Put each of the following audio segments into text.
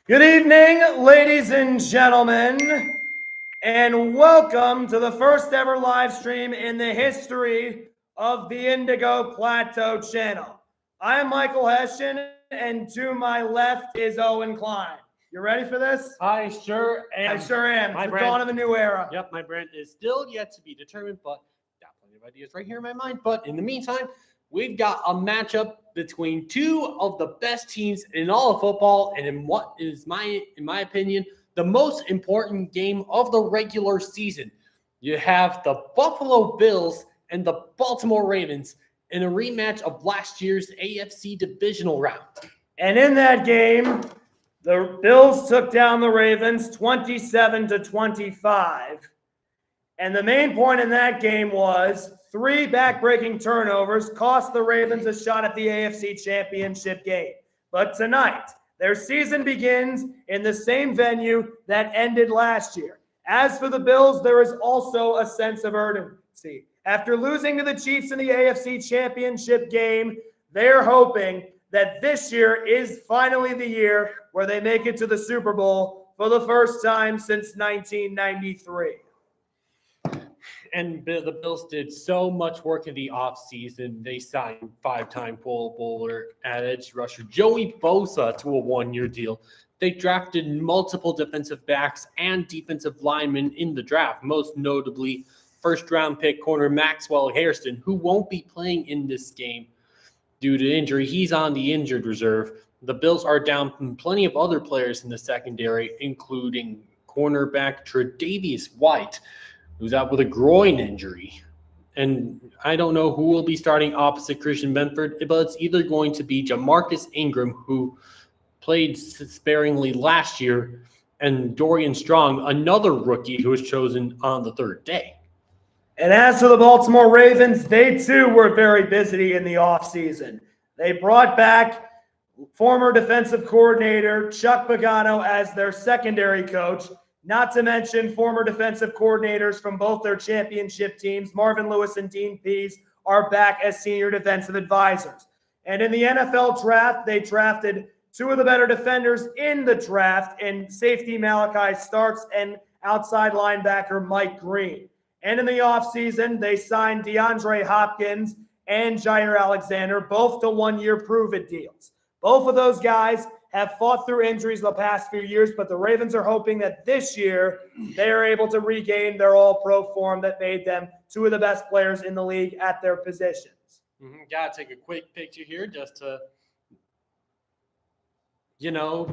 Good evening, ladies and gentlemen, and welcome to the first ever live stream in the history of the Indigo Plateau channel. I am Michael Hession, and to my left is Owen Klein. You ready for this? I sure am. I sure am. My It's the brand- dawn of a new era. Yep, my brand is still yet to be determined, but got plenty of ideas right here in my mind. But in the meantime, we've got a matchup between two of the best teams in all of football, and in what is in my opinion, the most important game of the regular season. You have the Buffalo Bills and the Baltimore Ravens in a rematch of last year's AFC divisional round. And in that game, the Bills took down the Ravens 27-25. And the main point in that game was 3 back-breaking turnovers cost the Ravens a shot at the AFC Championship game. But tonight, their season begins in the same venue that ended last year. As for the Bills, there is also a sense of urgency. After losing to the Chiefs in the AFC Championship game, they're hoping that this year is finally the year where they make it to the Super Bowl for the first time since 1993. And the Bills did so much work in the offseason. They signed 5-time Pro Bowler at edge rusher Joey Bosa to a 1-year deal. They drafted multiple defensive backs and defensive linemen in the draft, most notably first-round pick corner Maxwell Hairston, who won't be playing in this game due to injury. He's on the injured reserve. The Bills are down plenty of other players in the secondary, including cornerback Tre'Davious White, who's out with a groin injury. And I don't know who will be starting opposite Christian Benford, but it's either going to be Jamarcus Ingram, who played sparingly last year, and Dorian Strong, another rookie who was chosen on the third day. And as for the Baltimore Ravens, they too were very busy in the offseason. They brought back former defensive coordinator Chuck Pagano as their secondary coach, not to mention former defensive coordinators from both their championship teams. Marvin Lewis and Dean Pease are back as senior defensive advisors. And in the NFL draft, they drafted 2 of the better defenders in the draft in safety Malachi Starks and outside linebacker Mike Green. And in the offseason, they signed DeAndre Hopkins and Jair Alexander, both to 1-year prove-it deals. Both of those guys have fought through injuries the past few years, but the Ravens are hoping that this year they are able to regain their all-pro form that made them 2 of the best players in the league at their positions. Gotta take a quick picture here just to,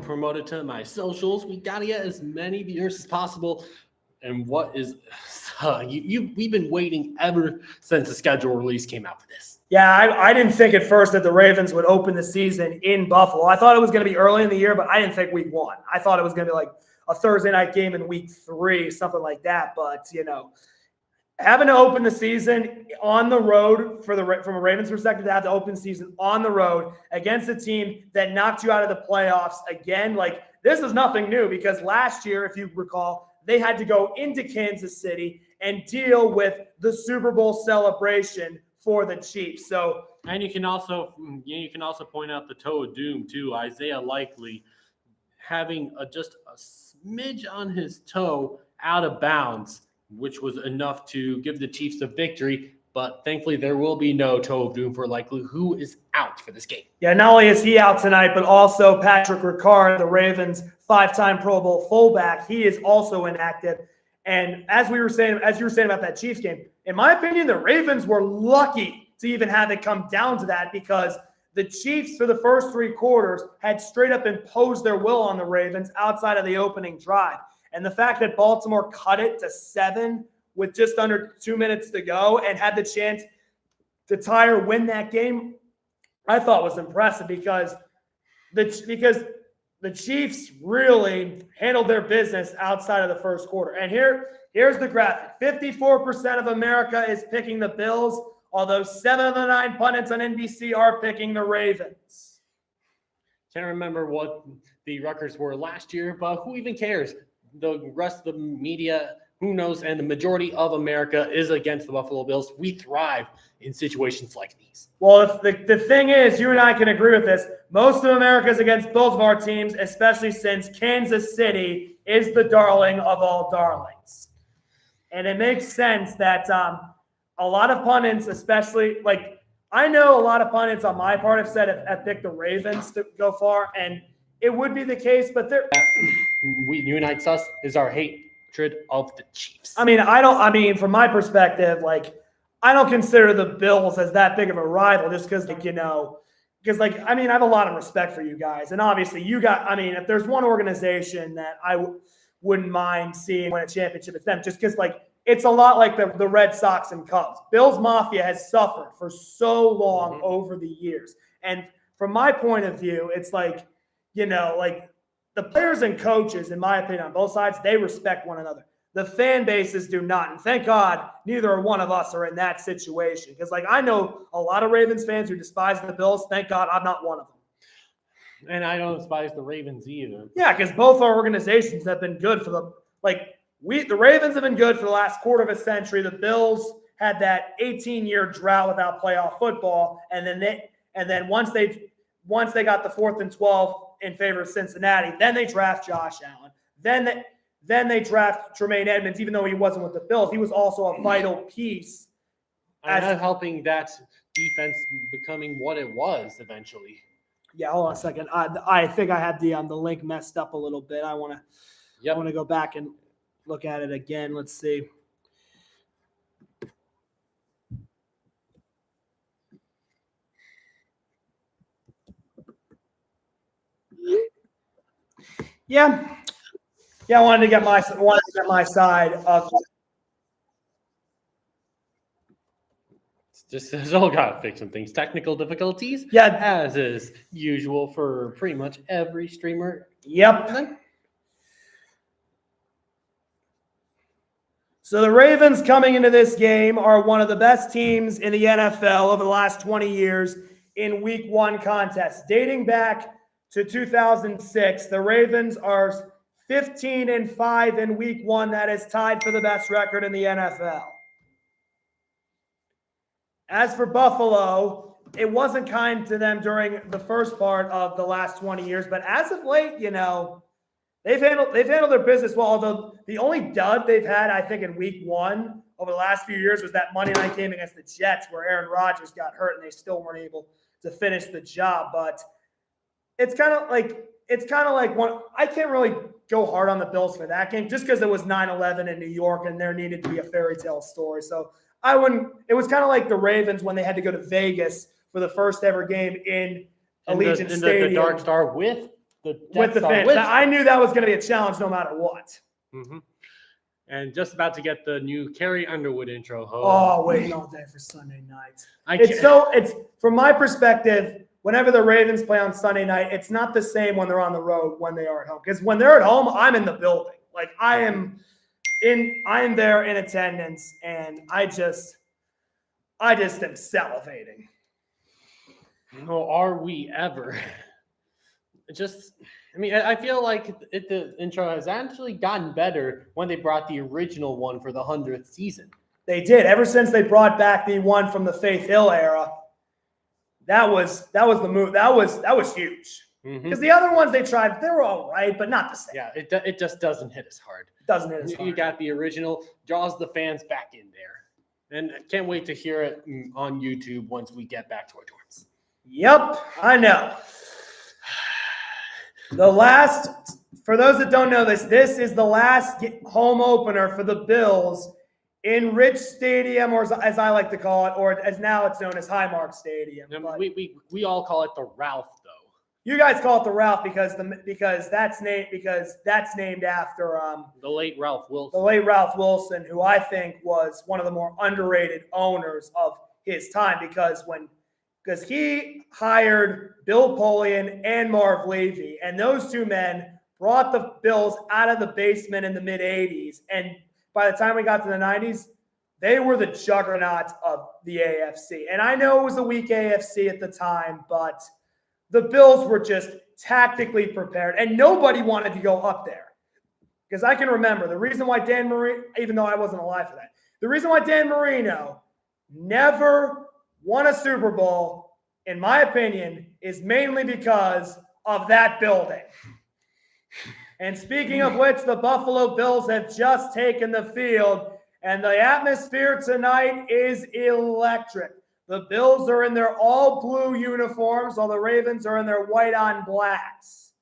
promote it to my socials. We gotta get as many viewers as possible. And what is we've been waiting ever since the schedule release came out for this. Yeah, I didn't think at first that the Ravens would open the season in Buffalo. I thought it was going to be early in the year, but I didn't think week 1. I thought it was going to be like a Thursday night game in week 3, something like that. But, having to open the season on the road from a Ravens perspective, to have to open the season on the road against a team that knocked you out of the playoffs again, like this is nothing new because last year, if you recall, they had to go into Kansas City and deal with the Super Bowl celebration for the Chiefs. And you can also point out the toe of doom too. Isaiah Likely having just a smidge on his toe out of bounds, which was enough to give the Chiefs a victory. But thankfully, there will be no toe of doom for Likely, who is out for this game. Yeah, not only is he out tonight, but also Patrick Ricard, the Ravens' 5-time Pro Bowl fullback, he is also inactive. And as you were saying about that Chiefs game, in my opinion, the Ravens were lucky to even have it come down to that because the Chiefs, for the first 3 quarters, had straight up imposed their will on the Ravens outside of the opening drive. And the fact that Baltimore cut it to 7 with just under 2 minutes to go and had the chance to tie or win that game, I thought was impressive because the Chiefs really handled their business outside of the first quarter. And here's the graphic. 54% of America is picking the Bills, although 7 of the 9 pundits on NBC are picking the Ravens. Can't remember what the records were last year, but who even cares? The rest of the media Who knows? And the majority of America is against the Buffalo Bills. We thrive in situations like these. Well, if the thing is, you and I can agree with this. Most of America is against both of our teams, especially since Kansas City is the darling of all darlings. And it makes sense that a lot of pundits, especially, like, I know a lot of pundits on my part have said have picked the Ravens to go far, and it would be the case, but they're Unites us is our hatred of the Chiefs. I mean, from my perspective, like, I don't consider the Bills as that big of a rival just because, like, I have a lot of respect for you guys. And obviously if there's one organization that I wouldn't mind seeing win a championship, it's them, just because, like, it's a lot like the Red Sox and Cubs. Bills Mafia has suffered for so long over the years. And from my point of view, it's like, like, the players and coaches, in my opinion, on both sides, they respect one another. The fan bases do not. And thank God neither one of us are in that situation. Because, like, I know a lot of Ravens fans who despise the Bills. Thank God I'm not one of them. And I don't despise the Ravens either. Yeah, because both our organizations have been good for the Ravens have been good for the last quarter of a century. The Bills had that 18-year drought without playoff football. And then once they got the 4th and 12 in favor of Cincinnati, then they draft Josh Allen. Then they draft Tremaine Edmonds, even though he wasn't with the Bills. He was also a vital piece. And helping that defense becoming what it was eventually. Yeah, hold on a second. I think I had the link messed up a little bit. I want to go back and look at it again. Let's see. Yeah. Yeah, I wanted to get my side of. It's all got to fix some things. Technical difficulties. Yeah, as is usual for pretty much every streamer. Yep. So the Ravens coming into this game are one of the best teams in the NFL over the last 20 years in Week 1 contests. Dating back to 2006, the Ravens are 15-5 in Week 1. That is tied for the best record in the NFL. As for Buffalo, it wasn't kind to them during the first part of the last 20 years, but as of late, they've handled their business well. Although the only dud they've had, I think, in Week 1 over the last few years was that Monday night game against the Jets, where Aaron Rodgers got hurt and they still weren't able to finish the job. But it's kind of like one. I can't really go hard on the Bills for that game just because it was 9/11 in New York and there needed to be a fairy tale story. So I wouldn't. It was kind of like the Ravens when they had to go to Vegas for the first ever game in Allegiant Stadium. The Dark Star with the fans. I knew that was going to be a challenge no matter what. Mm-hmm. And just about to get the new Carrie Underwood intro. Waiting all day for Sunday night. It's from my perspective, whenever the Ravens play on Sunday night, it's not the same when they're on the road when they are at home. Because when they're at home, I'm in the building. Like I am there in attendance, and I just am salivating. No, are we ever? I feel like the intro has actually gotten better when they brought the original one for the 100th season. They did. Ever since they brought back the one from the Faith Hill era, that was the move. That was huge. Because the other ones they tried, they were all right, but not the same. Yeah, it just doesn't hit as hard. It doesn't hit as hard. You got the original, draws the fans back in there. And can't wait to hear it on YouTube once we get back to our dorms. Yep, I know. For those that don't know this is the last home opener for the Bills in Rich Stadium, or as I like to call it, or as now it's known as Highmark Stadium. We all call it the Ralph, though. You guys call it the Ralph because that's named after the late Ralph Wilson. The late Ralph Wilson, who I think was one of the more underrated owners of his time, because he hired Bill Polian and Marv Levy, and those two men brought the Bills out of the basement in the mid-'80s. And by the time we got to the 90s, they were the juggernaut of the AFC. And I know it was a weak AFC at the time, but the Bills were just tactically prepared, and nobody wanted to go up there. because I can remember the reason why Dan Marino, even though I wasn't alive for that, the reason why Dan Marino never won a Super Bowl, in my opinion, is mainly because of that building. And speaking of which, the Buffalo Bills have just taken the field, and the atmosphere tonight is electric. The Bills are in their all-blue uniforms, while the Ravens are in their white-on-blacks.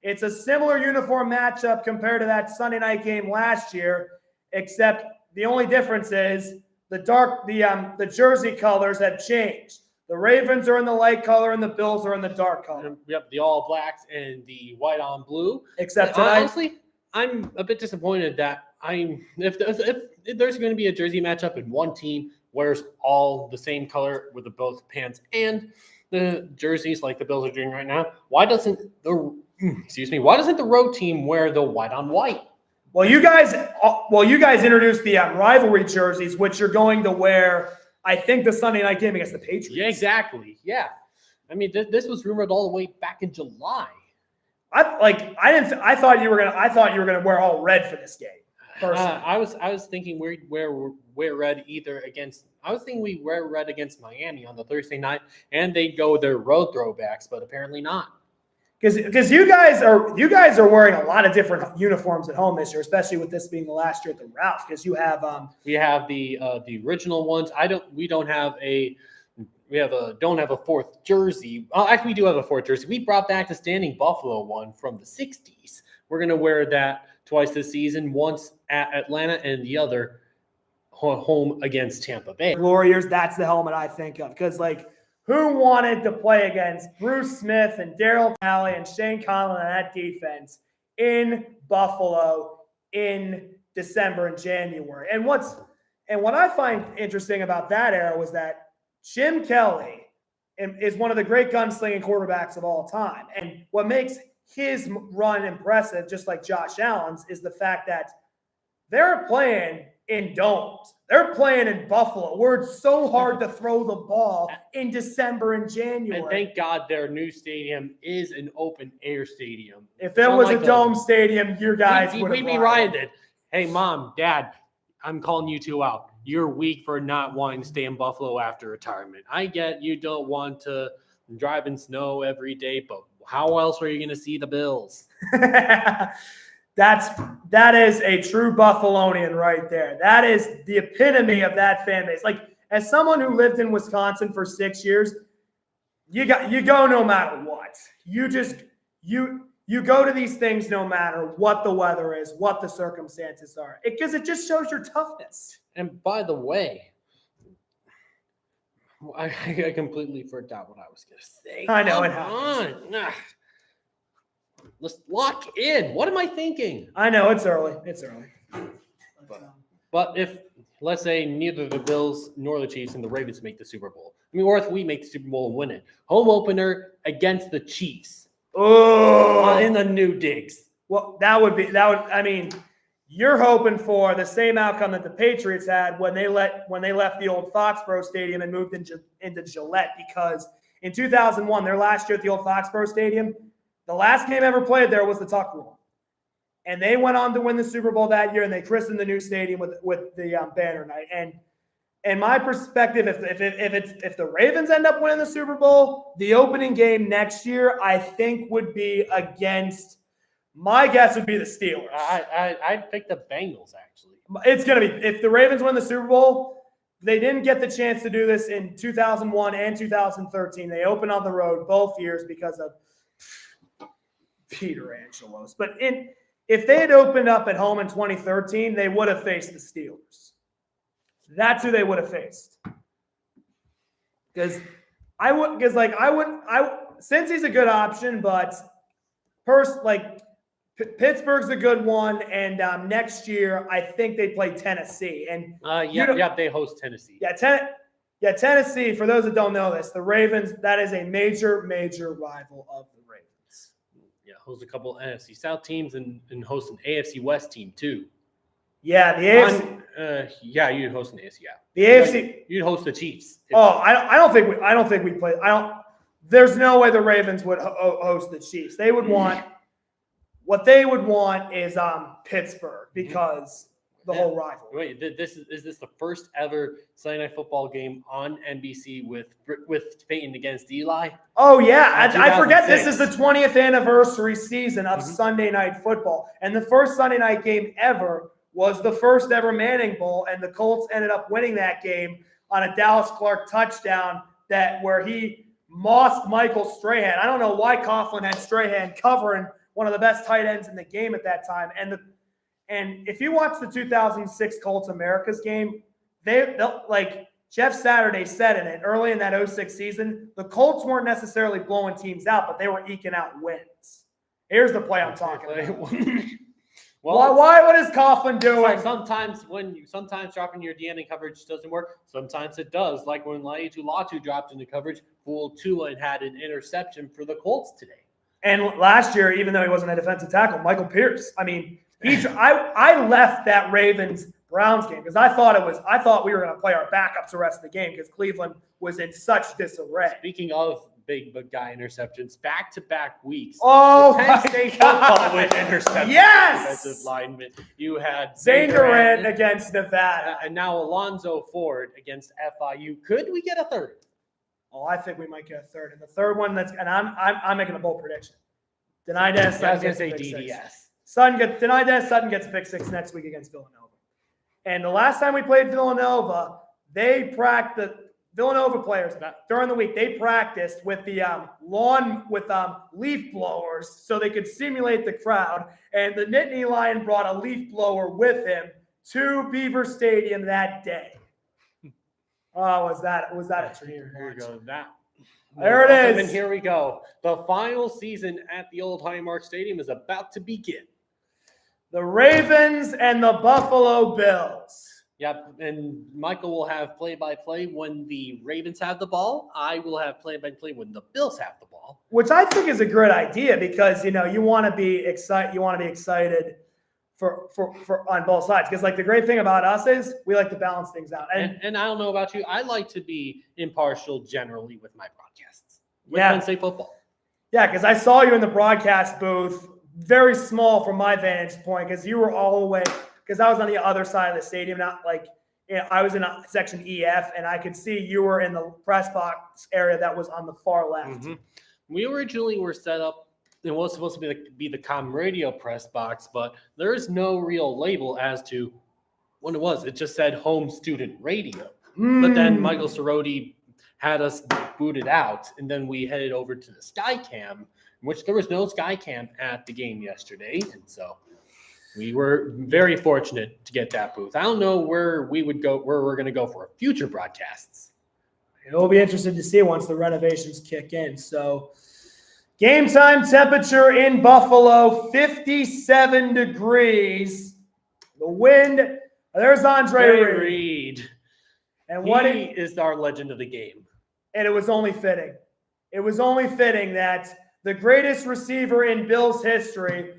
It's a similar uniform matchup compared to that Sunday night game last year, except the only difference is the jersey colors have changed. The Ravens are in the light color and the Bills are in the dark color. Yep, the all blacks and the white on blue. Except tonight, honestly, I'm a bit disappointed that if there's going to be a jersey matchup and one team wears all the same color with both pants and the jerseys like the Bills are doing right now, why doesn't the road team wear the white on white? Well, you guys introduced the rivalry jerseys, which you're going to wear, I think, the Sunday night game against the Patriots. Yeah, exactly. Yeah, I mean, this was rumored all the way back in July. I thought you were gonna wear all red for this game. I was thinking we wear red either against. I was thinking we wear red against Miami on the Thursday night, and they go their road throwbacks, but apparently not. Because you guys are wearing a lot of different uniforms at home this year, especially with this being the last year at the Ralph. Because you have we have the original ones. We don't have a fourth jersey. Actually, we do have a fourth jersey. We brought back the Standing Buffalo one from the '60s. We're gonna wear that twice this season. Once at Atlanta and the other home against Tampa Bay. Warriors. That's the helmet I think of because who wanted to play against Bruce Smith and Darryl Talley and Shane Conlon on that defense in Buffalo in December and January? And what I find interesting about that era was that Jim Kelly is one of the great gunslinging quarterbacks of all time. And what makes his run impressive, just like Josh Allen's, is the fact that they're playing in domes. They're playing in Buffalo, where it's so hard to throw the ball in December and January. And thank God their new stadium is an open-air stadium. If it was a dome stadium, your guys would be rioted. Hey, Mom, Dad, I'm calling you two out. You're weak for not wanting to stay in Buffalo after retirement. I get you don't want to drive in snow every day, but how else are you going to see the Bills? That is a true Buffalonian right there. That is the epitome of that fan base. As someone who lived in Wisconsin for 6 years, you go no matter what. You go to these things no matter what the weather is, what the circumstances are, because it just shows your toughness. And by the way, I completely forgot what I was going to say. I know it happens. Let's lock in. What am I thinking? I know it's early. But if, let's say, neither the Bills nor the Chiefs and the Ravens make the Super Bowl, or if we make the Super Bowl and win it, home opener against the Chiefs. Oh, in the new digs. Well, I mean, you're hoping for the same outcome that the Patriots had when they left the old Foxborough Stadium and moved into Gillette, because in 2001, their last year at the old Foxborough Stadium, the last game ever played there was the Tuck Rule. And they went on to win the Super Bowl that year, and they christened the new stadium with the banner night. And in my perspective, if the Ravens end up winning the Super Bowl, the opening game next year, I think, would be against, my guess would be the Steelers. I'd pick the Bengals, actually. It's going to be, if the Ravens win the Super Bowl, they didn't get the chance to do this in 2001 and 2013. They opened on the road both years because of Peter Angelos. But if they had opened up at home in 2013, they would have faced the Steelers. That's who they would have faced. Since he's a good option, but Pittsburgh's a good one, and next year I think they play Tennessee. And they host Tennessee. Tennessee. For those that don't know this, the Ravens, that is a major rival of the Ravens. Yeah, host a couple NFC South teams and host an AFC West team too. Yeah, the AFC. You'd host an AFC. Yeah. The AFC. You'd host the Chiefs. I don't think we play. There's no way the Ravens would host the Chiefs. They would want. what they would want is Pittsburgh because the whole rivalry. Wait, is this the first ever Sunday Night Football game on NBC with Peyton against Eli? Oh yeah, I forget this 2006. is the 20th anniversary season of Sunday Night Football, and the first Sunday night game ever was the first ever Manning Bowl, and the Colts ended up winning that game on a Dallas Clark touchdown where he mossed Michael Strahan. I don't know why Coughlin had Strahan covering one of the best tight ends in the game at that time. And if you watch the 2006 Colts Americas game, they'll like Jeff Saturday said in it early in that 06 season, the Colts weren't necessarily blowing teams out, but they were eking out wins. Here's the play I'm talking about. Well, what is Coughlin doing? Sometimes dropping your DNA coverage doesn't work. Sometimes it does. Like when Latu dropped into coverage, fooled Tua and had an interception for the Colts today. And last year, even though he wasn't a defensive tackle, Michael Pierce. I mean, I left that Ravens-Browns game because I thought we were going to play our backups the rest of the game because Cleveland was in such disarray. Speaking of big guy interceptions, back-to-back weeks. Oh, Penn State football with interceptions. Yes! Defensive lineman. You had Zane Durant against Nevada. And now Alonzo Ford against FIU. Could we get a third? Oh, I think we might get a third. And the third one, I'm making a bold prediction. Deny Dennis Sutton gets a pick six. Deny Dennis Sutton gets a pick six next week against Villanova. And the last time we played Villanova, Villanova players during the week, they practiced with the leaf blowers so they could simulate the crowd. And the Nittany Lion brought a leaf blower with him to Beaver Stadium that day. Oh, was that a treat? Here we go. There it is. And here we go. The final season at the old Highmark Stadium is about to begin. The Ravens and the Buffalo Bills. Yep, and Michael will have play-by-play when the Ravens have the ball. I will have play-by-play when the Bills have the ball. Which I think is a great idea because, you want to be excited. You want to be excited for on both sides. Because, the great thing about us is we like to balance things out. And I don't know about you. I like to be impartial generally with my broadcasts. With Penn State football. Yeah, because I saw you in the broadcast booth, very small from my vantage point because you were all the way – because I was on the other side of the stadium, I was in section EF, and I could see you were in the press box area that was on the far left. Mm-hmm. We originally were set up, it was supposed to be the comm radio press box, but there's no real label as to what it was. It just said home student radio. But then Michael Cerroti had us booted out, and then we headed over to the Skycam, which there was no Skycam at the game yesterday, and so we were very fortunate to get that booth. I don't know where we're going to go for future broadcasts. It'll be interesting to see once the renovations kick in. So, game time temperature in Buffalo, 57 degrees. The wind, there's Andre Reed. And he is our legend of the game. And it was only fitting. It was only fitting that the greatest receiver in Bills history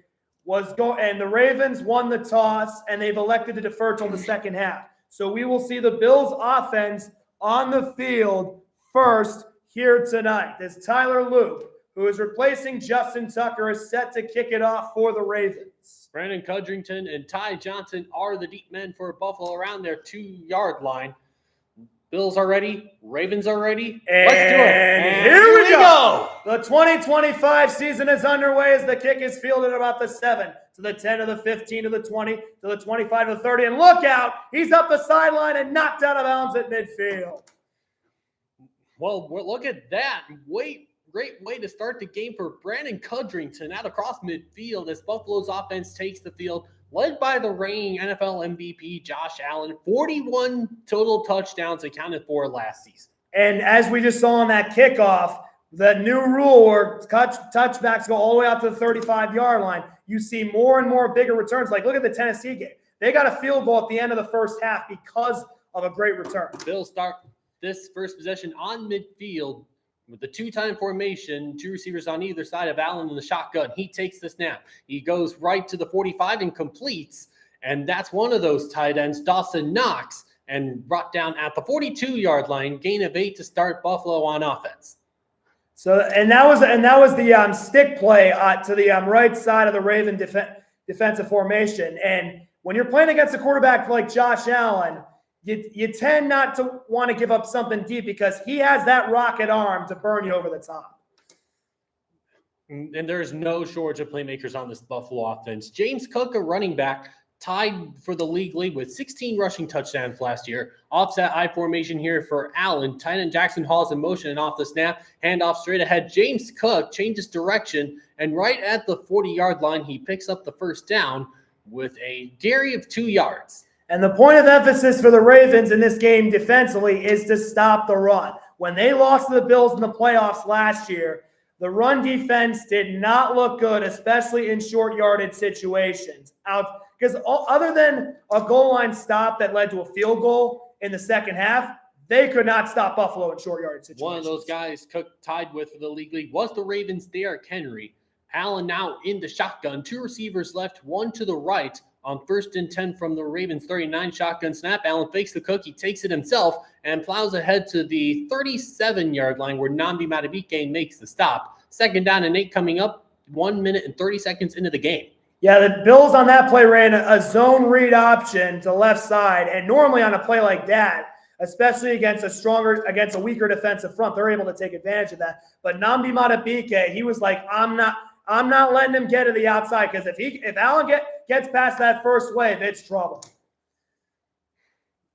and the Ravens won the toss, and they've elected to defer till the second half. So we will see the Bills offense on the field first here tonight. As Tyler Luke, who is replacing Justin Tucker, is set to kick it off for the Ravens. Brandon Cudrington and Ty Johnson are the deep men for Buffalo around their 2-yard line. Bills are ready. Ravens are ready. Let's do it. And here we go. The 2025 season is underway as the kick is fielded about the 7 to the 10 to the 15 to the 20 to the 25 to the 30. And look out. He's up the sideline and knocked out of bounds at midfield. Well, look at that. Great way to start the game for Brandon Cudrington out across midfield as Buffalo's offense takes the field. Led by the reigning NFL MVP, Josh Allen, 41 total touchdowns accounted for last season. And as we just saw on that kickoff, the new rule where touchbacks go all the way out to the 35-yard line, you see more and more bigger returns. Look at the Tennessee game. They got a field goal at the end of the first half because of a great return. Bills start this first possession on midfield with the 2-time formation, 2 receivers on either side of Allen in the shotgun. He takes the snap. He goes right to the 45 and completes. And that's one of those tight ends, Dawson Knox, and brought down at the 42-yard line, gain of 8 to start Buffalo on offense. So, and that was the stick play to the right side of the Raven defensive formation. And when you're playing against a quarterback like Josh Allen, you tend not to want to give up something deep because he has that rocket arm to burn you over the top. And there's no shortage of playmakers on this Buffalo offense. James Cook, a running back, tied for the league lead with 16 rushing touchdowns last year. Offset I formation here for Allen. Tight end Jackson Hall's in motion and off the snap. Handoff straight ahead. James Cook changes direction, and right at the 40-yard line, he picks up the first down with a carry of 2 yards. And the point of emphasis for the Ravens in this game defensively is to stop the run. When they lost to the Bills in the playoffs last year, the run defense did not look good, especially in short yardage situations. Because other than a goal line stop that led to a field goal in the second half, they could not stop Buffalo in short yardage situations. One of those guys Cook tied with for the league lead was the Ravens' Derrick Henry. Allen now in the shotgun. 2 receivers left, 1 to the right. On 1st and 10 from the Ravens 39 shotgun snap, Allen fakes the Cook. He takes it himself and plows ahead to the 37-yard line where Nnamdi Madubuike makes the stop. 2nd down and 8 coming up, 1 minute and 30 seconds into the game. Yeah, the Bills on that play ran a zone read option to left side, and normally on a play like that, especially against a weaker defensive front, they're able to take advantage of that. But Nnamdi Madubuike, he was like, I'm not letting him get to the outside because if Allen gets past that first wave, it's trouble.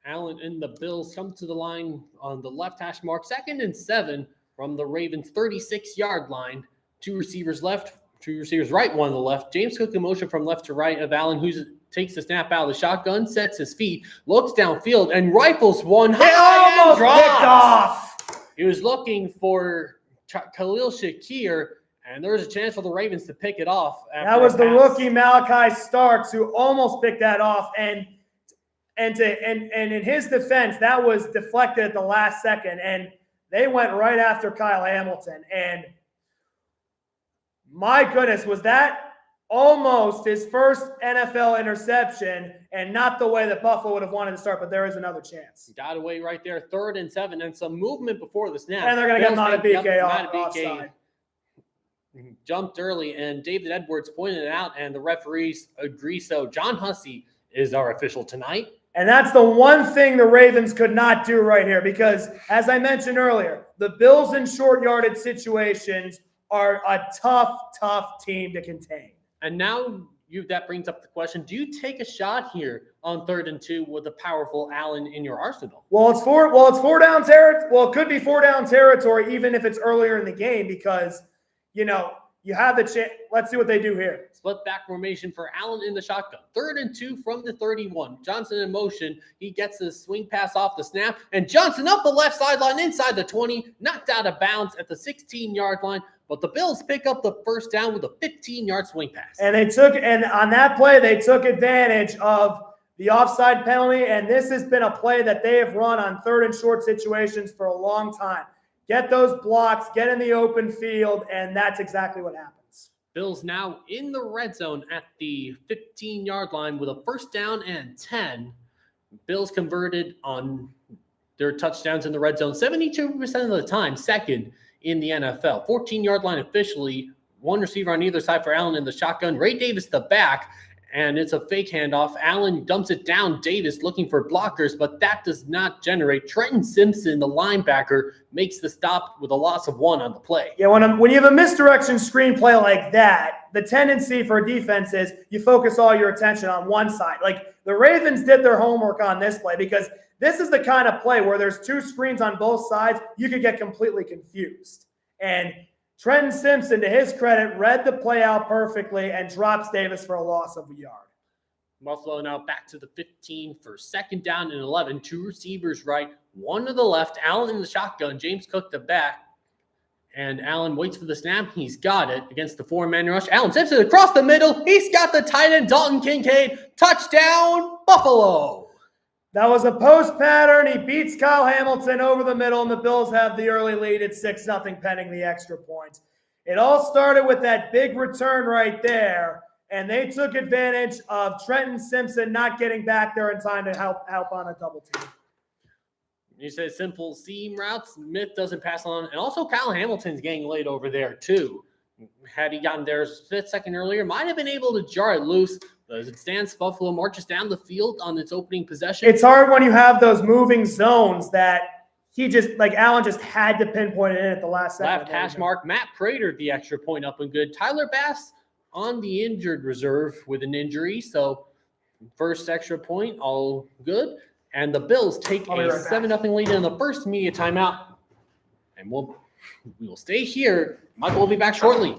Allen and the Bills come to the line on the left hash mark. 2nd and 7 from the Ravens 36-yard line. 2 receivers left, 2 receivers right, 1 to the left. James Cook in motion from left to right of Allen, who takes the snap out of the shotgun, sets his feet, looks downfield, and rifles one high almost picked off. He was looking for Khalil Shakir, and there was a chance for the Ravens to pick it off. That was the rookie Malachi Starks who almost picked that off, and in his defense, that was deflected at the last second, and they went right after Kyle Hamilton. And my goodness, was that almost his first NFL interception, and not the way that Buffalo would have wanted to start, but there is another chance. Got away right there, 3rd and 7, and some movement before the snap. And they're going to get Madubuike offside. Jumped early, and David Edwards pointed it out, and the referees agree. So John Hussey is our official tonight. And that's the one thing the Ravens could not do right here because, as I mentioned earlier, the Bills in short yardage situations are a tough team to contain. And now that brings up the question, do you take a shot here on 3rd and 2 with a powerful Allen in your arsenal? Well, it's 4 down territory. Well, it could be 4 down territory even if it's earlier in the game because – you have the chance. Let's see what they do here. Split back formation for Allen in the shotgun. 3rd and 2 from the 31. Johnson in motion. He gets the swing pass off the snap. And Johnson up the left sideline inside the 20. Knocked out of bounds at the 16-yard line. But the Bills pick up the first down with a 15-yard swing pass. And on that play, they took advantage of the offside penalty. And this has been a play that they have run on 3rd and short situations for a long time. Get those blocks, get in the open field, and that's exactly what happens. Bills now in the red zone at the 15-yard line with a 1st down and 10. Bills converted on their touchdowns in the red zone 72% of the time, 2nd in the NFL. 14-yard line officially, 1 receiver on either side for Allen in the shotgun. Ray Davis the back, and it's a fake handoff. Allen dumps it down. Davis looking for blockers, but that does not generate. Trenton Simpson, the linebacker, makes the stop with a loss of 1 on the play. Yeah, when you have a misdirection screenplay like that, the tendency for defense is you focus all your attention on one side. Like the Ravens did their homework on this play because this is the kind of play where there's 2 screens on both sides. You could get completely confused. And Trenton Simpson, to his credit, read the play out perfectly and drops Davis for a loss of a yard. Buffalo now back to the 15 for 2nd down and 11. 2 receivers right, 1 to the left. Allen in the shotgun. James Cook the back. And Allen waits for the snap. He's got it against the 4-man rush. Allen tips it across the middle. He's got the tight end, Dalton Kincaid. Touchdown, Buffalo. That was a post pattern. He beats Kyle Hamilton over the middle, and the Bills have the early lead at 6-0 pending the extra points. It all started with that big return right there, and they took advantage of Trenton Simpson not getting back there in time to help on a double team. You say simple seam routes. Smith doesn't pass on. And also Kyle Hamilton's getting late over there too. Had he gotten there a split second earlier, might have been able to jar it loose. But as it stands, Buffalo marches down the field on its opening possession. It's hard when you have those moving zones that he just, like Allen just had to pinpoint it in at the last second. Left hash mark. Matt Prater, the extra point up and good. Tyler Bass on the injured reserve with an injury. So first extra point, all good. And the Bills take a 7-0 lead in the first media timeout. And we will stay here. Michael will be back shortly.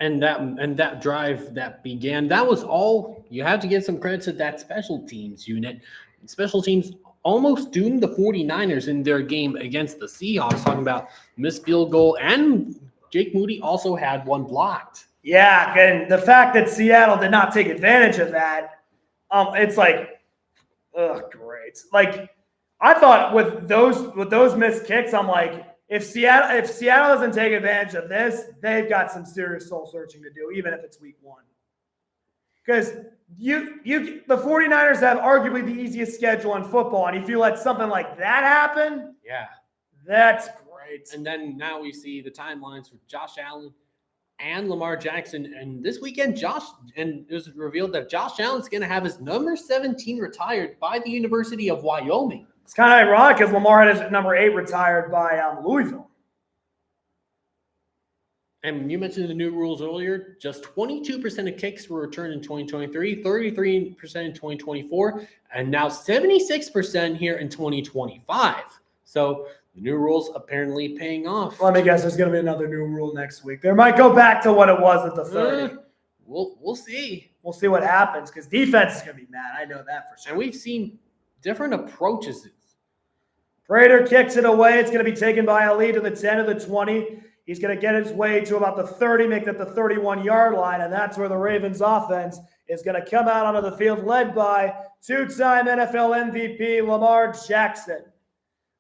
And that drive that began, that was all. You have to give some credit to that special teams unit. Special teams almost doomed the 49ers in their game against the Seahawks, talking about missed field goal, and Jake Moody also had one blocked. Yeah, and the fact that Seattle did not take advantage of that, it's like, great. Like, I thought with those missed kicks, I'm like, if Seattle doesn't take advantage of this, they've got some serious soul searching to do, even if it's week one. Because the 49ers have arguably the easiest schedule in football, and if you let something like that happen, yeah, that's great. And then now we see the timelines for Josh Allen and Lamar Jackson. And this weekend, it was revealed that Josh Allen's going to have his number 17 retired by the University of Wyoming. It's kind of ironic because Lamar had his number 8 retired by Louisville. And you mentioned the new rules earlier. Just 22% of kicks were returned in 2023, 33% in 2024, and now 76% here in 2025. So the new rules apparently paying off. Let me guess, there's going to be another new rule next week. There might go back to what it was at the 30. We'll see. We'll see what happens because defense is going to be mad. I know that for sure. And we've seen different approaches. Prater kicks it away. It's going to be taken by Ali to the 10 of the 20. He's going to get his way to about the 30, make that the 31-yard line, and that's where the Ravens offense is going to come out onto the field, led by two-time NFL MVP Lamar Jackson.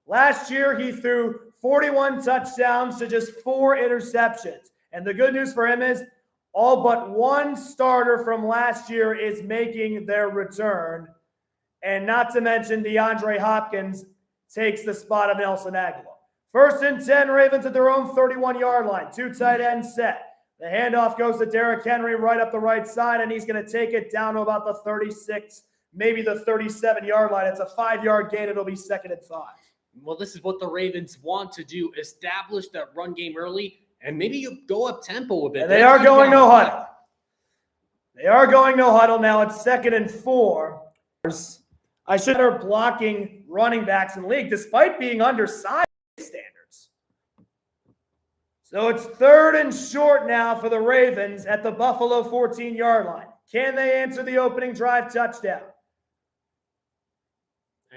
Last year, he threw 41 touchdowns to just 4 interceptions. And the good news for him is all but one starter from last year is making their return. And not to mention DeAndre Hopkins takes the spot of Nelson Aguilar. 1st and 10, Ravens at their own 31-yard line. 2 tight ends set. The handoff goes to Derrick Henry right up the right side, and he's going to take it down to about the 36, maybe the 37-yard line. It's a 5-yard gain. It'll be 2nd and 5. Well, this is what the Ravens want to do, establish that run game early, and maybe you go up tempo a bit. And they are going no huddle. They are going no huddle now. It's 2nd and 4. I should have blocking running backs in the league, despite being undersized standards. So it's 3rd and short now for the Ravens at the Buffalo 14-yard line. Can they answer the opening drive touchdown?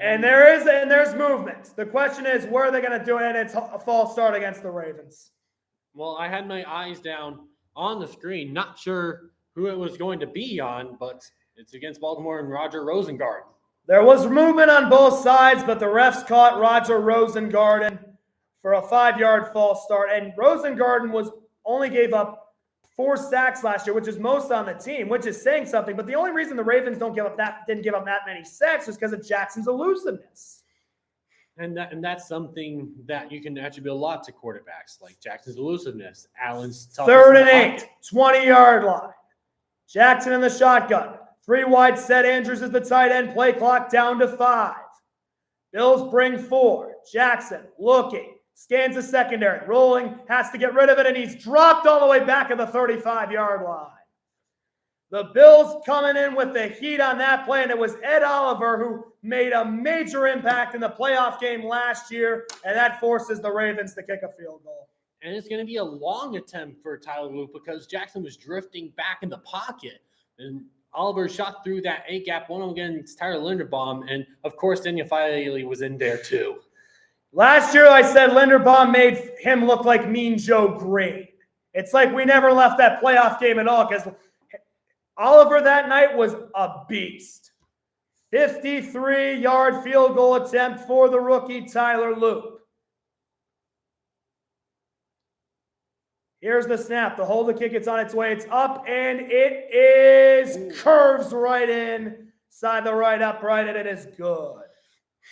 And there's movement. The question is, where are they going to do it? And it's a false start against the Ravens. Well, I had my eyes down on the screen, not sure who it was going to be on, but it's against Baltimore and Roger Rosengarten. There was movement on both sides, but the refs caught Roger Rosengarten for a 5-yard false start. And Rosengarten only gave up 4 sacks last year, which is most on the team, which is saying something. But the only reason the Ravens didn't give up that many sacks is because of Jackson's elusiveness. And that's something that you can attribute a lot to quarterbacks, like Jackson's elusiveness, Allen's toughness. 3rd and 8, 20-yard line. Jackson in the shotgun. 3 wide set. Andrews is the tight end. Play clock down to 5. Bills bring 4. Jackson looking. Scans the secondary. Rolling. Has to get rid of it, and he's dropped all the way back at the 35-yard line. The Bills coming in with the heat on that play, and it was Ed Oliver who made a major impact in the playoff game last year, and that forces the Ravens to kick a field goal. And it's going to be a long attempt for Tyler Loop because Jackson was drifting back in the pocket, and Oliver shot through that A-gap, one against Tyler Linderbaum, and of course Daniel Filey was in there too. Last year I said Linderbaum made him look like Mean Joe Green. It's like we never left that playoff game at all because Oliver that night was a beast. 53-yard field goal attempt for the rookie Tyler Loop. Here's the snap. The hold, the kick, it's on its way. It's up, and it is curves right inside the right upright, and it is good.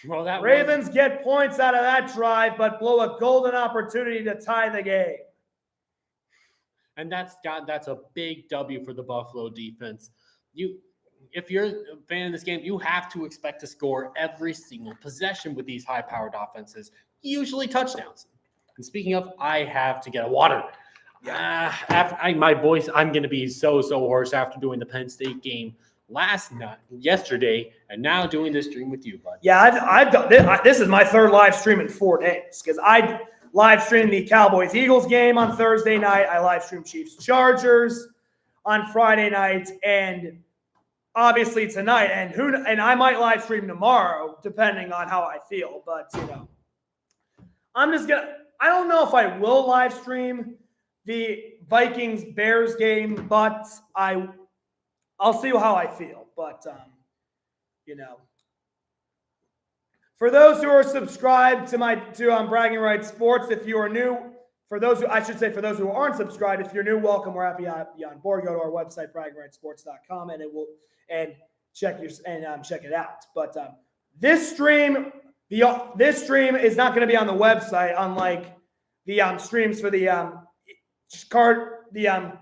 Well, that Ravens get points out of that drive, but blow a golden opportunity to tie the game. And that's a big W for the Buffalo defense. If you're a fan of this game, you have to expect to score every single possession with these high-powered offenses, usually touchdowns. And speaking of, I have to get a water. My voice, I'm going to be so hoarse after doing the Penn State game yesterday, and now doing this stream with you, bud. Yeah, I've done this is my 3rd live stream in 4 days because I live streamed the Cowboys-Eagles game on Thursday night. I live streamed Chiefs-Chargers on Friday night, and obviously tonight. And I might live stream tomorrow, depending on how I feel. But I don't know if I will live stream the Vikings-Bears game, but I'll see how I feel. But for those who are subscribed to Bragging Rights Sports, if you are new, for those who aren't subscribed, if you're new, welcome. We're happy to be on board. Go to our website, braggingrightsports.com, and check it out. But this stream is not going to be on the website, unlike the streams for the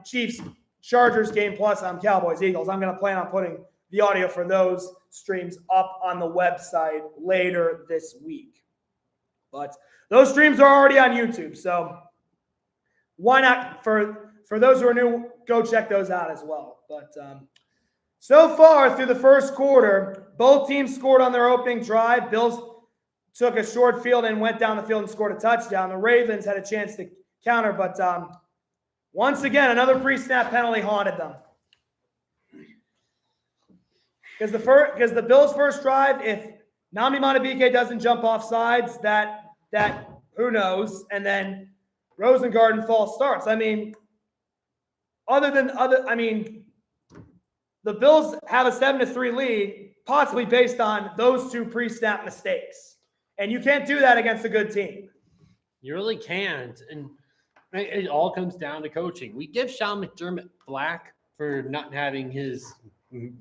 Chiefs Chargers game plus Cowboys Eagles. I'm going to plan on putting the audio for those streams up on the website later this week. But those streams are already on YouTube, so why not, for those who are new, go check those out as well. But so far through the first quarter, both teams scored on their opening drive. Bills took a short field and went down the field and scored a touchdown. The Ravens had a chance to counter, but once again, another pre-snap penalty haunted them. Because the Bills' first drive, if Nnamdi Madubuike doesn't jump off sides, that who knows? And then Rosengarten false starts. The Bills have a 7-3 lead, possibly based on those 2 pre-snap mistakes. And you can't do that against a good team. You really can't. And it all comes down to coaching. We give Sean McDermott flack for not having his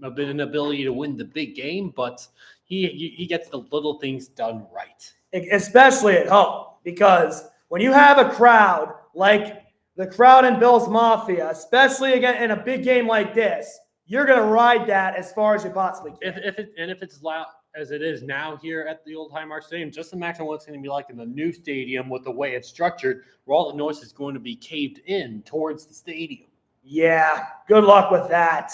ability to win the big game, but he gets the little things done right. Especially at home, because when you have a crowd like the crowd in Bills Mafia, especially again in a big game like this, you're going to ride that as far as you possibly can. If it's loud as it is now here at the old Highmark Stadium, just imagine what it's going to be like in the new stadium with the way it's structured, where all the noise is going to be caved in towards the stadium. Yeah, good luck with that.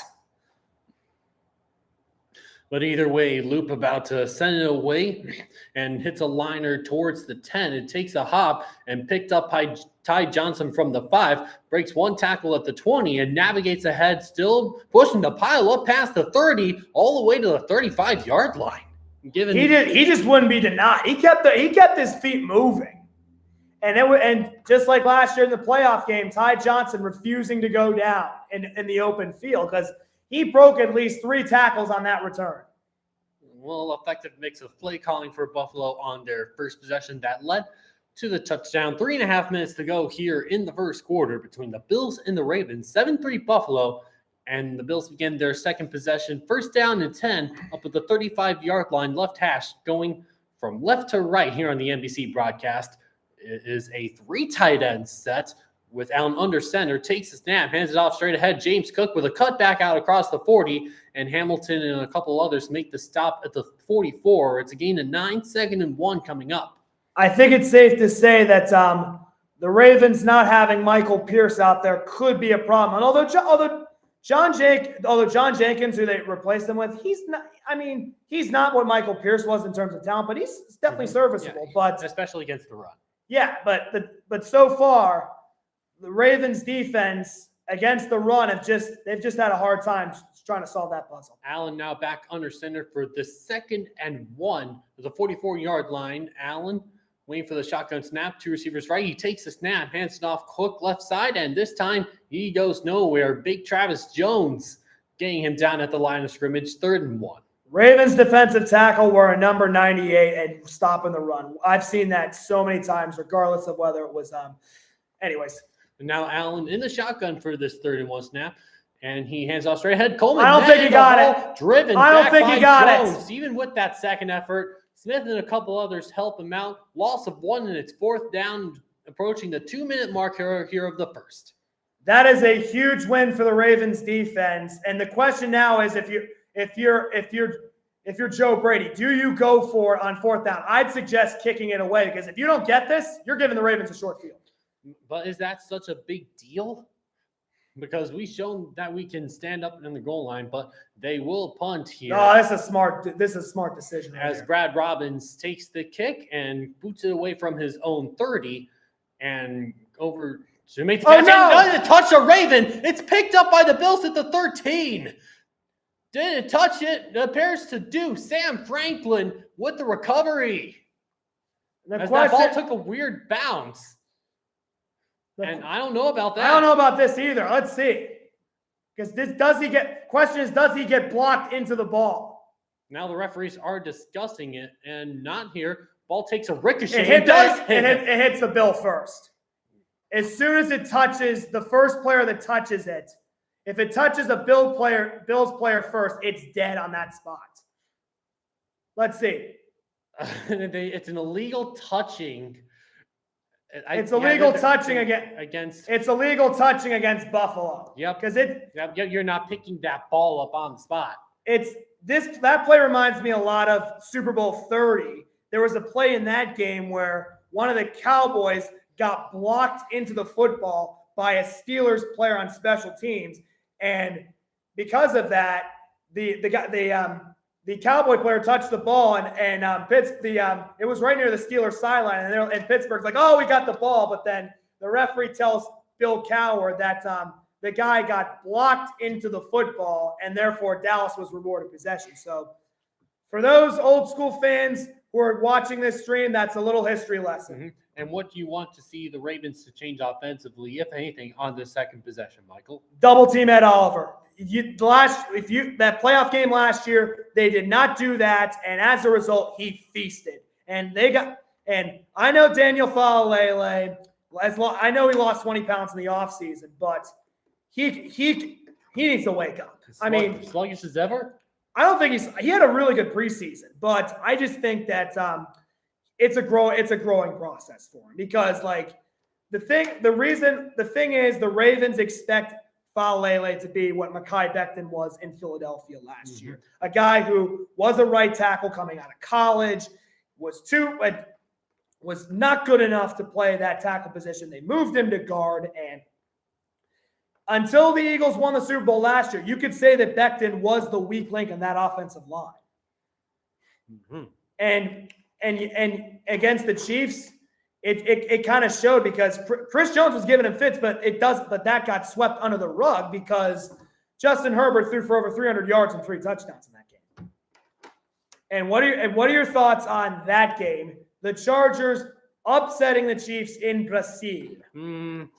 But either way, Loop about to send it away and hits a liner towards the 10. It takes a hop and picked up by Ty Johnson from the 5, breaks one tackle at the 20, and navigates ahead, still pushing the pile up past the 30, all the way to the 35-yard line. He just wouldn't be denied. He kept his feet moving. And just like last year in the playoff game, Ty Johnson refusing to go down in the open field because he broke at least 3 tackles on that return. Well, effective mix of play calling for Buffalo on their first possession that led to the touchdown. 3.5 minutes to go here in the first quarter between the Bills and the Ravens. 7-3 Buffalo, and the Bills begin their second possession. First down and 10 up at the 35-yard line, left hash going from left to right here on the NBC broadcast. It is a 3 tight end set with Allen under center, takes the snap, hands it off straight ahead. James Cook with a cutback out across the 40, and Hamilton and a couple others make the stop at the 44. It's a gain of 9, 2nd and 1 coming up. I think it's safe to say that the Ravens not having Michael Pierce out there could be a problem. And although John Jenkins, who they replaced him with, he's not what Michael Pierce was in terms of talent, but he's definitely serviceable. Yeah, but especially against the run. Yeah, but so far, the Ravens defense against the run they've just had a hard time trying to solve that puzzle. Allen now back under center for the 2nd and 1 to the 44-yard line. Allen waiting for the shotgun snap. 2 receivers right. He takes the snap, hands it off Cook left side, and this time he goes nowhere. Big Travis Jones getting him down at the line of scrimmage. 3rd and 1. Ravens defensive tackle were a number 98 and stopping the run. I've seen that so many times, regardless of whether it was anyways. And now Allen in the shotgun for this 3rd and 1 snap. And he hands off straight ahead. Coleman. I don't think he got it. Driven. I don't think he got Jones. Even with that second effort, Smith and a couple others help him out. Loss of 1, and it's 4th down, approaching the 2-minute mark here of the first. That is a huge win for the Ravens defense. And the question now is if you're Joe Brady, do you go for it on 4th down? I'd suggest kicking it away because if you don't get this, you're giving the Ravens a short field. But is that such a big deal? Because we've shown that we can stand up in the goal line, but they will punt here. No, this is a smart decision. As Brad Robbins takes the kick and boots it away from his own 30 and over to make the catch. Doesn't touch a Raven. It's picked up by the Bills at the 13. Didn't touch it. It appears to do. Sam Franklin with the recovery. That ball took a weird bounce. And I don't know about that. I don't know about this either. Let's see. Because does he get blocked into the ball? Now the referees are discussing it, and not here. Ball takes a ricochet. It hits the Bill first. As soon as it touches the first player that touches it, if it touches a Bills player first, it's dead on that spot. Let's see. It's an illegal touching. It's illegal touching against Buffalo. Yep. Because you're not picking that ball up on the spot. That play reminds me a lot of Super Bowl 30. There was a play in that game where one of the Cowboys got blocked into the football by a Steelers player on special teams, and because of that, the Cowboy player touched the ball, and it was right near the Steelers sideline, and Pittsburgh's like, oh, we got the ball, but then the referee tells Bill Cowher that the guy got blocked into the football, and therefore Dallas was rewarded possession. So for those old school fans who are watching this stream, that's a little history lesson. Mm-hmm. And what do you want to see the Ravens to change offensively, if anything, on the second possession, Michael? Double team Ed Oliver. That playoff game last year, they did not do that, and as a result, he feasted. And I know Daniel Falalele. I know he lost 20 pounds in the offseason, but he needs to wake up. Sluggish as ever? I don't think he had a really good preseason, but I just think that it's a growing process for him because the thing is the Ravens expect Falalele to be what Mekhi Becton was in Philadelphia last year. A guy who was a right tackle coming out of college, was not good enough to play that tackle position. They moved him to guard, and until the Eagles won the Super Bowl last year, you could say that Becton was the weak link in that offensive line. Mm-hmm. And against the Chiefs, it kind of showed because Chris Jones was giving him fits, but that got swept under the rug because Justin Herbert threw for over 300 yards and 3 touchdowns in that game. And what are your thoughts on that game? The Chargers upsetting the Chiefs in Brazil. And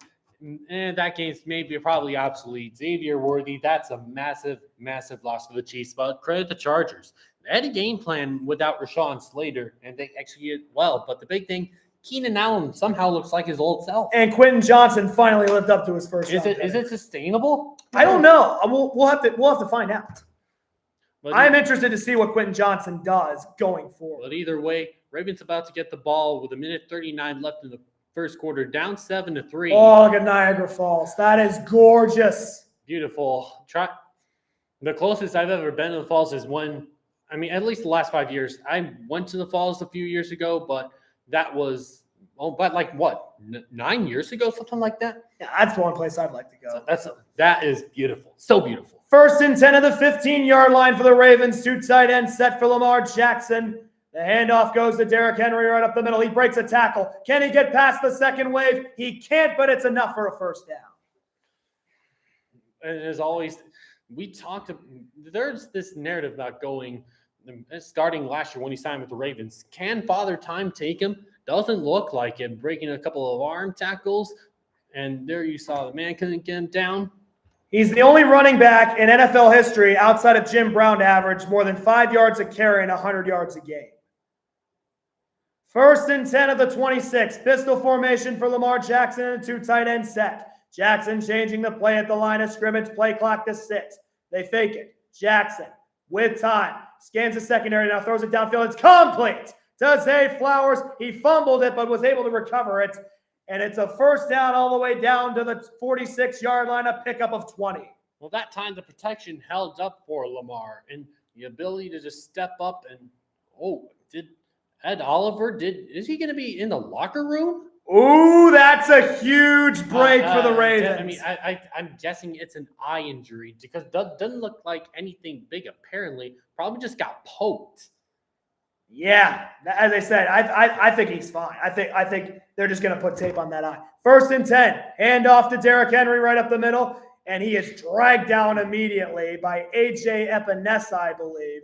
that game's maybe probably obsolete. Xavier Worthy, that's a massive, massive loss for the Chiefs. But credit the Chargers. They had a game plan without Rashawn Slater, and they executed well. But the big thing, Keenan Allen somehow looks like his old self. And Quentin Johnson finally lived up to his first. Is it sustainable? I don't know. We'll have to find out. But I'm interested to see what Quentin Johnson does going forward. But either way, Ravens about to get the ball with 1:39 left in the first quarter, down 7-3. Oh, look at Niagara Falls. That is gorgeous. Beautiful. The closest I've ever been to the falls is at least the last 5 years. I went to the falls a few years ago, but that was, 9 years ago, something like that? Yeah, that's the one place I'd like to go. That is beautiful. So beautiful. 1st and 10 of the 15-yard line for the Ravens. 2 tight ends set for Lamar Jackson. The handoff goes to Derrick Henry right up the middle. He breaks a tackle. Can he get past the second wave? He can't, but it's enough for a first down. And as always, there's this narrative about starting last year when he signed with the Ravens. Can Father Time take him? Doesn't look like it. Breaking a couple of arm tackles, and there you saw the man couldn't get him down. He's the only running back in NFL history outside of Jim Brown to average more than 5 yards a carry and 100 yards a game. 1st and 10 of the 26. Pistol formation for Lamar Jackson and a 2 tight end set. Jackson changing the play at the line of scrimmage. Play clock to 6. They fake it. Jackson with time. Scans the secondary, now throws it downfield. It's complete to Zay Flowers. He fumbled it, but was able to recover it. And it's a first down all the way down to the 46-yard line, a pickup of 20. Well, that time the protection held up for Lamar. And the ability to just step up and, did Ed Oliver, is he going to be in the locker room? Ooh, that's a huge break for the Ravens. I mean, I'm guessing it's an eye injury because it doesn't look like anything big, apparently. Probably just got poked. Yeah, as I said, I think he's fine. I think they're just going to put tape on that eye. 1st and 10, hand off to Derrick Henry right up the middle, and he is dragged down immediately by A.J. Epinesa, I believe.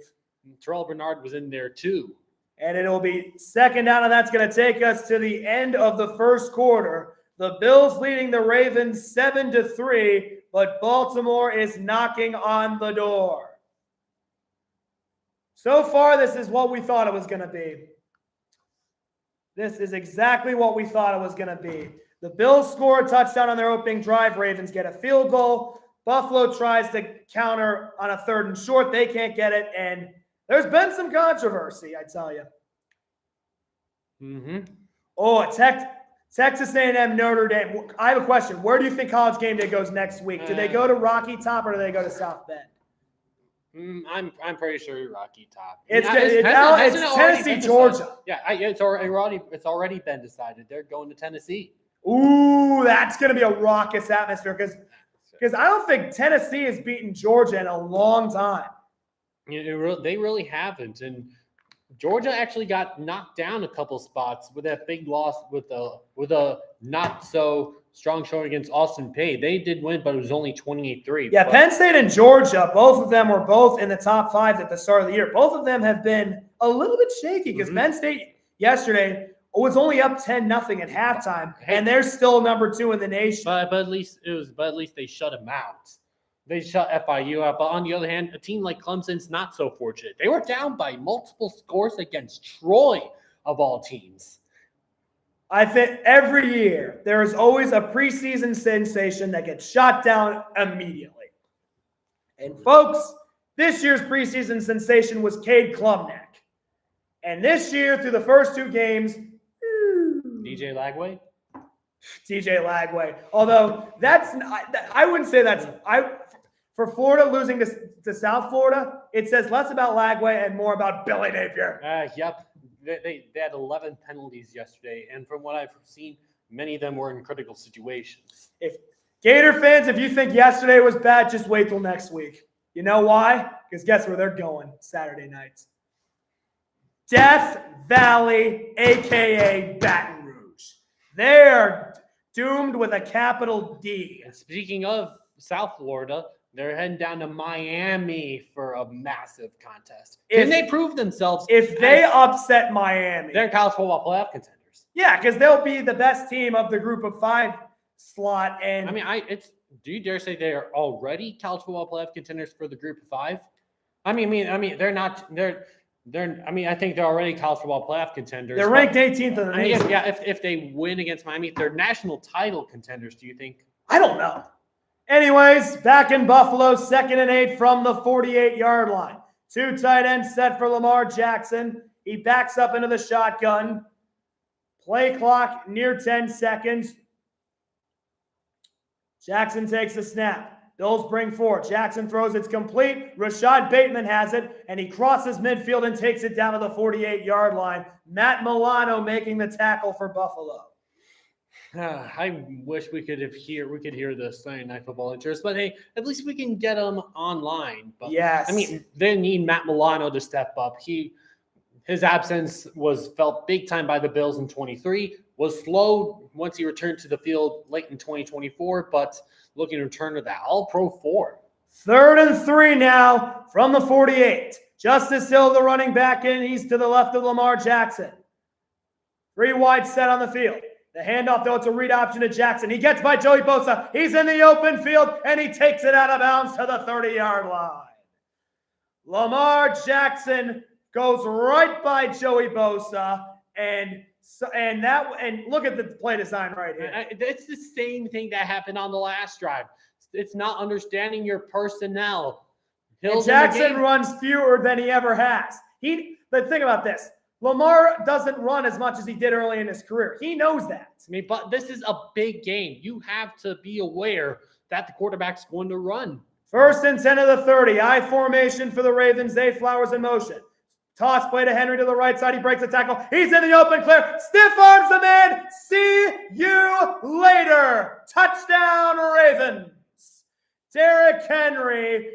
Terrell Bernard was in there too. And it'll be 2nd down, and that's going to take us to the end of the first quarter. The Bills leading the Ravens 7-3, but Baltimore is knocking on the door. So far, this is what we thought it was going to be. This is exactly what we thought it was going to be. The Bills score a touchdown on their opening drive. Ravens get a field goal. Buffalo tries to counter on a 3rd and short. They can't get it, and there's been some controversy, I tell you. Oh, Texas A&M, Notre Dame. I have a question. Where do you think College Game Day goes next week? Do they go to Rocky Top or do they go to South Bend? I'm pretty sure Rocky Top. It's Tennessee, Georgia. Yeah, it's already been decided. They're going to Tennessee. Ooh, that's going to be a raucous atmosphere because I don't think Tennessee has beaten Georgia in a long time. They really haven't, and Georgia actually got knocked down a couple spots with that big loss with a not so strong showing against Austin Peay. They did win, but it was only 28-3. Yeah, Penn State and Georgia, both of them were both in the top 5 at the start of the year. Both of them have been a little bit shaky because Penn State yesterday was only up 10-0 at halftime, and they're still number 2 in the nation. But at least they shut them out. They shut FIU out. But on the other hand, a team like Clemson's not so fortunate. They were down by multiple scores against Troy, of all teams. I think every year there is always a preseason sensation that gets shot down immediately. And folks, this year's preseason sensation was Cade Klubnik. And this year, through the first 2 games, DJ Lagway. Although I wouldn't say that's for Florida losing to South Florida, it says less about Lagway and more about Billy Napier. Yep. They had 11 penalties yesterday, and from what I've seen, many of them were in critical situations. If Gator fans, if you think yesterday was bad, just wait till next week. You know why? Because guess where they're going Saturday nights? Death Valley, a.k.a. Baton Rouge. They're doomed with a capital D. And speaking of South Florida, they're heading down to Miami for a massive contest. Can they prove themselves? If they upset Miami, they're college football playoff contenders. contenders. Yeah, because they'll be the best team of the group of 5 slot. And I mean, do you dare say they are already college football playoff contenders for the group of 5? I mean, they're not. I mean, I think they're already college football playoff contenders. They're ranked 18th in the I mean, nation. if they win against Miami, they're national title contenders. Do you think? I don't know. Anyways, back in Buffalo, 2nd and 8 from the 48-yard line. 2 tight ends set for Lamar Jackson. He backs up into the shotgun. Play clock near 10 seconds. Jackson takes the snap. Bills bring 4. Jackson throws. It's complete. Rashad Bateman has it, and he crosses midfield and takes it down to the 48-yard line. Matt Milano making the tackle for Buffalo. I wish we could hear the Sunday Night Football interest, but hey, at least we can get them online. But, yes. I mean, they need Matt Milano to step up. His absence was felt big time by the Bills in 23, was slowed once he returned to the field late in 2024, but looking to return to that all-pro form. 3rd and 3 now from the 48. Justice Hill, the running back, in. He's to the left of Lamar Jackson. 3 wide set on the field. The handoff, though, it's a read option to Jackson. He gets by Joey Bosa. He's in the open field, and he takes it out of bounds to the 30-yard line. Lamar Jackson goes right by Joey Bosa, and look at the play design right here. It's the same thing that happened on the last drive. It's not understanding your personnel. And Jackson runs fewer than he ever has. But think about this. Lamar doesn't run as much as he did early in his career. He knows that. I mean, but this is a big game. You have to be aware that the quarterback's going to run. 1st and 10 of the 30. I formation for the Ravens. Zay Flowers in motion. Toss play to Henry to the right side. He breaks the tackle. He's in the open, clear. Stiff arms the man. See you later. Touchdown, Ravens. Derrick Henry,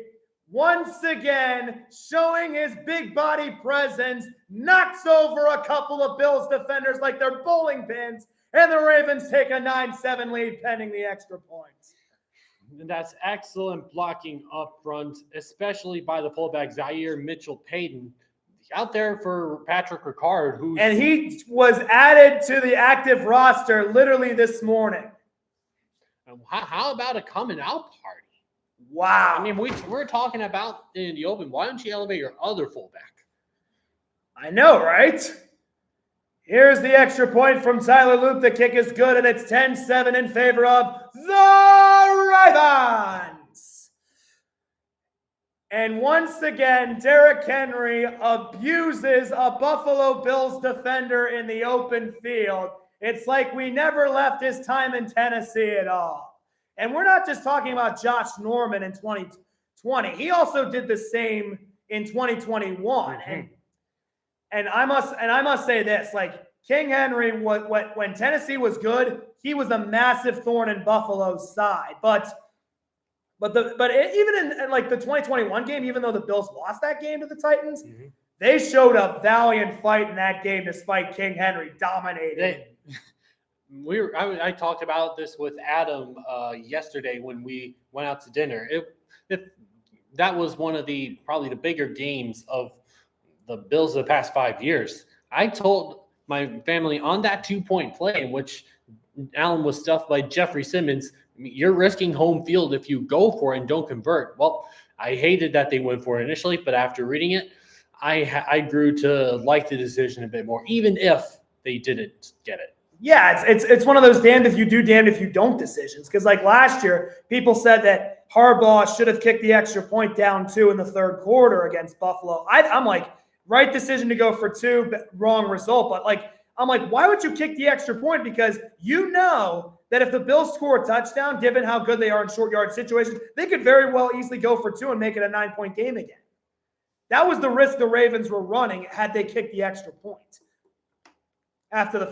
once again, showing his big body presence, knocks over a couple of Bills defenders like they're bowling pins, and the Ravens take a 9-7 lead pending the extra point. That's excellent blocking up front, especially by the fullback Zaire Mitchell-Payton. Out there for Patrick Ricard, and he was added to the active roster literally this morning. How about a coming out party? Wow. I mean, we're talking about in the open. Why don't you elevate your other fullback? I know, right? Here's the extra point from Tyler Loop. The kick is good, and it's 10-7 in favor of the Ravens. And once again, Derrick Henry abuses a Buffalo Bills defender in the open field. It's like we never left his time in Tennessee at all. And we're not just talking about Josh Norman in 2020. He also did the same in 2021. Mm-hmm. And I must say this, like King Henry, when Tennessee was good, he was a massive thorn in Buffalo's side. But even in like the 2021 game, even though the Bills lost that game to the Titans, mm-hmm. they showed a valiant fight in that game despite King Henry dominating. I talked about this with Adam yesterday when we went out to dinner. That was one of probably the bigger games of the Bills of the past 5 years. I told my family on that 2-point play in which Allen was stuffed by Jeffrey Simmons, I mean, you're risking home field if you go for it and don't convert. Well, I hated that they went for it initially, but after reading it, I grew to like the decision a bit more, even if they didn't get it. Yeah, it's one of those damned if you do, damned if you don't decisions. Because like last year, people said that Harbaugh should have kicked the extra point down 2 in the third quarter against Buffalo. I'm like, right decision to go for 2, but wrong result. But I'm like, why would you kick the extra point? Because you know that if the Bills score a touchdown, given how good they are in short yard situations, they could very well easily go for 2 and make it a 9-point game again. That was the risk the Ravens were running had they kicked the extra point. After the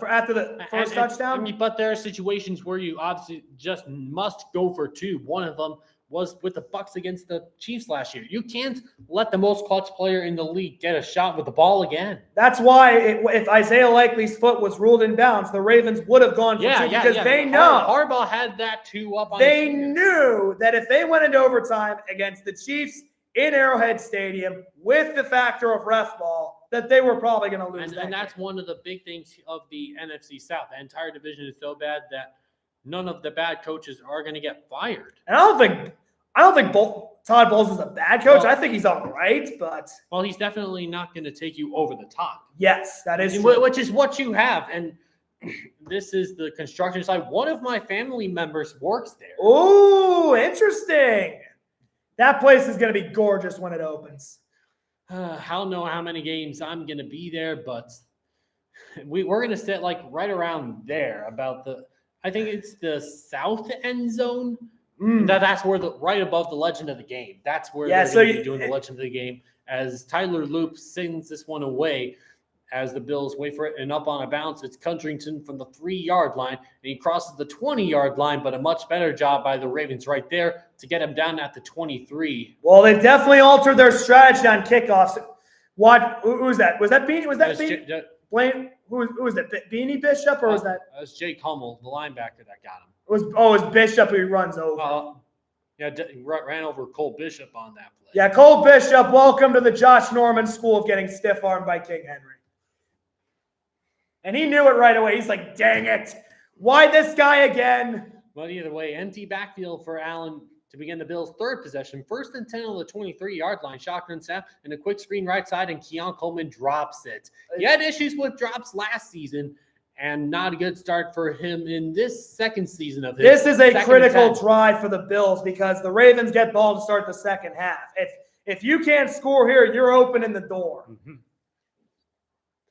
first touchdown? I mean, but there are situations where you obviously just must go for 2. One of them was with the Bucs against the Chiefs last year. You can't let the most clutch player in the league get a shot with the ball again. That's why if Isaiah Likely's foot was ruled in bounds, the Ravens would have gone for 2 because they know. Harbaugh had that 2 up on They knew that if they went into overtime against the Chiefs in Arrowhead Stadium with the factor of ref ball, that they were probably going to lose. And that's one of the big things of the NFC South. The entire division is so bad that none of the bad coaches are going to get fired. And I don't think Todd Bowles is a bad coach. I think he's all right, but he's definitely not going to take you over the top. Yes, that is true. Which is what you have. And this is the construction side. One of my family members works there. Oh, interesting. That place is going to be gorgeous when it opens. I don't know how many games I'm going to be there, but we're going to sit like right around there I think it's the south end zone. That's where right above the Legend of the Game. That's where they're going to be doing the Legend of the Game as Tyler Loop sends this one away as the Bills wait for it, and up on a bounce, it's Cundrington from the 3-yard line, and he crosses the 20-yard line, but a much better job by the Ravens right there to get him down at the 23. Well, they've definitely altered their strategy on kickoffs. Who was that? Was that Beanie? Was that Beanie? Blaine? Who was that? Beanie Bishop, or was that? That was Jake Hummel, the linebacker that got him. It was Bishop who runs over. He ran over Cole Bishop on that play. Yeah, Cole Bishop, welcome to the Josh Norman school of getting stiff-armed by King Henry. And he knew it right away. He's like, dang it. Why this guy again? But either way, empty backfield for Allen to begin the Bills' third possession. 1st and 10 on the 23-yard line. Shotgun snap and a quick screen right side, and Keon Coleman drops it. He had issues with drops last season, and not a good start for him in this second season of his. This is a critical drive for the Bills because the Ravens get ball to start the second half. If you can't score here, you're opening the door. Mm-hmm.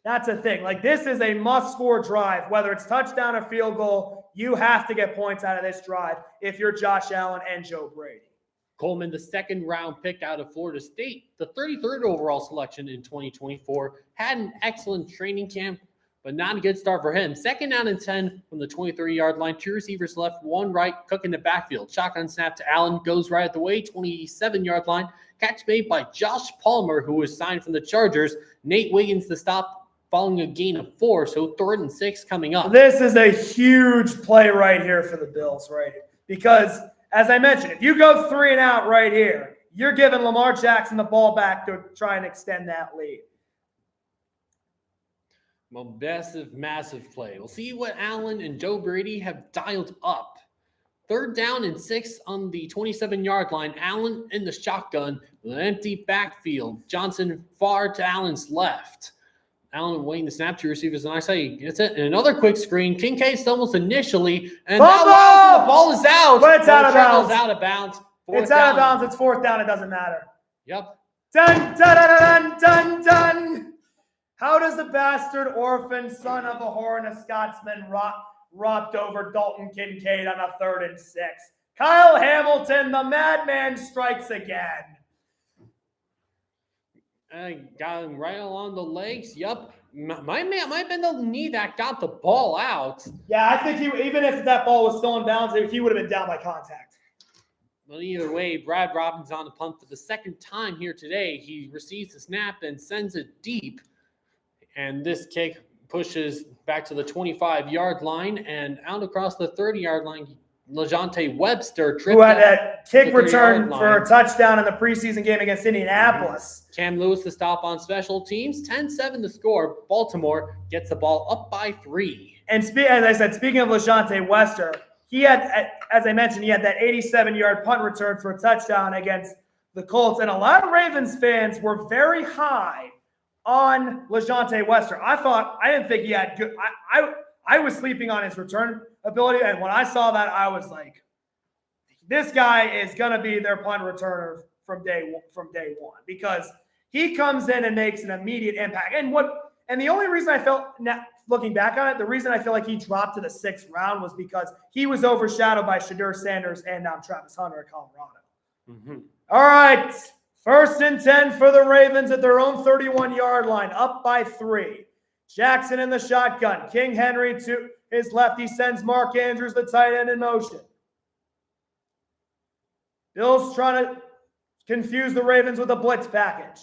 That's a thing. Like, this is a must-score drive. Whether it's touchdown or field goal, you have to get points out of this drive if you're Josh Allen and Joe Brady. Coleman, the second-round pick out of Florida State, the 33rd overall selection in 2024, had an excellent training camp, but not a good start for him. 2nd down and 10 from the 23-yard line. 2 receivers left, 1 right, Cook in the backfield. Shotgun snap to Allen, goes right at the way, 27-yard line. Catch made by Josh Palmer, who was signed from the Chargers. Nate Wiggins to stop, following a gain of 4, so 3rd and 6 coming up. This is a huge play right here for the Bills, right? Because, as I mentioned, if you go 3 and out right here, you're giving Lamar Jackson the ball back to try and extend that lead. Well, massive play. We'll see what Allen and Joe Brady have dialed up. 3rd down and 6 on the 27-yard line. Allen in the shotgun with an empty backfield. Johnson far to Allen's left. Allen waiting the snap to receivers, and I say gets it. And another quick screen. Kincaid stumbles initially, and the ball is out. But it's out of bounds. Out of bounds. It's out of bounds. It's 4th down. It doesn't matter. Yep. Dun, dun, dun, dun, dun. How does the bastard orphan son of a whore and a Scotsman robbed over Dalton Kincaid on a 3rd and 6? Kyle Hamilton, the madman, strikes again. Got him right along the legs. Yup. Might have been the knee that got the ball out. Yeah, I think even if that ball was still in bounds, he would have been down by contact. Well, either way, Brad Robbins on the punt for the 2nd time here today. He receives the snap and sends it deep. And this kick pushes back to the 25-yard line and out across the 30-yard line. LaJohntay Webster tripped. Who had that kick return for a touchdown in the preseason game against Indianapolis. Cam Lewis to stop on special teams. 10-7 to score. Baltimore gets the ball up by 3. And as I said, speaking of LaJohntay Webster, he had, as I mentioned, he had that 87-yard punt return for a touchdown against the Colts. And a lot of Ravens fans were very high on LaJohntay Webster. I didn't think he had good. I was sleeping on his return ability, and when I saw that, I was like, this guy is going to be their punt returner from day one because he comes in and makes an immediate impact. And the only reason I felt, looking back on it, the reason I feel like he dropped to the 6th round was because he was overshadowed by Shadur Sanders and Travis Hunter at Colorado. Mm-hmm. All right, 1st and 10 for the Ravens at their own 31-yard line, up by 3. Jackson in the shotgun. King Henry to his left. He sends Mark Andrews, the tight end, in motion. Bill's trying to confuse the Ravens with a blitz package.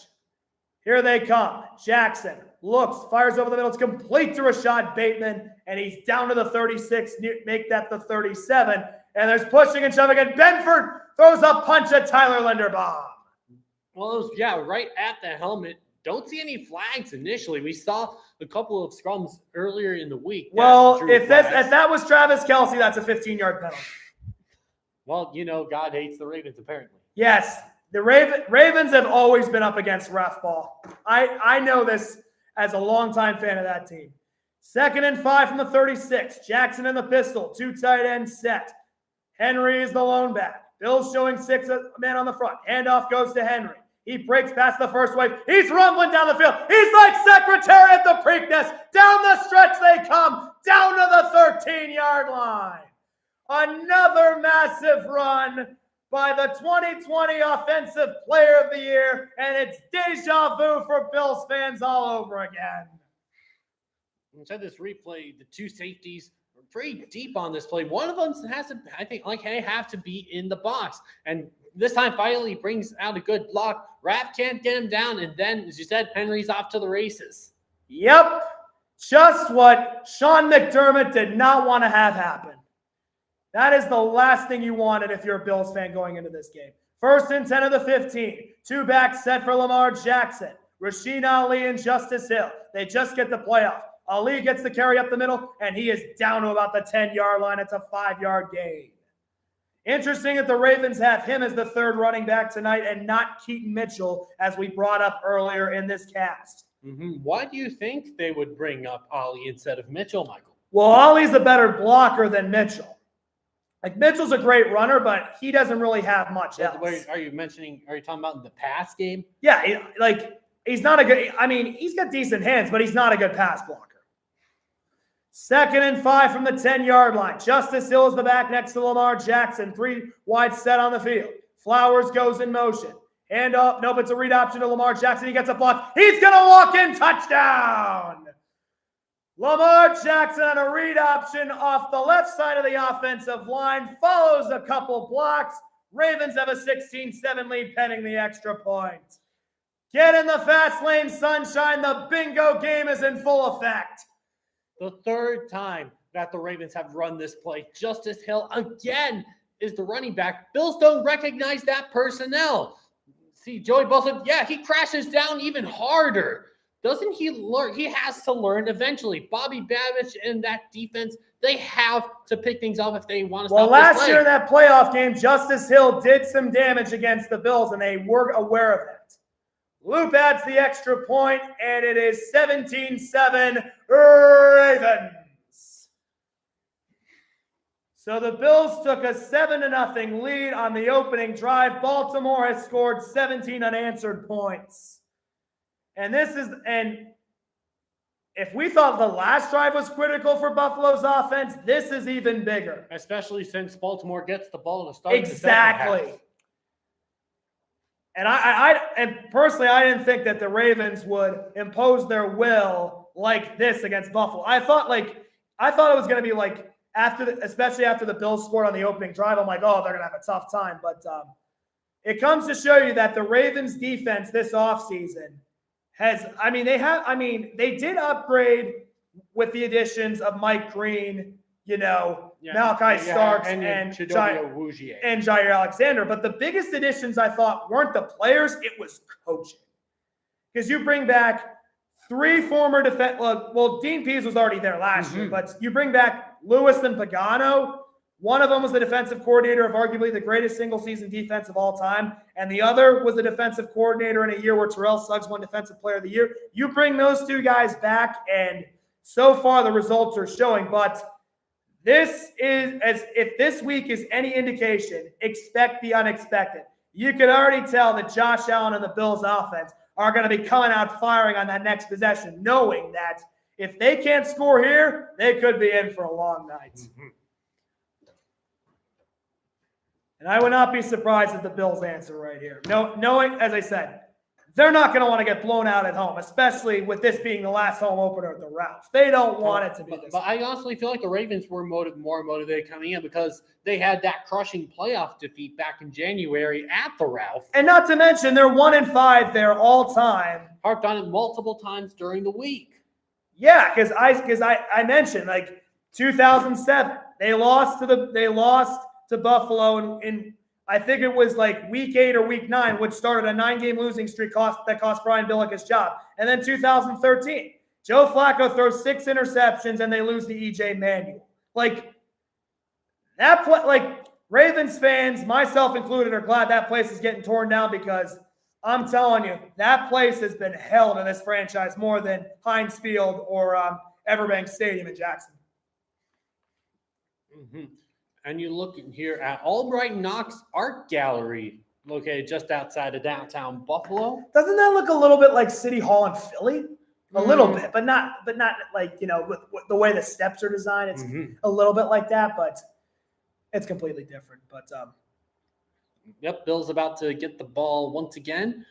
Here they come. Jackson looks, fires over the middle. It's complete to Rashad Bateman, and he's down to the 36. Make that the 37. And there's pushing and shoving, and Benford throws a punch at Tyler Linderbaum. Well, it was, right at the helmet. don't see any flags initially. We saw a couple of scrums earlier in the week. Well, if that was Travis Kelce, that's a 15-yard penalty. Well, God hates the Ravens, apparently. Yes, the Ravens have always been up against ref ball. I know this as a longtime fan of that team. 2nd and 5 from the 36. Jackson in the pistol. 2 tight ends set. Henry is the lone back. Bill's showing 6 men on the front. Handoff goes to Henry. He breaks past the first wave. He's rumbling down the field. He's like Secretary at the Preakness. Down the stretch they come. Down to the 13-yard line. Another massive run by the 2020 Offensive Player of the Year. And it's deja vu for Bills fans all over again. Inside this replay, the 2 safeties are pretty deep on this play. One of them has to, I think, they have to be in the box. And this time finally brings out a good block. Rapp can't get him down. And then, as you said, Henry's off to the races. Yep. Just what Sean McDermott did not want to have happen. That is the last thing you wanted if you're a Bills fan going into this game. 1st and 10 of the 15. 2 backs set for Lamar Jackson. Rasheen Ali and Justice Hill. They just get the playoff. Ali gets the carry up the middle, and he is down to about the 10-yard line. It's a 5-yard gain. Interesting that the Ravens have him as the 3rd running back tonight and not Keaton Mitchell, as we brought up earlier in this cast. Why do you think they would bring up Ali instead of Mitchell, Michael? Well, Ollie's a better blocker than Mitchell. Like, Mitchell's a great runner, but he doesn't really have much else. Are you talking about in the pass game? Yeah, he's not a good, he's got decent hands, but he's not a good pass blocker. 2nd and 5 from the 10-yard line. Justice Hill is the back next to Lamar Jackson. 3 wide set on the field. Flowers goes in motion. Hand up. Nope, it's a read option to Lamar Jackson. He gets a block. He's going to walk in. Touchdown. Lamar Jackson on a read option off the left side of the offensive line. Follows a couple blocks. Ravens have a 16-7 lead pending the extra point. Get in the fast lane, sunshine. The bingo game is in full effect. The 3rd time that the Ravens have run this play. Justice Hill again is the running back. Bills don't recognize that personnel. See, Joey Bosa, he crashes down even harder. Doesn't he learn? He has to learn eventually. Bobby Babich and that defense, they have to pick things up if they want to stop this play. Well, last year in that playoff game, Justice Hill did some damage against the Bills, and they were aware of it. Loop adds the extra point, and it is 17-7 Ravens. So the Bills took a 7-0 lead on the opening drive. Baltimore has scored 17 unanswered points. And if we thought the last drive was critical for Buffalo's offense, this is even bigger. Especially since Baltimore gets the ball to start exactly. The second half. And personally, I didn't think that the Ravens would impose their will like this against Buffalo. I thought it was going to be like especially after the Bills scored on the opening drive. I'm like, oh, they're going to have a tough time. But it comes to show you that the Ravens defense this offseason they did upgrade with the additions of Mike Green, Malachi Starks and Jair Alexander. But the biggest additions, I thought, weren't the players, it was coaching. Because you bring back 3 former defense. Well, Dean Pease was already there last year, but you bring back Lewis and Pagano. One of them was the defensive coordinator of arguably the greatest single-season defense of all time, and the other was the defensive coordinator in a year where Terrell Suggs won Defensive Player of the Year. You bring those 2 guys back, and so far the results are showing. But this is, as if this week is any indication, expect the unexpected. You can already tell that Josh Allen and the Bills' offense are going to be coming out firing on that next possession, knowing that if they can't score here, they could be in for a long night. And I would not be surprised if the Bills answer right here. Knowing, as I said, they're not going to want to get blown out at home, especially with this being the last home opener at the Ralph. They don't want it to be this. But I honestly feel like the Ravens were more motivated coming in because they had that crushing playoff defeat back in January at the Ralph. And not to mention, they're 1-5 there all time. Harped on it multiple times during the week. Yeah, because I mentioned 2007, they lost to Buffalo in I think it was like week 8 or week 9, which started a 9-game losing streak that cost Brian Billick his job. And then 2013, Joe Flacco throws 6 interceptions and they lose to E.J. Manuel. Like, that play, like, Ravens fans, myself included, are glad that place is getting torn down because I'm telling you, that place has been hell to this franchise more than Heinz Field or Everbank Stadium in Jackson. Mm-hmm. And you look here at Albright Knox Art Gallery, located just outside of downtown Buffalo. Doesn't that look a little bit like City Hall in Philly? A little bit, but not like, you know, with the way the steps are designed. It's a little bit like that, but it's completely different. But yep, Bill's about to get the ball once again.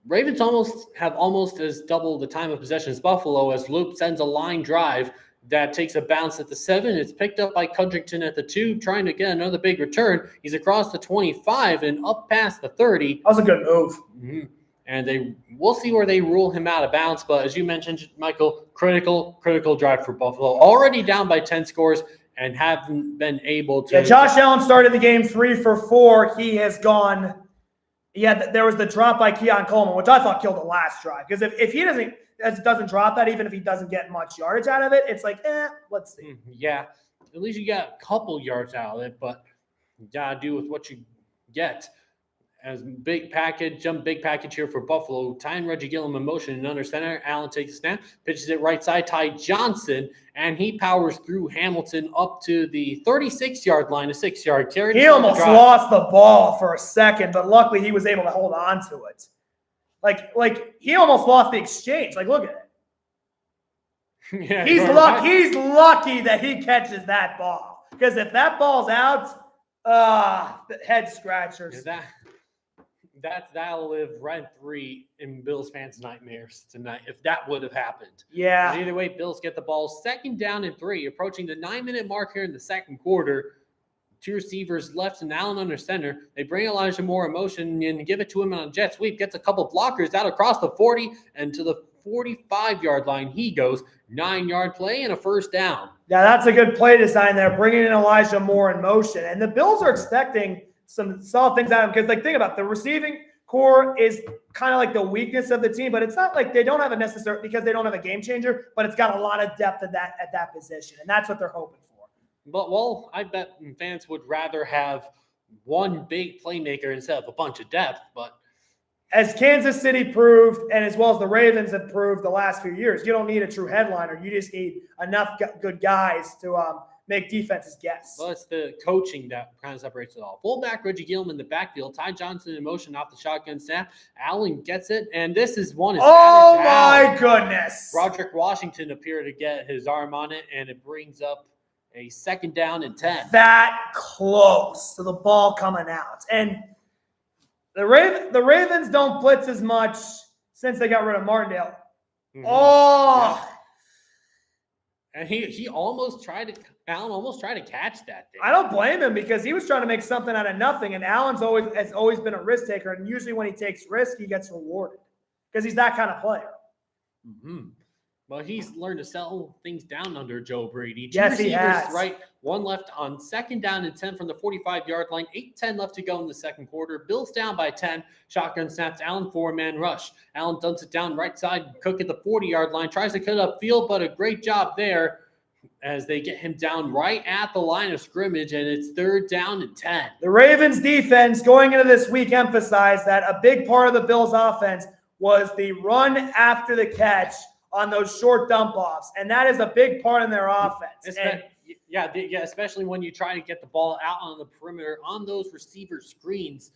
Ravens almost as double the time of possession as Buffalo, as Loop sends a line drive that takes a bounce at the 7. It's picked up by Cudrington at the 2, trying to get another big return. He's across the 25 and up past the 30. That was a good move. Mm-hmm. And we'll see where they rule him out of bounds. But as you mentioned, Michael, critical drive for Buffalo. Already down by 10 scores and haven't been able to. Yeah, Josh Allen started the game 3 for 4. He has gone. Yeah, there was the drop by Keon Coleman, which I thought killed the last drive. Because if he doesn't drop that, even if he doesn't get much yardage out of it, it's like, let's see. Yeah, at least you got a couple yards out of it, but you got to do with what you get. As big package here for Buffalo. Tying Reggie Gilliam in motion and under center. Allen takes a snap, pitches it right side. Ty Johnson, and he powers through Hamilton up to the 36-yard line, a 6-yard carry. He almost lost the ball for a second, but luckily he was able to hold on to it. Like he almost lost the exchange. Like, look at it. Yeah, he's lucky that he catches that ball. Because if that ball's out, head scratchers. Yeah, that'll live rent-free in Bills fans' nightmares tonight if that would have happened. Yeah. But either way, Bills get the ball 2nd down and 3, approaching the 9-minute mark here in the second quarter. 2 receivers left and Allen under center. They bring Elijah Moore in motion and give it to him on a jet sweep. Gets a couple blockers out across the 40 and to the 45-yard line. He goes 9-yard play and a 1st down. Yeah, that's a good play design there, bringing in Elijah Moore in motion. And the Bills are expecting some solid things out of him because, like, think about it, the receiving core is kind of like the weakness of the team, but it's not like they don't have because they don't have a game changer, but it's got a lot of depth at that position, and that's what they're hoping for. But, well, I bet fans would rather have one big playmaker instead of a bunch of depth, but as Kansas City proved, and as well as the Ravens have proved the last few years, you don't need a true headliner. You just need enough good guys to make defenses guess. Well, it's the coaching that kind of separates it all. Fullback Reggie Gilliam in the backfield. Ty Johnson in motion off the shotgun snap. Allen gets it, and this is one. Oh, my goodness. Roderick Washington appeared to get his arm on it, and it brings up a 2nd down and 10. That close to the ball coming out. And the Ravens don't blitz as much since they got rid of Martindale. Mm-hmm. Oh. Yeah. And Allen almost tried to catch that thing. I don't blame him because he was trying to make something out of nothing. And Allen's has always been a risk taker. And usually when he takes risk, he gets rewarded because he's that kind of player. Mm-hmm. Well, he's learned to settle things down under Joe Brady. Yes, he has. Right, 1 left on 2nd down and 10 from the 45-yard line. 8:10 left to go in the second quarter. Bills down by 10. Shotgun snaps. Allen 4-man rush. Allen dumps it down right side. Cook at the 40-yard line. Tries to cut upfield, but a great job there as they get him down right at the line of scrimmage, and it's 3rd down and 10. The Ravens defense going into this week emphasized that a big part of the Bills offense was the run after the catch on those short dump offs, and that is a big part in their offense. Especially when you try to get the ball out on the perimeter on those receiver screens.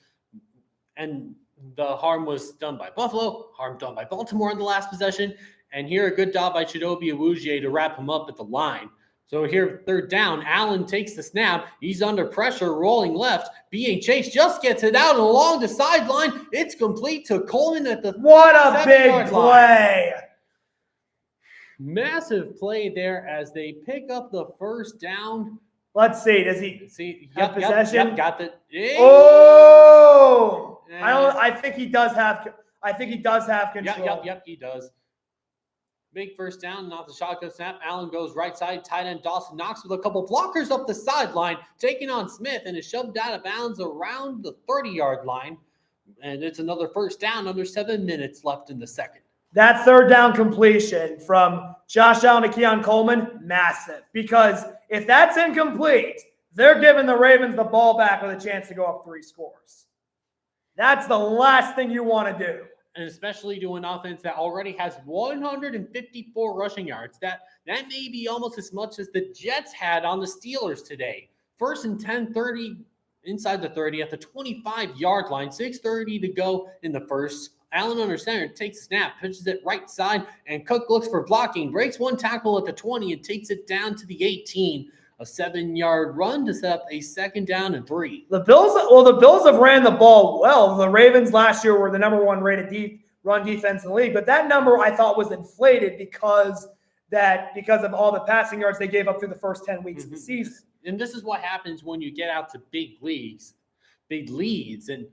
And the harm was done by Buffalo, harm done by Baltimore in the last possession, and here a good job by Chidobe Awuzie to wrap him up at the line. So here, 3rd down, Allen takes the snap. He's under pressure, rolling left, being chased, just gets it out and along the sideline. It's complete to Coleman at the What a big play! Line. Massive play there as they pick up the 1st down. Let's see. Does he have possession? Yep, got the. Oh! I think he does have. I think he does have control. Yep, he does. Big first down, and off the shotgun snap, Allen goes right side, tight end Dawson Knox with a couple blockers up the sideline, taking on Smith, and is shoved out of bounds around the 30-yard line. And it's another first down, under 7 minutes left in the second. That third down completion from Josh Allen to Keon Coleman, massive. Because if that's incomplete, they're giving the Ravens the ball back with a chance to go up 3 scores. That's the last thing you want to do. And especially to an offense that already has 154 rushing yards. That may be almost as much as the Jets had on the Steelers today. First and 10, 30, inside the 30 at the 25-yard line. 6:30 to go in the first. Allen under center takes a snap, pitches it right side, and Cook looks for blocking. Breaks one tackle at the 20 and takes it down to the 18. A 7-yard run to set up a 2nd down and 3. The Bills have ran the ball well. The Ravens last year were the number 1 rated run defense in the league, but that number I thought was inflated because of all the passing yards they gave up through the first 10 weeks of the season. And this is what happens when you get out to big leads. And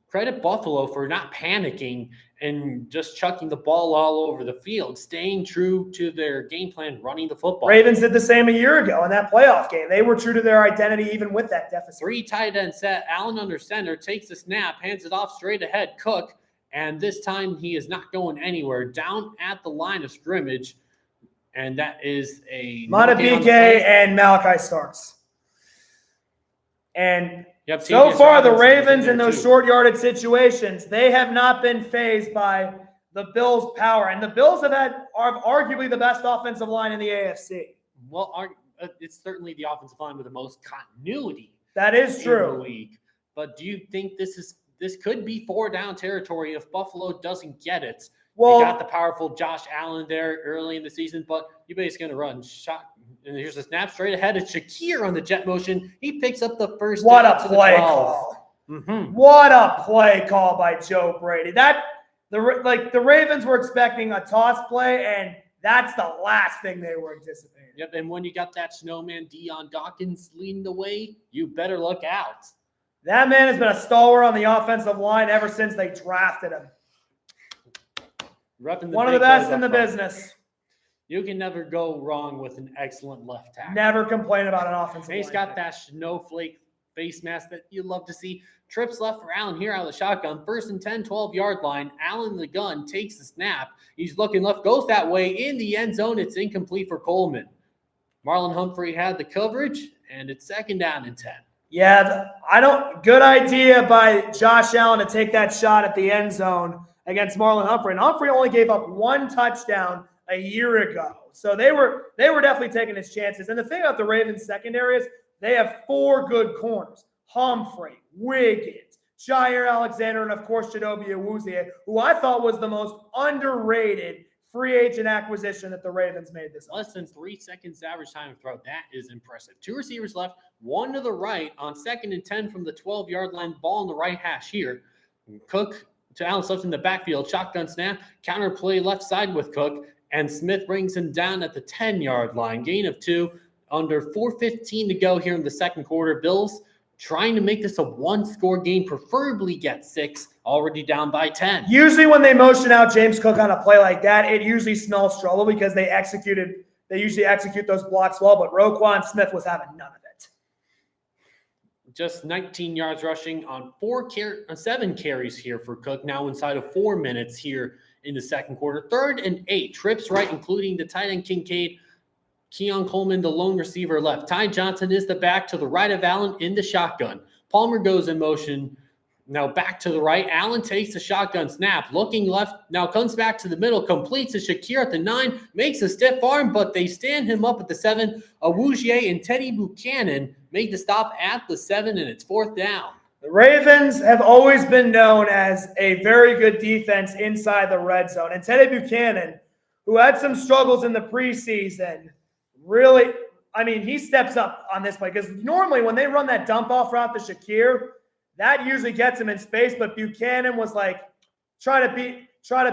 credit Buffalo for not panicking and just chucking the ball all over the field, staying true to their game plan, running the football. Ravens did the same a year ago in that playoff game. They were true to their identity even with that deficit. 3 tight end set. Allen under center takes the snap, hands it off straight ahead. Cook, and this time he is not going anywhere. Down at the line of scrimmage, and that is a Matabike and Malachi Starks. And yep, so far, the Ravens in those short yardage situations, they have not been fazed by the Bills' power. And the Bills are arguably the best offensive line in the AFC. Well, it's certainly the offensive line with the most continuity. That is true. In the league. But do you think this could be 4-down territory if Buffalo doesn't get it? Well, you got the powerful Josh Allen there early in the season, but you're basically going to run shot. And here's a snap straight ahead. It's Shakir on the jet motion. He picks up the first down. What a play call. What a play call by Joe Brady. The Ravens were expecting a toss play, and that's the last thing they were anticipating. Yep, and when you got that snowman Deion Dawkins leading the way, you better look out. That man has been a stalwart on the offensive line ever since they drafted him. One of the best in the business. You can never go wrong with an excellent left tackle. Never complain about an offensive line. He's got that snowflake face mask that you love to see. Trips left for Allen here out of the shotgun. 1st and 10, 12-yard line. Allen the gun takes the snap. He's looking left, goes that way in the end zone. It's incomplete for Coleman. Marlon Humphrey had the coverage, and it's 2nd down and 10. Yeah, good idea by Josh Allen to take that shot at the end zone against Marlon Humphrey. And Humphrey only gave up 1 touchdown a year ago. So they were definitely taking his chances. And the thing about the Ravens secondary is they have 4 good corners. Humphrey, Wiggins, Jair Alexander, and of course Chidobe Awuzie, who I thought was the most underrated free agent acquisition that the Ravens made this less than 3 seconds average time of throw. That is impressive. 2 receivers left, 1 to the right on 2nd and 10 from the 12-yard line. Ball in the right hash here. Cook to Allen left in the backfield. Shotgun snap. Counter play left side with Cook. And Smith brings him down at the 10-yard line. Gain of 2. Under 4:15 to go here in the second quarter. Bills trying to make this a 1-score game, preferably get 6, already down by 10. Usually when they motion out James Cook on a play like that, it usually smells trouble because they usually execute those blocks well, but Roquan Smith was having none of it. Just 19 yards rushing on 7 carries here for Cook, now inside of 4 minutes here in the second quarter. 3rd and 8, trips right, including the tight end Kincaid. Keon Coleman, the lone receiver left. Ty Johnson is the back to the right of Allen in the shotgun. Palmer goes in motion. Now back to the right. Allen takes the shotgun snap. Looking left. Now comes back to the middle. Completes to Shakir at the 9. Makes a stiff arm, but they stand him up at the 7. Awuzie and Teddy Buchanan make the stop at the 7, and it's 4th down. The Ravens have always been known as a very good defense inside the red zone. And Teddy Buchanan, who had some struggles in the preseason, really, he steps up on this play because normally when they run that dump off route to Shakir, that usually gets him in space. But Buchanan was like, try to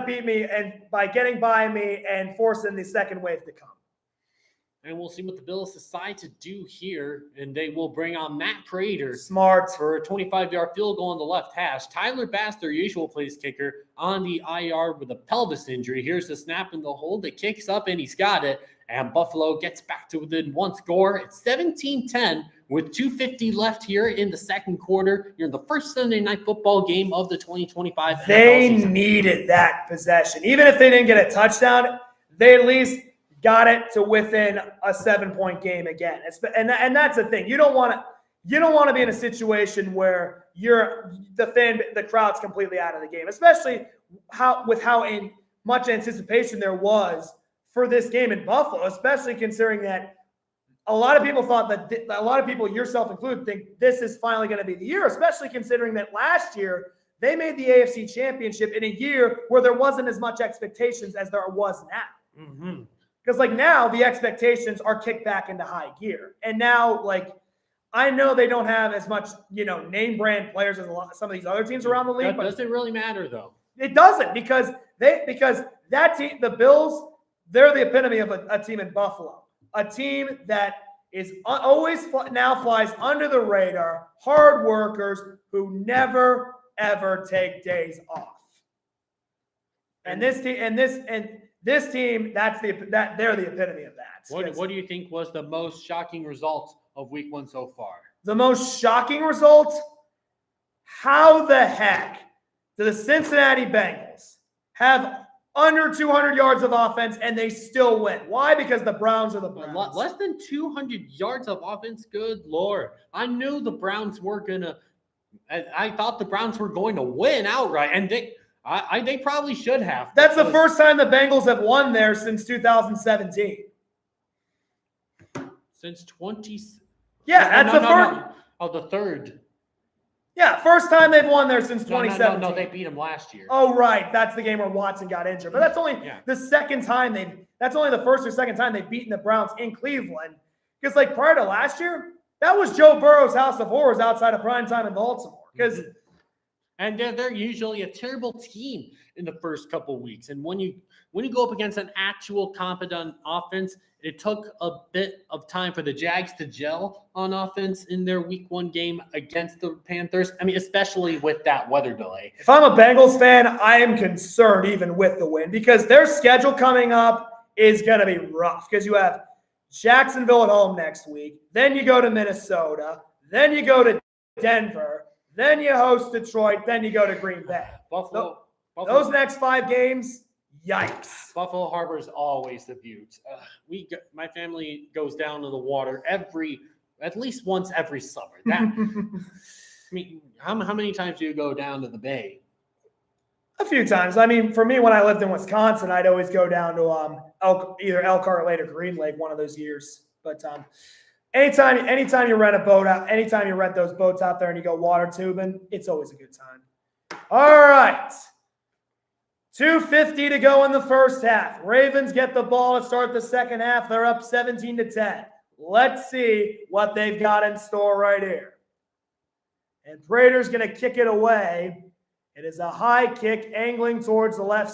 beat me, and by getting by me and forcing the second wave to come. And we'll see what the Bills decide to do here. And they will bring on Matt Prater. Smart. For a 25-yard field goal on the left hash. Tyler Bass, their usual place kicker, on the IR with a pelvis injury. Here's the snap in the hold. It kicks up, and he's got it. And Buffalo gets back to within one score. It's 17-10 with 2:50 left here in the second quarter. You're in the first Sunday night football game of the 2025 NFL season. Needed that possession. Even if they didn't get a touchdown, they at least got it to within a 7-point game again. And that's the thing. You don't want to be in a situation where the crowd's completely out of the game, especially how much anticipation there was for this game in Buffalo, especially considering that a lot of people thought that a lot of people, yourself included, think this is finally going to be the year, especially considering that last year they made the AFC Championship in a year where there wasn't as much expectations as there was now. Mm-hmm. Because, now the expectations are kicked back into high gear. And now, I know they don't have as much, name brand players as some of these other teams around the league. But does it really matter, though? It doesn't, because that team, the Bills, they're the epitome of a team in Buffalo. A team that is always now flies under the radar, hard workers who never, ever take days off. And this team, they're the epitome of that. What do you think was the most shocking result of week one so far? The most shocking result? How the heck do the Cincinnati Bengals have under 200 yards of offense and they still win? Why? Because the Browns are the Browns. Less than 200 yards of offense? Good Lord. I knew the Browns were going to – I thought the Browns were going to win outright, and they probably should have. That's the first time the Bengals have won there since 2017. Since 20. Yeah, that's the first. Oh, the third. Yeah, first time they've won there since 2017. No, they beat them last year. Oh, right. That's the game where Watson got injured. But that's only the second time that's only the first or second time they've beaten the Browns in Cleveland. Because, prior to last year, that was Joe Burrow's house of horrors outside of primetime in Baltimore. Because And they're usually a terrible team in the first couple weeks. And when you go up against an actual competent offense, it took a bit of time for the Jags to gel on offense in their week one game against the Panthers. I mean, especially with that weather delay. If I'm a Bengals fan, I am concerned even with the win because their schedule coming up is going to be rough because you have Jacksonville at home next week. Then you go to Minnesota. Then you go to Denver. Then you host Detroit. Then you go to Green Bay. Buffalo. Those next 5 games, yikes. Buffalo Harbor is always the beaut. My family goes down to the water at least once every summer. I mean, how many times do you go down to the bay? A few times. I mean, for me, when I lived in Wisconsin, I'd always go down to either Elkhart Lake or Green Lake one of those years. But anytime you rent a boat out, anytime you rent those boats out there and you go water tubing, it's always a good time. All right. 2:50 to go in the first half. Ravens get the ball to start the second half. They're up 17-10. Let's see what they've got in store right here. And Prater's going to kick it away. It is a high kick angling towards the left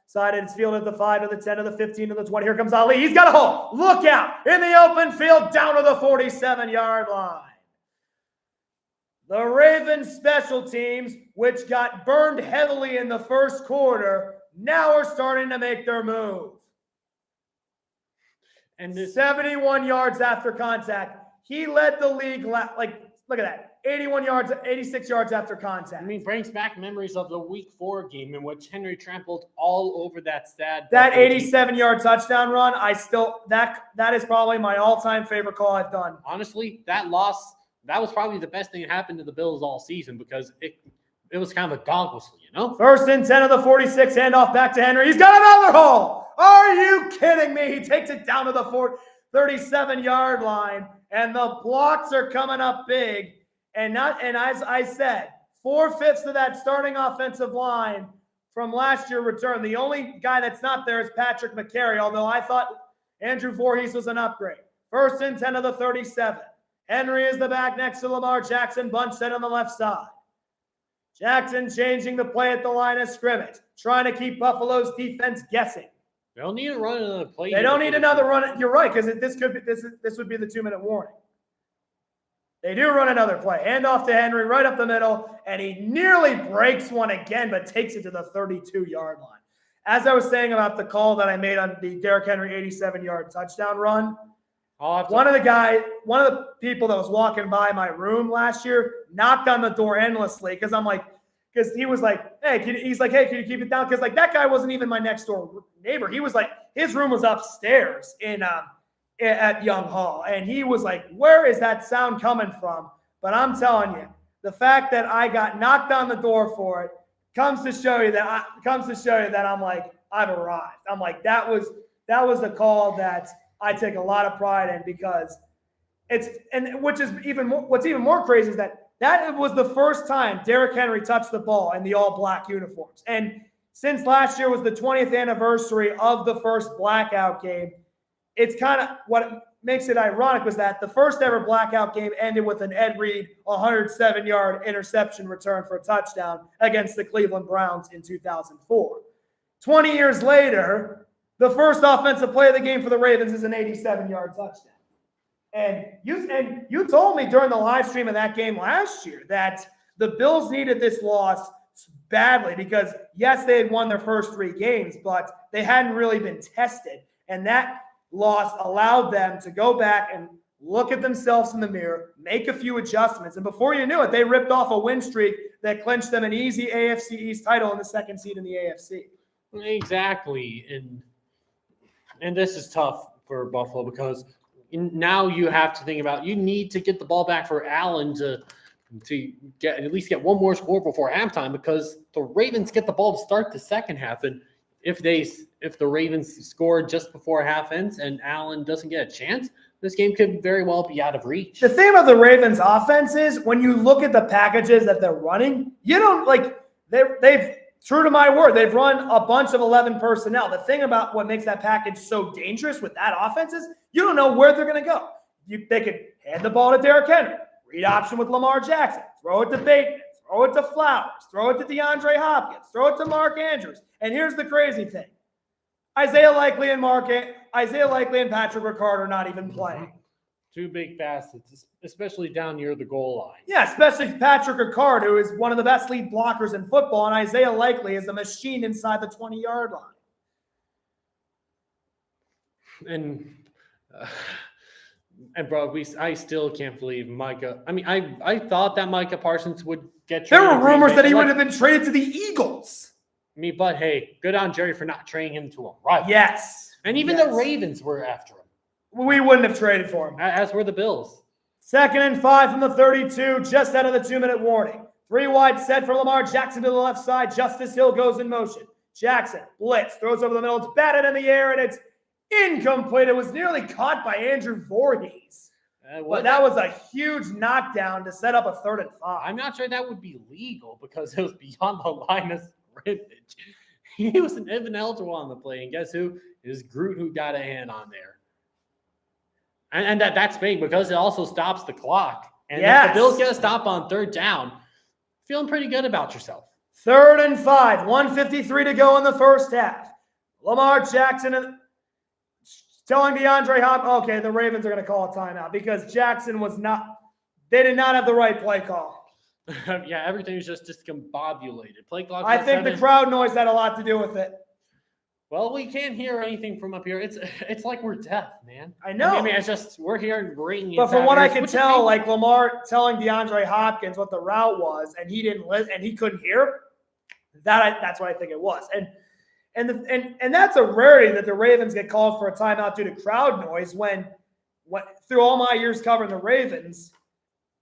side. It's fielded at the 5 to the 10 to the 15 to the 20. Here comes Ali. He's got a hole. Look out. In the open field down to the 47-yard line. The Ravens special teams, which got burned heavily in the first quarter, now are starting to make their move. And 71 yards after contact. He led the league, look at that. 81 yards, 86 yards after contact. I mean, brings back memories of the Week 4 game in which Henry trampled all over that stat. That 87-yard touchdown run, that is probably my all-time favorite call I've done. Honestly, that loss, that was probably the best thing that happened to the Bills all season because it was kind of a dog whistle, you know? First and 10 of the 46, handoff back to Henry. He's got another hole. Are you kidding me? He takes it down to the 37-yard line, and the blocks are coming up big. And as I said, 4/5 of that starting offensive line from last year returned. The only guy that's not there is Patrick McCary, although I thought Andrew Voorhees was an upgrade. First and 10 of the 37. Henry is the back next to Lamar Jackson, bunch set on the left side. Jackson changing the play at the line of scrimmage, trying to keep Buffalo's defense guessing. They don't need to run another play. They don't need another run. You're right, because this would be the 2-minute warning. They do run another play. Hand off to Henry right up the middle, and he nearly breaks one again, but takes it to the 32-yard line. As I was saying about the call that I made on the Derrick Henry 87-yard touchdown run, one of the people that was walking by my room last year knocked on the door endlessly because he was like, hey, can you keep it down? Because like that guy wasn't even my next door neighbor. He was like, his room was upstairs at Young Hall, and he was like, where is that sound coming from? But I'm telling you, the fact that I got knocked on the door for it comes to show you that I'm like, I've arrived. I'm like, that was a call that I take a lot of pride in, because what's even more crazy is that was the first time Derrick Henry touched the ball in the all-black uniforms. And since last year was the 20th anniversary of the first blackout game, it's kind of what makes it ironic was that the first ever blackout game ended with an Ed Reed 107-yard interception return for a touchdown against the Cleveland Browns in 2004. 20 years later, the first offensive play of the game for the Ravens is an 87-yard touchdown. And you told me during the live stream of that game last year that the Bills needed this loss badly because, yes, they had won their first 3 games, but they hadn't really been tested. And that loss allowed them to go back and look at themselves in the mirror, make a few adjustments, and before you knew it, they ripped off a win streak that clinched them an easy AFC East title and the 2nd seed in the AFC. Exactly. And this is tough for Buffalo because now you have to think about, you need to get the ball back for Allen to at least get one more score before halftime, because the Ravens get the ball to start the second half. And if the Ravens score just before half ends and Allen doesn't get a chance, this game could very well be out of reach. The thing about the Ravens offense is when you look at the packages that they're running, you don't they've true to my word, they've run a bunch of 11 personnel. The thing about what makes that package so dangerous with that offense is you don't know where they're going to go. They could hand the ball to Derrick Henry, read option with Lamar Jackson, throw it to Bateman, throw it to Flowers, throw it to DeAndre Hopkins, throw it to Mark Andrews. And here's the crazy thing. Isaiah Likely and Patrick Ricard are not even playing. 2 big facets, especially down near the goal line. Yeah, especially Patrick Ricard, who is one of the best lead blockers in football, and Isaiah Likely is a machine inside the 20-yard line. And bro, I still can't believe Micah. I mean, I thought that Micah Parsons would get traded. There were rumors that he would have been traded to the Eagles. But hey, good on Jerry for not trading him to a rival. Yes. And even the Ravens were after him. We wouldn't have traded for him. As were the Bills. 2nd and 5 from the 32, just out of the 2-minute warning. 3 wide set for Lamar Jackson to the left side. Justice Hill goes in motion. Jackson, blitz, throws over the middle. It's batted in the air, and it's incomplete. It was nearly caught by Andrew Voorhees. But that was a huge knockdown to set up a 3rd and 5. I'm not sure that would be legal because it was beyond the line of scrimmage. He was an even eligible on the play, and guess who? It was Groot who got a hand on there. And that's big because it also stops the clock. And if the Bills get a stop on 3rd down, feeling pretty good about yourself. 3rd and 5, 1:53 to go in the first half. Lamar Jackson telling DeAndre Hopkins, okay, the Ravens are going to call a timeout because Jackson they did not have the right play call. Yeah, everything was just discombobulated. Play clock. I think the crowd noise had a lot to do with it. Well, we can't hear anything from up here. It's like we're deaf, man. I know. I mean, it's just we're hearing ringing. But from what I could tell, like Lamar telling DeAndre Hopkins what the route was, and he didn't listen, and he couldn't hear. That's what I think it was. And that's a rarity that the Ravens get called for a timeout due to crowd noise. When through all my years covering the Ravens,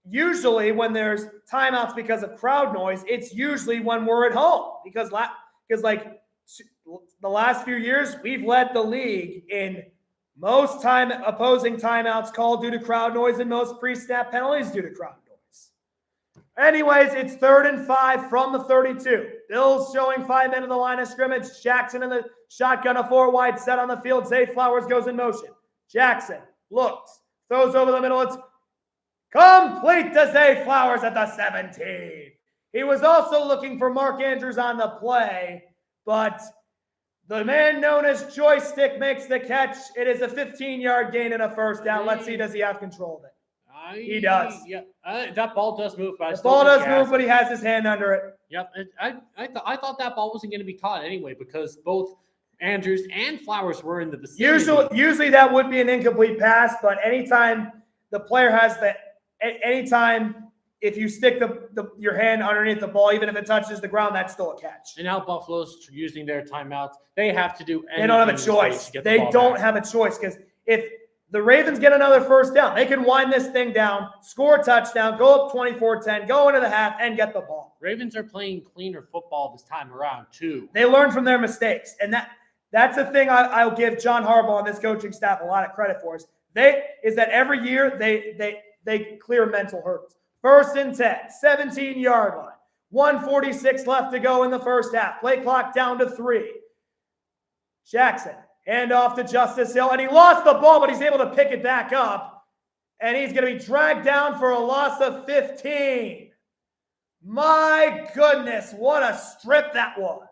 usually when there's timeouts because of crowd noise, it's usually when we're at home because like the last few years we've led the league in most opposing timeouts called due to crowd noise and most pre-snap penalties due to crowd noise. Anyways, it's 3rd and 5 from the 32. Bills showing 5 men in the line of scrimmage. Jackson in the shotgun, a 4 wide set on the field. Zay Flowers goes in motion. Jackson looks, throws over the middle. It's complete to Zay Flowers at the 17. He was also looking for Mark Andrews on the play, but The man known as Joystick makes the catch. It is a 15-yard gain and a first down. Let's see, does he have control of it? He does. Yeah, that ball does move. But The ball does move, but he has his hand under it. Yep. I thought that ball wasn't going to be caught anyway because both Andrews and Flowers were in the vicinity. Usually that would be an incomplete pass, but anytime the player has anytime if you stick your hand underneath the ball, even if it touches the ground, that's still a catch. And now Buffalo's using their timeouts. They have to do anything. They don't have a choice. They don't have a choice because if the Ravens get another first down, they can wind this thing down, score a touchdown, go up 24-10, go into the half, and get the ball. Ravens are playing cleaner football this time around, too. They learn from their mistakes. And that's the thing I'll give John Harbaugh and this coaching staff a lot of credit for is that every year they clear mental hurdles. 1st and 10, 17-yard line. 1:46 left to go in the first half. Play clock down to 3. Jackson, hand off to Justice Hill, and he lost the ball, but he's able to pick it back up, and he's going to be dragged down for a loss of 15. My goodness, what a strip that was.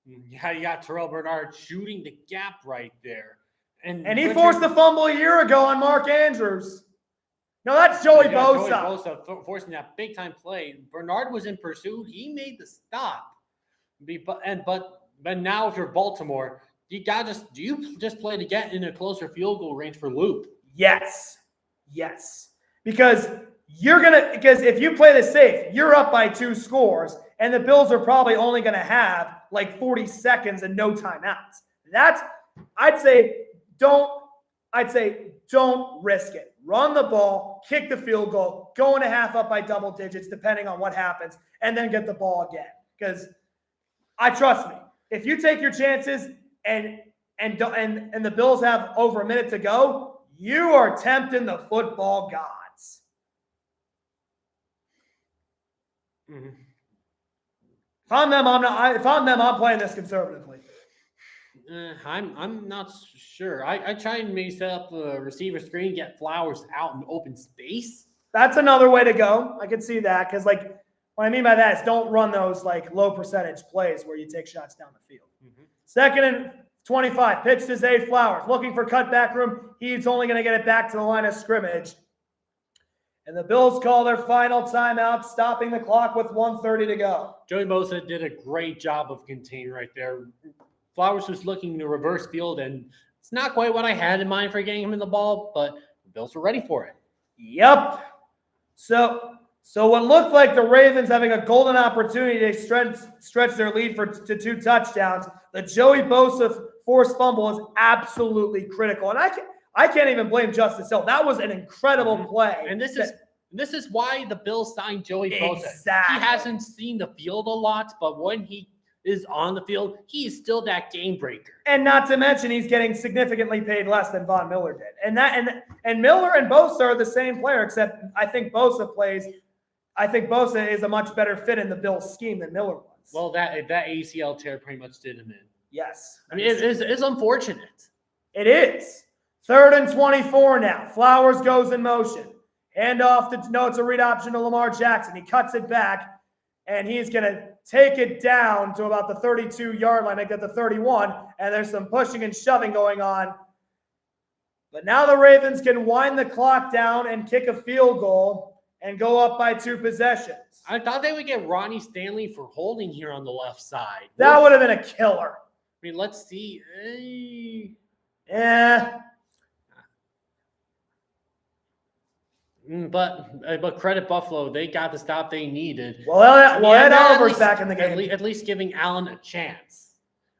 Yeah, you got Terrell Bernard shooting the gap right there. And he forced the fumble a year ago on Mark Andrews. No, that's Joey Bosa. Joey Bosa forcing that big-time play. Bernard was in pursuit. He made the stop. But now if you're Baltimore, do you just play to get in a closer field goal range for Loop? Yes. Because if you play this safe, you're up by 2 scores, and the Bills are probably only going to have like 40 seconds and no timeouts. I'd say don't risk it. Run the ball, kick the field goal, go in a half up by double digits, depending on what happens, and then get the ball again. Because trust me, if you take your chances and the Bills have over a minute to go, you are tempting the football gods. Mm-hmm. If I'm them, I'm playing this conservatively. I'm not sure. I try and maybe set up a receiver screen, get Flowers out in open space. That's another way to go. I can see that because, what I mean by that is don't run those low percentage plays where you take shots down the field. Mm-hmm. 2nd and 25, pitch to Zay Flowers, looking for cutback room. He's only going to get it back to the line of scrimmage. And the Bills call their final timeout, stopping the clock with 1:30 to go. Joey Bosa did a great job of containing right there. Flowers was looking to reverse field, and it's not quite what I had in mind for getting him in the ball, but the Bills were ready for it. Yep. So what looked like the Ravens having a golden opportunity to stretch their lead to 2 touchdowns, the Joey Bosa forced fumble is absolutely critical. And I can't even blame Justice Hill. That was an incredible play. And this is why the Bills signed Joey Bosa. Exactly. He hasn't seen the field a lot, but when he is on the field, he is still that game breaker. And not to mention, he's getting significantly paid less than Von Miller did. And Miller and Bosa are the same player, except I think Bosa is a much better fit in the Bills scheme than Miller was. Well, that ACL tear pretty much did him in. Yes. I mean, it's unfortunate. It is. 3rd and 24 now. Flowers goes in motion. Hand off it's a read option to Lamar Jackson. He cuts it back, and he's going to take it down to about the 32-yard line, make that the 31, and there's some pushing and shoving going on. But now the Ravens can wind the clock down and kick a field goal and go up by 2 possessions. I thought they would get Ronnie Stanley for holding here on the left side. That would have been a killer. I mean, let's see. Yeah. But credit Buffalo, they got the stop they needed. Well, Ed Oliver's back in the game. At least giving Allen a chance.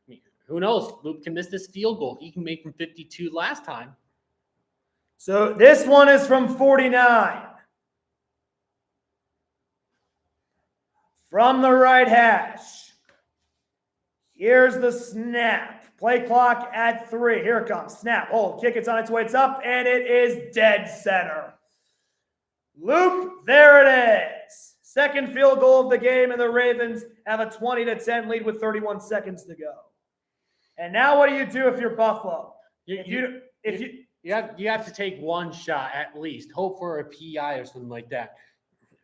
I mean, who knows? Luke can miss this field goal. He can make from 52 last time. So this one is from 49. From the right hash. Here's the snap. Play clock at 3. Here it comes. Snap. Hold. Kick. It's on its way. It's up, and it is dead center. Loop, there it is. 2nd field goal of the game, and the Ravens have a 20-10 lead with 31 seconds to go. And now what do you do if you're Buffalo? You have to take one shot at least. Hope for a PI or something like that.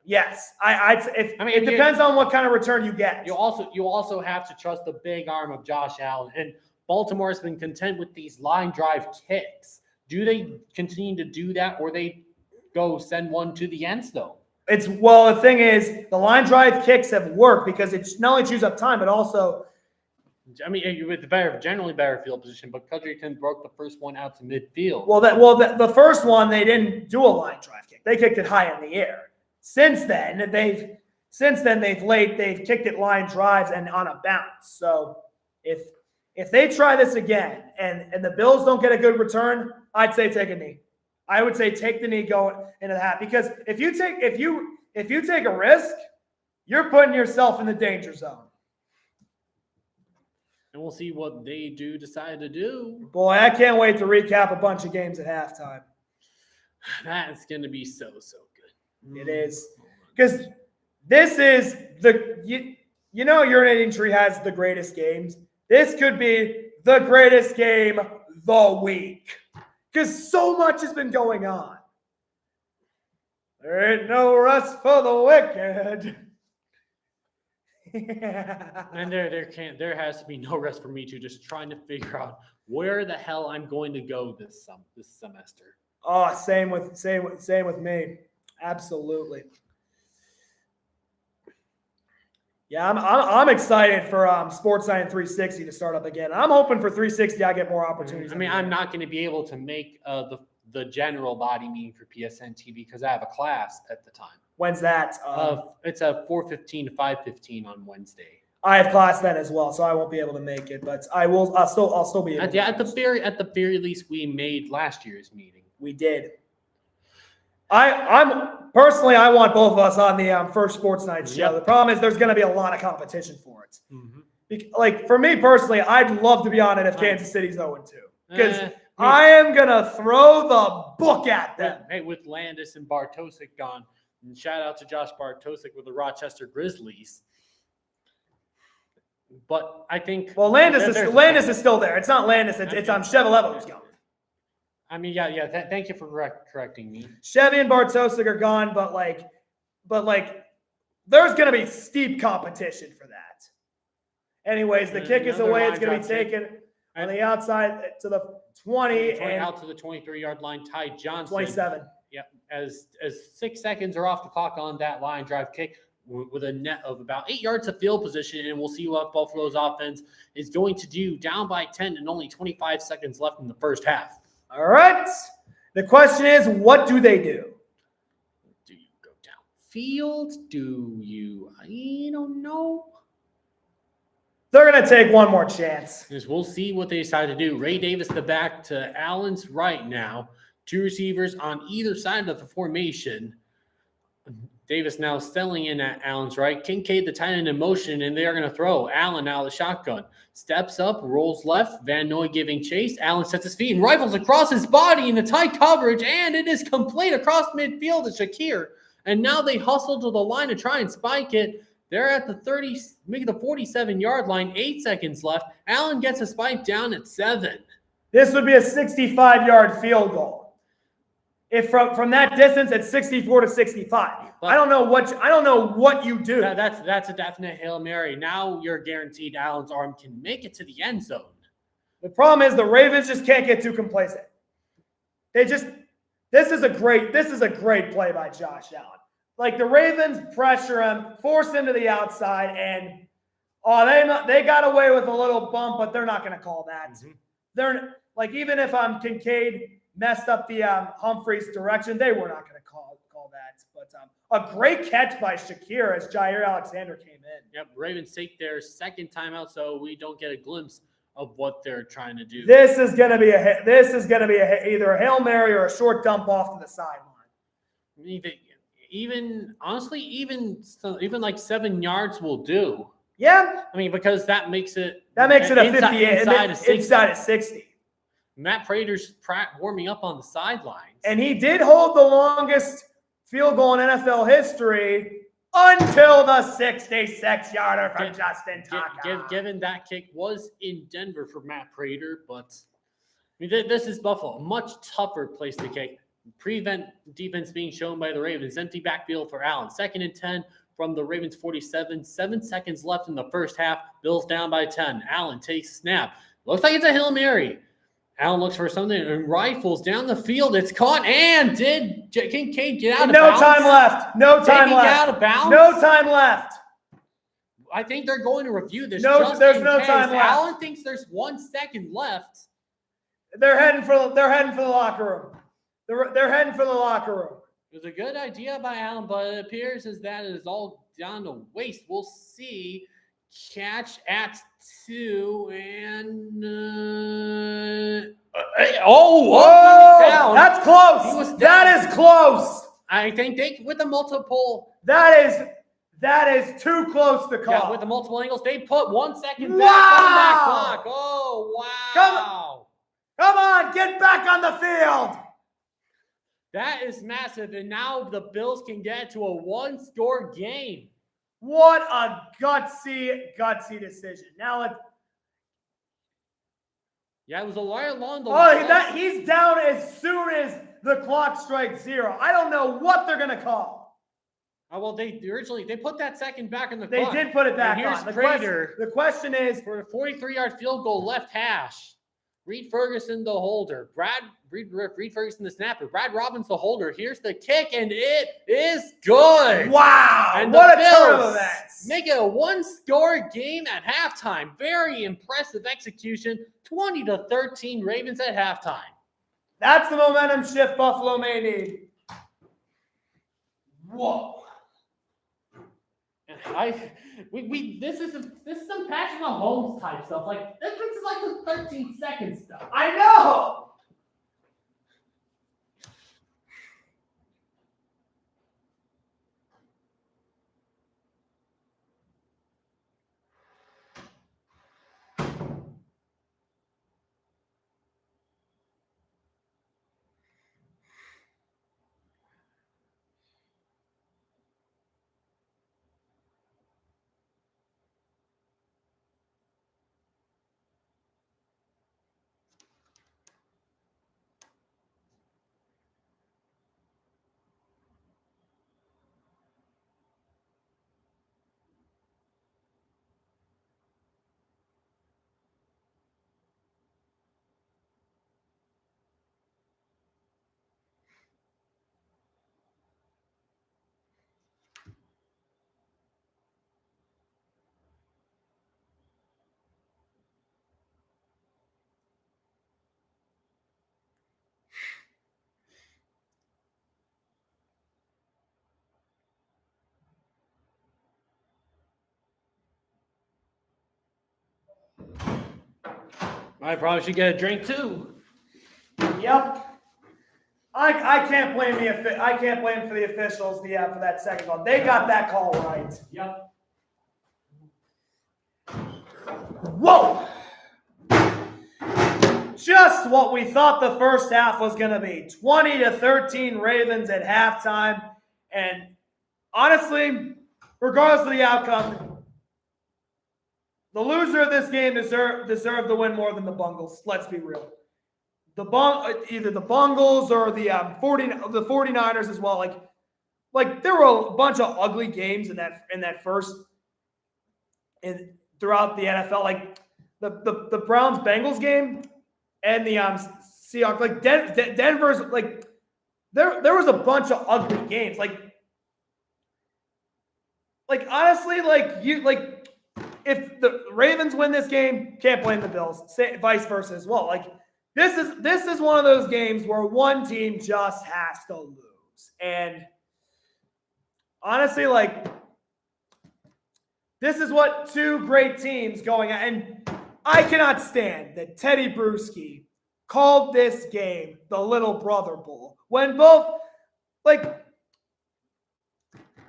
Yes, it depends on what kind of return you get. You also have to trust the big arm of Josh Allen. And Baltimore has been content with these line drive kicks. Do they continue to do that, or they go send one to the end zone? The thing is, the line drive kicks have worked because it's not only chews up time, but also, I mean, with the generally better field position, but Cudgerton broke the first one out to midfield. the first one they didn't do a line drive kick; they kicked it high in the air. Since then they've kicked it line drives and on a bounce. So if they try this again and the Bills don't get a good return, I'd say take a knee. I would say take the knee going into the half, because if you take a risk, you're putting yourself in the danger zone. And we'll see what they decide to do. Boy, I can't wait to recap a bunch of games at halftime. That's going to be so good. It is. Because this is Urinating Tree has the greatest games. This could be the greatest game the week. Because so much has been going on. There ain't no rest for the wicked. And there has to be no rest for me too. Just trying to figure out where the hell I'm going to go this semester. Oh, same with me. Absolutely. Yeah, I'm excited for Sportsline 360 to start up again. I'm hoping for 360 I get more opportunities. I mean, I'm not going to be able to make the general body meeting for PSN TV because I have a class at the time. When's that? It's a 4:15 to 5:15 on Wednesday. I have class then as well, so I won't be able to make it, but I'll still be able to. At the very least, we made last year's meeting. We did. I'm personally, I want both of us on the first Sports Night show. Yep. The problem is there's going to be a lot of competition for it. Mm-hmm. Like for me personally, I'd love to be on it if Kansas City's 0-2, because I am going to throw the book at them. Hey, with Landis and Bartosik gone, and shout out to Josh Bartosik with the Rochester Grizzlies. But I think Landis is still there. It's not Landis. It's Chevrolet who's gone. I mean, yeah. Thank you for correcting me. Chevy and Bartosik are gone, but there's going to be steep competition for that. Anyways, the kick is away. It's going to be taken on the outside to the 20 and out to the 23-yard line. Ty Johnson. 27. Yeah, as 6 seconds are off the clock on that line drive kick with a net of about 8 yards of field position, and we'll see what Buffalo's offense is going to do. Down by 10 and only 25 seconds left in the first half. All right. The question is, what do they do? Do you go downfield? I don't know. They're going to take one more chance. We'll see what they decide to do. Ray Davis, the back to Allen's right now. 2 receivers on either side of the formation. Davis now selling in at Allen's right. Kincaid, the tight end in motion, and they are going to throw. Allen out of the shotgun. Steps up, rolls left. Van Noy giving chase. Allen sets his feet and rifles across his body in the tight coverage, and it is complete across midfield to Shakir. And now they hustle to the line to try and spike it. They're at the 47-yard line. 8 seconds left. Allen gets a spike down at 7. This would be a 65-yard field goal. If from that distance, it's 64 to 65. I don't know what you do. That's a definite Hail Mary. Now you're guaranteed Allen's arm can make it to the end zone. The problem is the Ravens just can't get too complacent. This is a great play by Josh Allen. Like the Ravens pressure him, force him to the outside, and they got away with a little bump, but they're not going to call that. Mm-hmm. They're like, even if Kincaid messed up the Humphreys direction, they were not going to call that. But a great catch by Shakir as Jair Alexander came in. Yep, Ravens take their second timeout, so we don't get a glimpse of what they're trying to do. This is going to be either a Hail Mary or a short dump off to the sideline. Even like 7 yards will do. Yeah. I mean, because that makes it a 58 inside of 60. Matt Prater's warming up on the sidelines. And he did hold the longest field goal in NFL history until the 66-yarder from Justin Tucker. Given that kick was in Denver for Matt Prater, but I mean, this is Buffalo, a much tougher place to kick. Prevent defense being shown by the Ravens. Empty backfield for Allen. 2nd and 10 from the Ravens 47. 7 seconds left in the first half. Bills down by 10. Allen takes snap. Looks like it's a Hail Mary. Allen looks for something and rifles down the field. It's caught. And did Kincaid get out of bounds? No time left. No time left. Out of bounds? No time left. I think they're going to review this. No, there's no time left. Allen thinks there's 1 second left. They're heading for the locker room. They're heading for the locker room. It was a good idea by Allen, but it appears as that it is all down to waste. We'll see. Catch at 2 and whoa! That's close. That is close. I think they with the multiple. That is too close to call. Yeah, with the multiple angles, they put 1 second Wow! back on that clock. Oh wow! Come on, get back on the field. That is massive, and now the Bills can get to a 1-score game. What a gutsy decision. Now it was a right along the line. He's down as soon as the clock strikes 0. I don't know what they're gonna call. Oh, well, they put that second back in the clock. They did put it back on. The question is for a 43-yard field goal left hash. Reed Ferguson, the holder. Reed Ferguson, the snapper. Brad Robbins, the holder. Here's the kick, and it is good. Wow. And what a turn of events. Make it a 1-score game at halftime. Very impressive execution. 20-13 Ravens at halftime. That's the momentum shift Buffalo may need. Whoa. This is some Patrick Mahomes type stuff. Like this is like the 13-second stuff. I know. I probably should get a drink too. Yep. I can't blame for the officials for that second call. They got that call right. Yep. Whoa! Just what we thought the first half was going to be. 20-13 Ravens at halftime. And honestly, regardless of the outcome, the loser of this game deserved to win more than the Bungles. Let's be real. Either the Bungles or the 49ers as well. Like there were a bunch of ugly games in that first and throughout the NFL. Like the Browns Bengals game and the Seahawks. Like Denver's like there was a bunch of ugly games. Like honestly, if the Ravens win this game, can't blame the Bills. Vice versa as well. Like this is one of those games where one team just has to lose. And honestly, like this is what two great teams going at. And I cannot stand that Teddy Bruschi called this game the Little Brother Bowl when both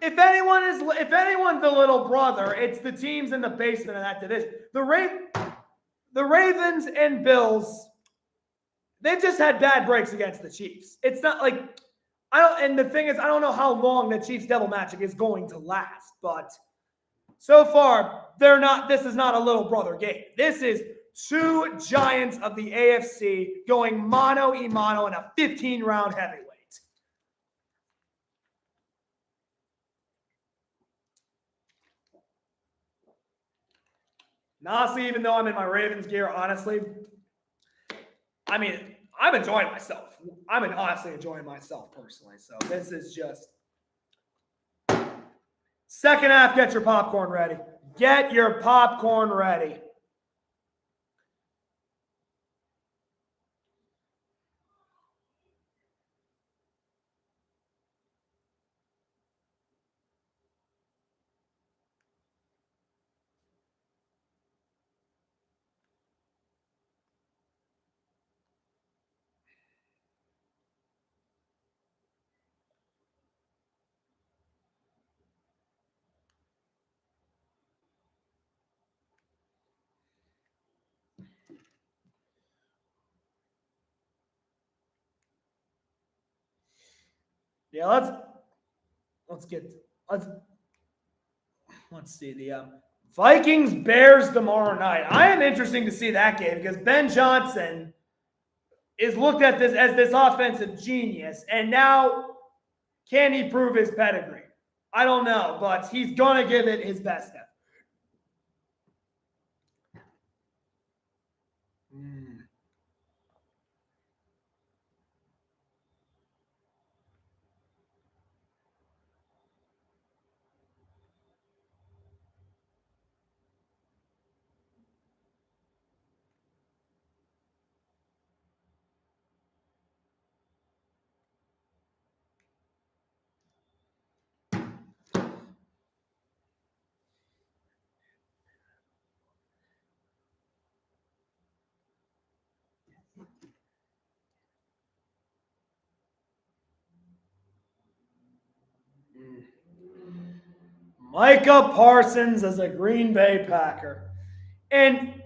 if anyone's the little brother, it's the teams in the basement of that division. The Ravens and Bills, they've just had bad breaks against the Chiefs. It's not like and the thing is, I don't know how long the Chiefs devil magic is going to last, but so far, this is not a little brother game. This is two giants of the AFC going mano-a-mano in a 15-round heavyweight. And honestly, even though I'm in my Ravens gear, honestly, I mean, I'm enjoying myself. I'm honestly enjoying myself personally. So this is just second half. Get your popcorn ready. Get your popcorn ready. Yeah, let's see the Vikings Bears tomorrow night. I am interesting to see that game because Ben Johnson is looked at this as this offensive genius, and now can he prove his pedigree? I don't know, but he's gonna give it his best effort. Micah Parsons as a Green Bay Packer. And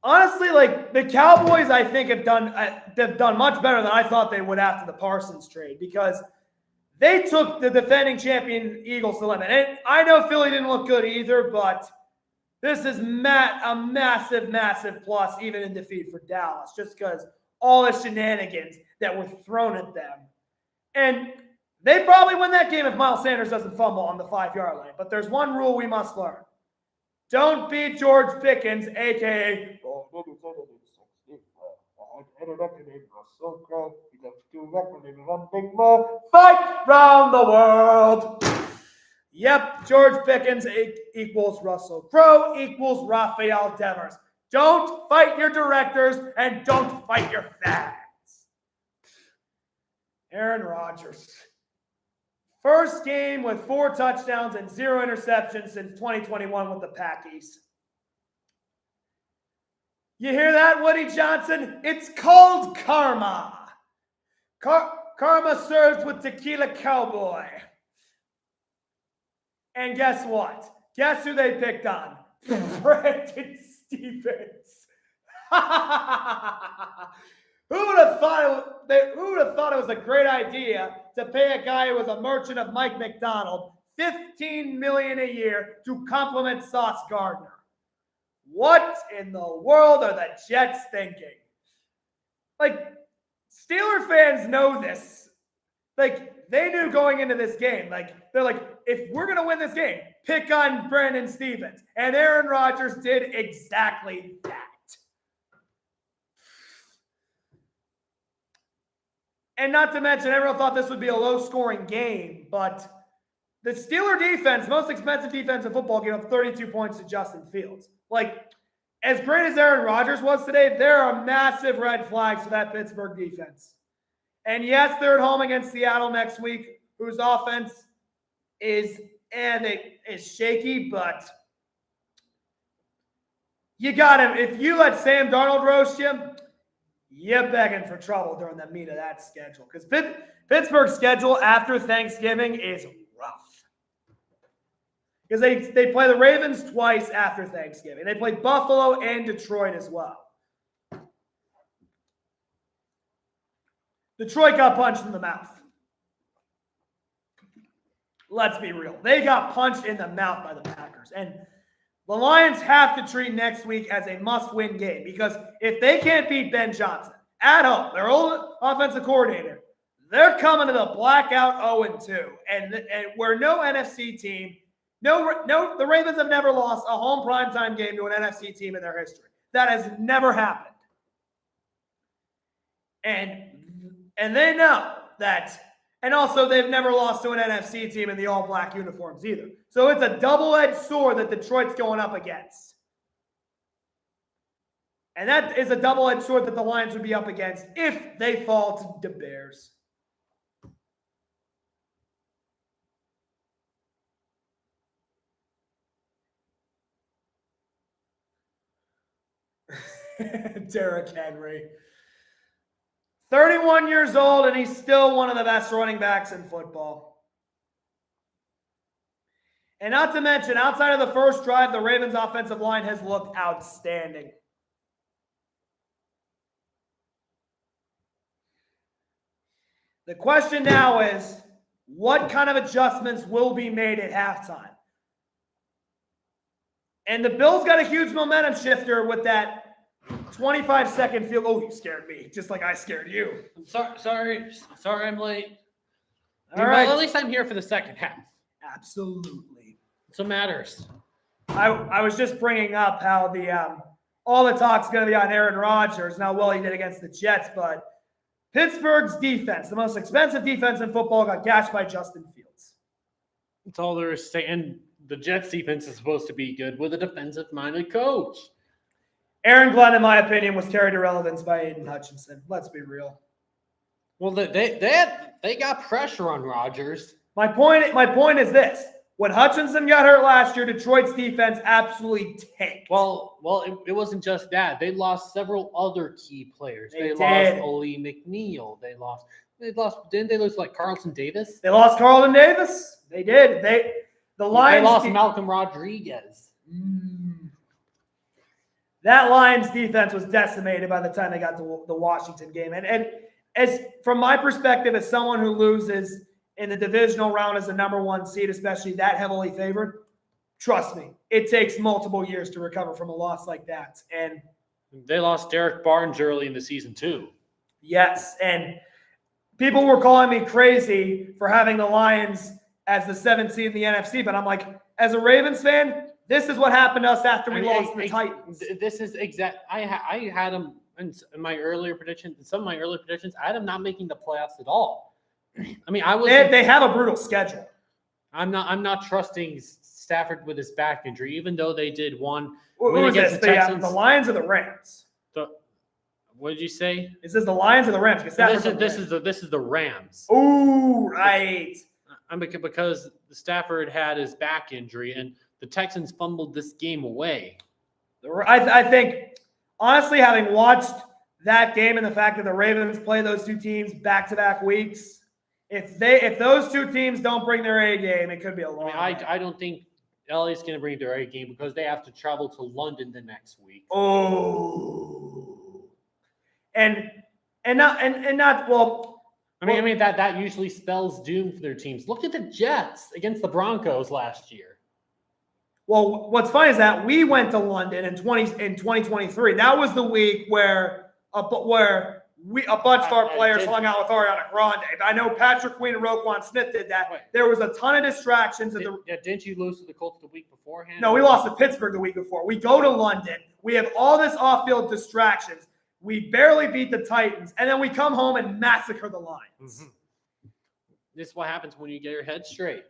honestly, like the Cowboys, I think have done much better than I thought they would after the Parsons trade because they took the defending champion Eagles to limit. And I know Philly didn't look good either, but this is a massive, massive plus even in defeat for Dallas, just because all the shenanigans that were thrown at them. And they probably win that game if Miles Sanders doesn't fumble on the 5-yard line. But there's one rule we must learn. Don't beat George Pickens, a.k.a. Fight round the world. Yep, George Pickens equals Russell Crowe equals Rafael Devers. Don't fight your directors and don't fight your fans. Aaron Rodgers. First game with 4 touchdowns and 0 interceptions since 2021 with the Packies. You hear that, Woody Johnson? It's called karma. Karma served with tequila cowboy. And guess what? Guess who they picked on? Brandon Stevens. Who would have thought it was a great idea to pay a guy who was a merchant of Mike McDonald $15 million a year to compliment Sauce Gardner? What in the world are the Jets thinking? Like, Steeler fans know this. Like, they knew going into this game. Like, they're like, if we're going to win this game, pick on Brandon Stevens. And Aaron Rodgers did exactly that. And not to mention, everyone thought this would be a low-scoring game, but the Steeler defense, most expensive defense in football, gave up 32 points to Justin Fields. Like, as great as Aaron Rodgers was today, there are massive red flags for that Pittsburgh defense. And yes, they're at home against Seattle next week, whose offense is shaky, but you got him. If you let Sam Darnold roast you, you're begging for trouble during the meat of that schedule. Because Pittsburgh's schedule after Thanksgiving is rough. Because they play the Ravens twice after Thanksgiving. They play Buffalo and Detroit as well. Detroit got punched in the mouth. Let's be real. They got punched in the mouth by the Packers. And the Lions have to treat next week as a must-win game because if they can't beat Ben Johnson at home, their old offensive coordinator, they're coming to the blackout 0-2. And where no NFC team, No, the Ravens have never lost a home primetime game to an NFC team in their history. That has never happened. And they know that. And also, they've never lost to an NFC team in the all-black uniforms either. So it's a double-edged sword that Detroit's going up against. And that is a double-edged sword that the Lions would be up against if they fall to the Bears. Derrick Henry. 31 years old, and he's still one of the best running backs in football. And not to mention, outside of the first drive, the Ravens' offensive line has looked outstanding. The question now is, what kind of adjustments will be made at halftime? And the Bills got a huge momentum shifter with that 25-second field. Oh, you scared me, just like I scared you. I'm sorry, I'm late. All right. Well, at least I'm here for the second half. Absolutely. That's what matters. I was just bringing up how the all the talk's going to be on Aaron Rodgers, now well he did against the Jets, but Pittsburgh's defense, the most expensive defense in football, got gashed by Justin Fields. That's all there is to say. And the Jets defense is supposed to be good with a defensive-minded coach. Aaron Glenn, in my opinion, was carried to relevance by Aiden Hutchinson. Let's be real. Well, they got pressure on Rodgers. My point is this. When Hutchinson got hurt last year, Detroit's defense absolutely tanked. Well, it wasn't just that. They lost several other key players. They did. lost Oli McNeil. They lost. Didn't they lose like Carlton Davis? They lost Carlton Davis. They did. The Lions. They lost Malcolm Rodriguez. That Lions defense was decimated by the time they got to the Washington game. And as from my perspective, as someone who loses in the divisional round as the number one seed, especially that heavily favored, trust me, it takes multiple years to recover from a loss like that. And they lost Derek Barnes early in the season too. Yes, and people were calling me crazy for having the Lions as the 7th seed in the NFC, but I'm like, as a Ravens fan, this is what happened to us after we lost to the Titans. This is exact. I had them in my earlier predictions. Some of my earlier predictions, I had them not making the playoffs at all. I mean, I was. They have a brutal schedule. I'm not trusting Stafford with his back injury, even though they did one win against the Texans. The Lions or the Rams? What did you say? It says the Lions or the Rams. This is the Rams. Ooh, right. Because Stafford had his back injury and the Texans fumbled this game away. I think, honestly, having watched that game and the fact that the Ravens play those two teams back-to-back weeks, if those two teams don't bring their A game, it could be a long. I don't think LA's going to bring their A game because they have to travel to London the next week. Oh, and not well. I mean that usually spells doom for their teams. Look at the Jets against the Broncos last year. Well, what's funny is that we went to London in 2023. That was the week where a bunch of our players hung out with Ariana Grande. I know Patrick Queen and Roquan Smith did that. Wait. There was a ton of distractions. Didn't you lose to the Colts the week beforehand? No, we lost to Pittsburgh the week before. We go to London. We have all this off-field distractions. We barely beat the Titans, and then we come home and massacre the Lions. Mm-hmm. This is what happens when you get your head straight.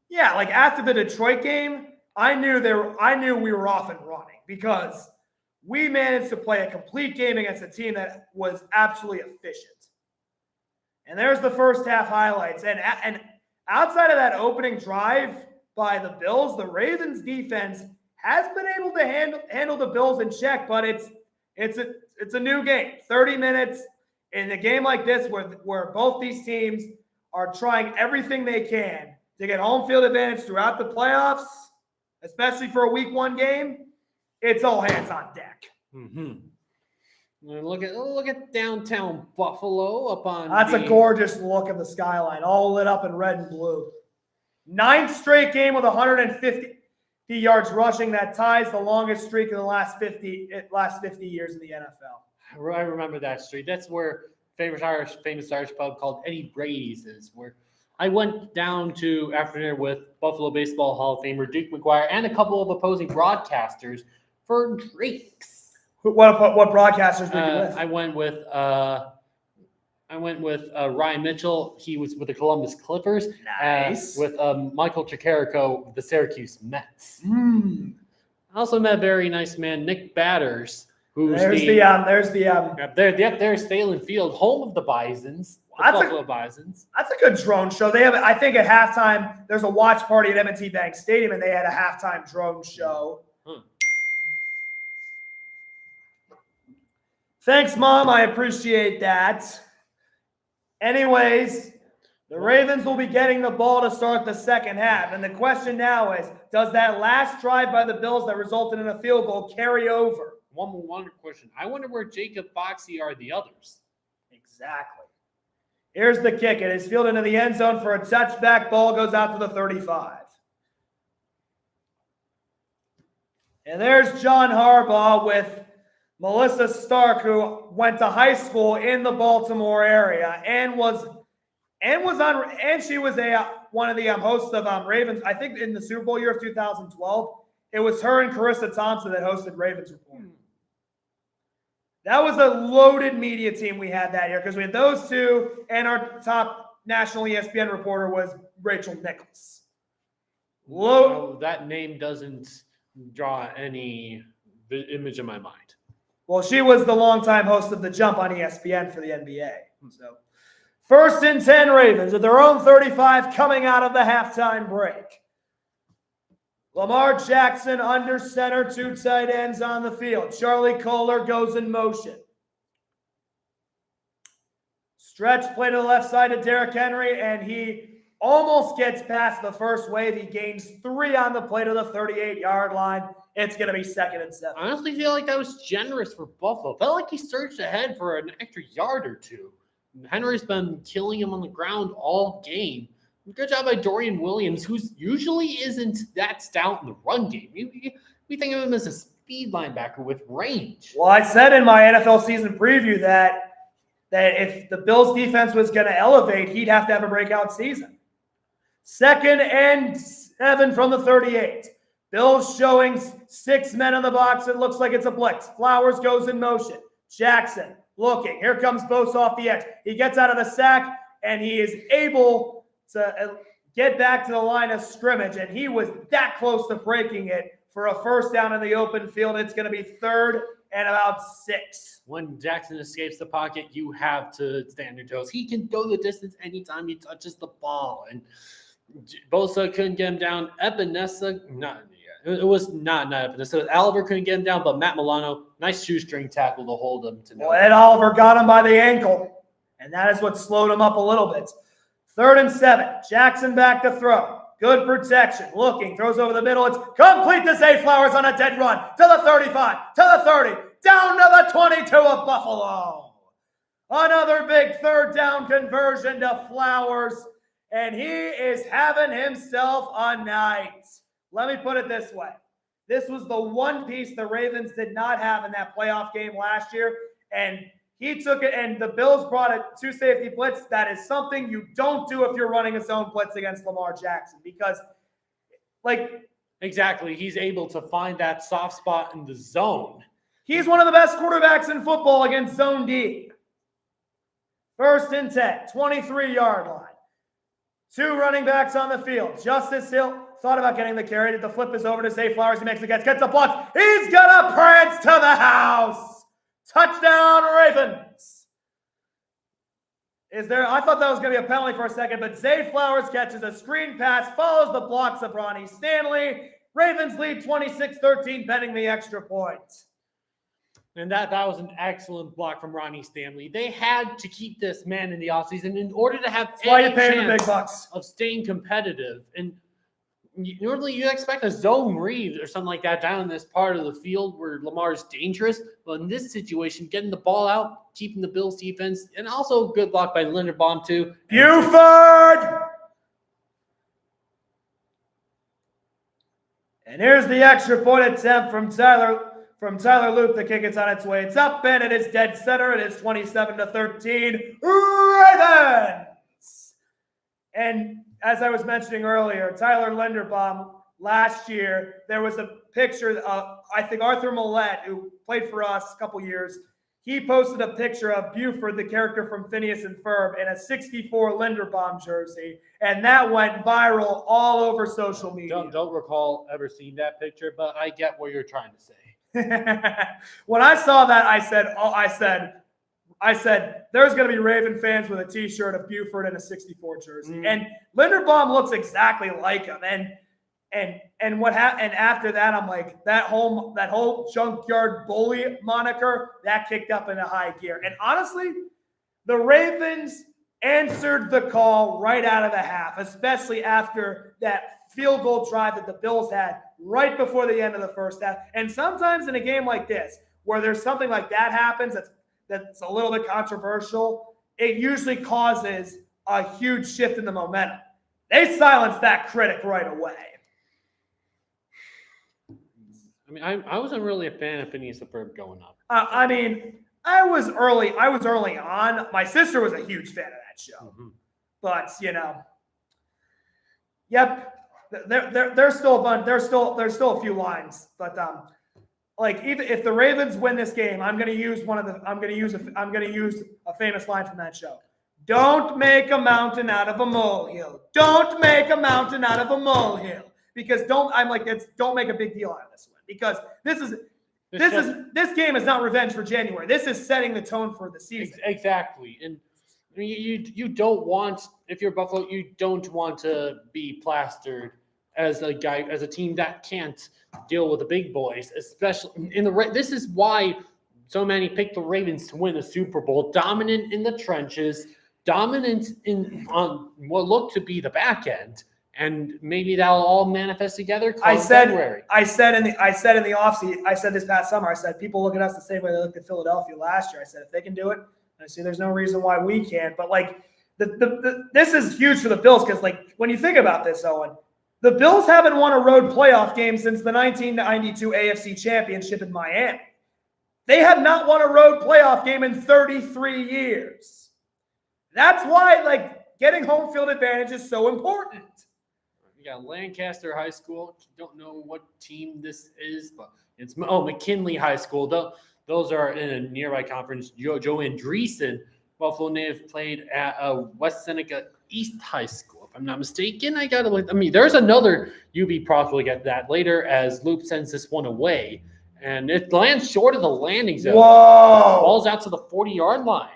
Yeah, like after the Detroit game, I knew we were off and running because we managed to play a complete game against a team that was absolutely efficient. And there's the first half highlights. And outside of that opening drive by the Bills, the Ravens defense has been able to handle the Bills in check, but it's a new game. 30 minutes in a game like this where both these teams are trying everything they can to get home field advantage throughout the playoffs, especially for a week 1 game. It's all hands on deck. Mm-hmm. And look at downtown Buffalo up on. That's a gorgeous look of the skyline, all lit up in red and blue. 9th straight game with 150 yards rushing. That ties the longest streak of the last 50 years in the NFL. I remember that street. That's where famous Irish pub called Eddie Brady's is, where I went down to after dinner with Buffalo Baseball Hall of Famer Duke McGuire and a couple of opposing broadcasters for drinks. What broadcasters were you with? I went with Ryan Mitchell. He was with the Columbus Clippers. Nice. With Michael Chikarico, the Syracuse Mets. Mm. I also met a very nice man, Nick Batters, who's There's Thalen Field, home of the Bisons, the That's Buffalo Bisons. That's a good drone show. They have, I think, at halftime. There's a watch party at M&T Bank Stadium, and they had a halftime drone show. Thanks, Mom. I appreciate that. Anyways, the Ravens will be getting the ball to start the second half. And the question now is, does that last drive by the Bills that resulted in a field goal carry over? One question. I wonder where Jacob Foxy are the others. Exactly. Here's the kick. It is fielded into the end zone for a touchback. Ball goes out to the 35. And there's John Harbaugh with Melissa Stark, who went to high school in the Baltimore area and she was one of the hosts of Ravens. I think in the Super Bowl year of 2012, it was her and Carissa Thompson that hosted Ravens Report. That was a loaded media team we had that year because we had those two, and our top national ESPN reporter was Rachel Nichols. That name doesn't draw any image in my mind. Well, she was the longtime host of The Jump on ESPN for the NBA. So, 1st and 10 Ravens at their own 35 coming out of the halftime break. Lamar Jackson under center, 2 tight ends on the field. Charlie Kohler goes in motion. Stretch play to the left side to Derrick Henry, and he almost gets past the first wave. He gains 3 on the play to the 38-yard line. It's going to be 2nd and 7. I honestly feel like that was generous for Buffalo. Felt like he surged ahead for an extra yard or 2. Henry's been killing him on the ground all game. Good job by Dorian Williams, who usually isn't that stout in the run game. We think of him as a speed linebacker with range. Well, I said in my NFL season preview that if the Bills defense was going to elevate, he'd have to have a breakout season. 2nd and 7 from the 38. Bills showing 6 men in the box. It looks like it's a blitz. Flowers goes in motion. Jackson looking. Here comes Bosa off the edge. He gets out of the sack, and he is able to get back to the line of scrimmage, and he was that close to breaking it for a first down in the open field. It's going to be 3rd and about 6. When Jackson escapes the pocket, you have to stand your toes. He can go the distance anytime he touches the ball, and Bosa couldn't get him down. It was not Epinesa. Oliver couldn't get him down, but Matt Milano, nice shoestring tackle to hold him to Well, Ed Oliver got him by the ankle, and that is what slowed him up a little bit. 3rd and 7. Jackson back to throw. Good protection. Looking. Throws over the middle. It's complete to Zay Flowers on a dead run. To the 35. To the 30. Down to the 22 of Buffalo. Another big 3rd down conversion to Flowers. And he is having himself a night. Let me put it this way. This was the one piece the Ravens did not have in that playoff game last year. And he took it, and the Bills brought a 2-safety blitz. That is something you don't do if you're running a zone blitz against Lamar Jackson because, exactly, he's able to find that soft spot in the zone. He's one of the best quarterbacks in football against zone D. 1st and 10, 23-yard line. 2 running backs on the field. Justice Hill thought about getting the carry. The flip is over to Zay Flowers. He makes the catch, gets the block. He's going to prance to the house. Touchdown, Ravens. I thought that was going to be a penalty for a second, but Zay Flowers catches a screen pass, follows the blocks of Ronnie Stanley. Ravens lead 26-13 pending the extra point. And that was an excellent block from Ronnie Stanley. They had to keep this man in the offseason in order to have any chance of staying competitive. And normally you expect a zone read or something like that down in this part of the field where Lamar's dangerous. But in this situation, getting the ball out, keeping the Bills defense, and also good block by Linderbaum too. Buford! And here's the extra point attempt from Tyler Loop. The kick is on its way. It's up, and it is dead center. It is 27-13. Ravens! And as I was mentioning earlier, Tyler Linderbaum, last year, there was a picture of, I think, Arthur Millette, who played for us a couple years. He posted a picture of Buford, the character from Phineas and Ferb, in a 64 Linderbaum jersey, and that went viral all over social media. Don't recall ever seeing that picture, but I get what you're trying to say. When I saw that, I said, there's going to be Raven fans with a T-shirt of Buford and a 64 jersey, and Linderbaum looks exactly like him. And what happened? And after that, I'm like, that whole junkyard bully moniker that kicked up into high gear. And honestly, the Ravens answered the call right out of the half, especially after that field goal drive that the Bills had right before the end of the first half. And sometimes in a game like this, where there's something like that happens, that's a little bit controversial, it usually causes a huge shift in the momentum. They silenced that critic right away. I mean, I wasn't really a fan of Phineas and Ferb going up. I mean, I was early on. My sister was a huge fan of that show, but yep, there's still a bunch. There's still a few lines, but like even if the Ravens win this game, I'm gonna use a famous line from that show. Don't make a mountain out of a molehill. Don't make a mountain out of a molehill. Because don't make a big deal out of this one. Because this game is not revenge for January. This is setting the tone for the season. Exactly. And you don't want, if you're Buffalo, you don't want to be plastered as a team that can't deal with the big boys, especially in the this is why so many pick the Ravens to win a Super Bowl, dominant in the trenches, dominant on what looked to be the back end. And maybe that'll all manifest together. I said in the offseason, I said this past summer, I said people look at us the same way they looked at Philadelphia last year. I said if they can do it, I see there's no reason why we can't. But like this is huge for the Bills because like when you think about this, Owen, the Bills haven't won a road playoff game since the 1992 AFC Championship in Miami. They have not won a road playoff game in 33 years. That's why like getting home field advantage is so important. You got Lancaster High School. Don't know what team this is, but it's McKinley High School. Those are in a nearby conference. Joe Andreessen, Buffalo native, played at West Seneca East High School. If I'm not mistaken, there's another UB product. We'll get that later as Loop sends this one away, and it lands short of the landing zone. Whoa! Falls out to the 40-yard line.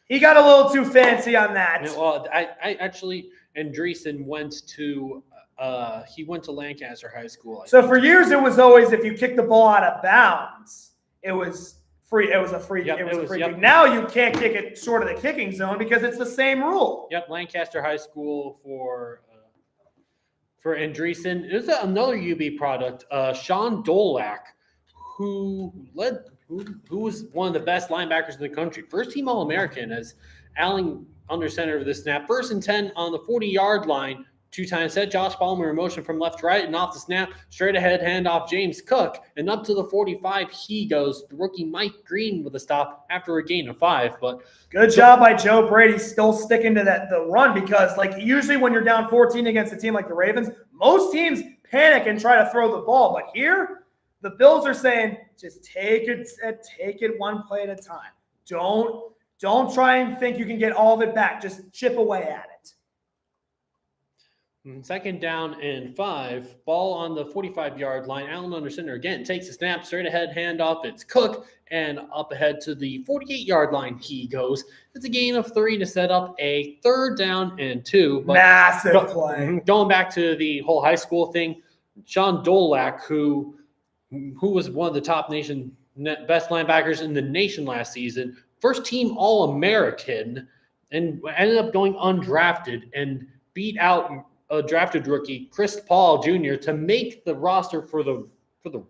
He got a little too fancy on that. Well, I actually, Andreessen went to Lancaster High School. So for years it was always if you kick the ball out of bounds, it was free. It was a free. Yep, it was a free kick. Now you can't kick it short of the kicking zone because it's the same rule. Yep, Lancaster High School for Andreessen. There's another UB product, Sean Dolak, who was one of the best linebackers in the country. First team All-American as Allen under center of the snap. 1st and 10 on the 40-yard line. 2 times set. Josh Palmer in motion from left to right, and off the snap, straight ahead handoff James Cook. And up to the 45 he goes. The rookie Mike Green with a stop after a gain of 5. But good job by Joe Brady still sticking to the run because like usually when you're down 14 against a team like the Ravens, most teams panic and try to throw the ball. But here, the Bills are saying, just take it one play at a time. Don't try and think you can get all of it back. Just chip away at it. 2nd down and 5. Ball on the 45-yard line. Allen under center again takes a snap, straight ahead handoff. It's Cook, and up ahead to the 48-yard line he goes. It's a gain of 3 to set up a 3rd down and 2. Massive play. Going back to the whole high school thing, Sean Dolak, who was one of the top best linebackers in the nation last season, 1st team All-American, and ended up going undrafted and beat out a drafted rookie, Chris Paul Jr., to make the roster for the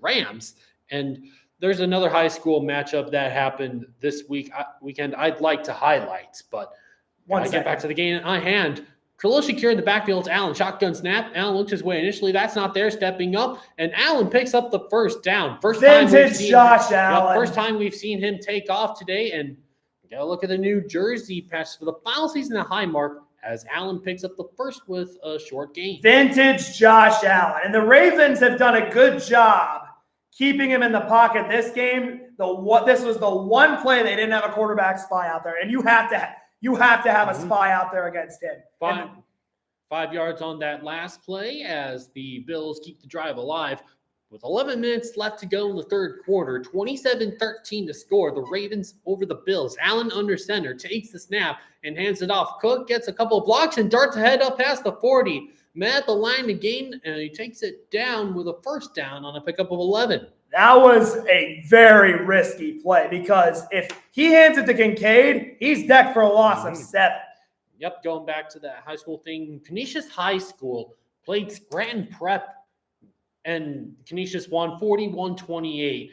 Rams. And there's another high school matchup that happened this weekend I'd like to highlight, but I get back to the game at hand. Khalil Shakir in the backfield. Allen shotgun snap. Allen looks his way initially. That's not there. Stepping up, and Allen picks up the 1st down. First time we've seen Josh Allen. First time we've seen him take off today, and Got to look at the New Jersey pass for the final season at Highmark as Allen picks up the first with a short gain. Vintage Josh Allen. And the Ravens have done a good job keeping him in the pocket this game. This was the one play they didn't have a quarterback spy out there. And you have to have a spy out there against him. 5 yards on that last play as the Bills keep the drive alive. With 11 minutes left to go in the third quarter, 27-13 to score. The Ravens over the Bills. Allen under center takes the snap and hands it off. Cook gets a couple of blocks and darts ahead up past the 40. Met at the line again, and he takes it down with a first down on a pickup of 11. That was a very risky play because if he hands it to Kincaid, he's decked for a loss of 7. Yep, going back to that high school thing, Canisius High School played Scranton Prep, and Canisius won 41-28.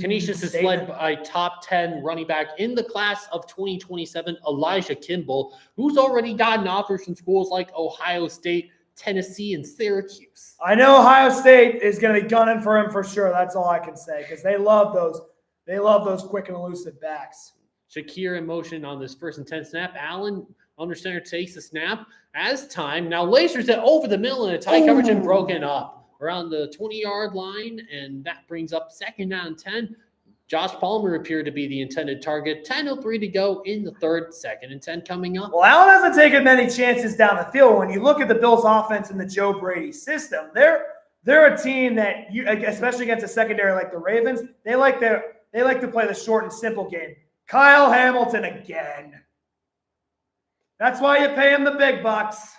Canisius is led by top 10 running back in the class of 2027, Elijah Kimball, who's already gotten offers from schools like Ohio State, Tennessee, and Syracuse. I know Ohio State is going to be gunning for him for sure. That's all I can say because they love those quick and elusive backs. Shakir in motion on this 1st and 10 snap. Allen under center takes the snap as time. Now lasers it over the middle in a tight coverage and broken up around the 20-yard line, and that brings up 2nd down and 10. Josh Palmer appeared to be the intended target. 10:03 to go in the third. 2nd and 10 coming up. Well, Allen hasn't taken many chances down the field. When you look at the Bills' offense in the Joe Brady system, they're a team that especially against a secondary like the Ravens, they like to play the short and simple game. Kyle Hamilton again. That's why you pay him the big bucks.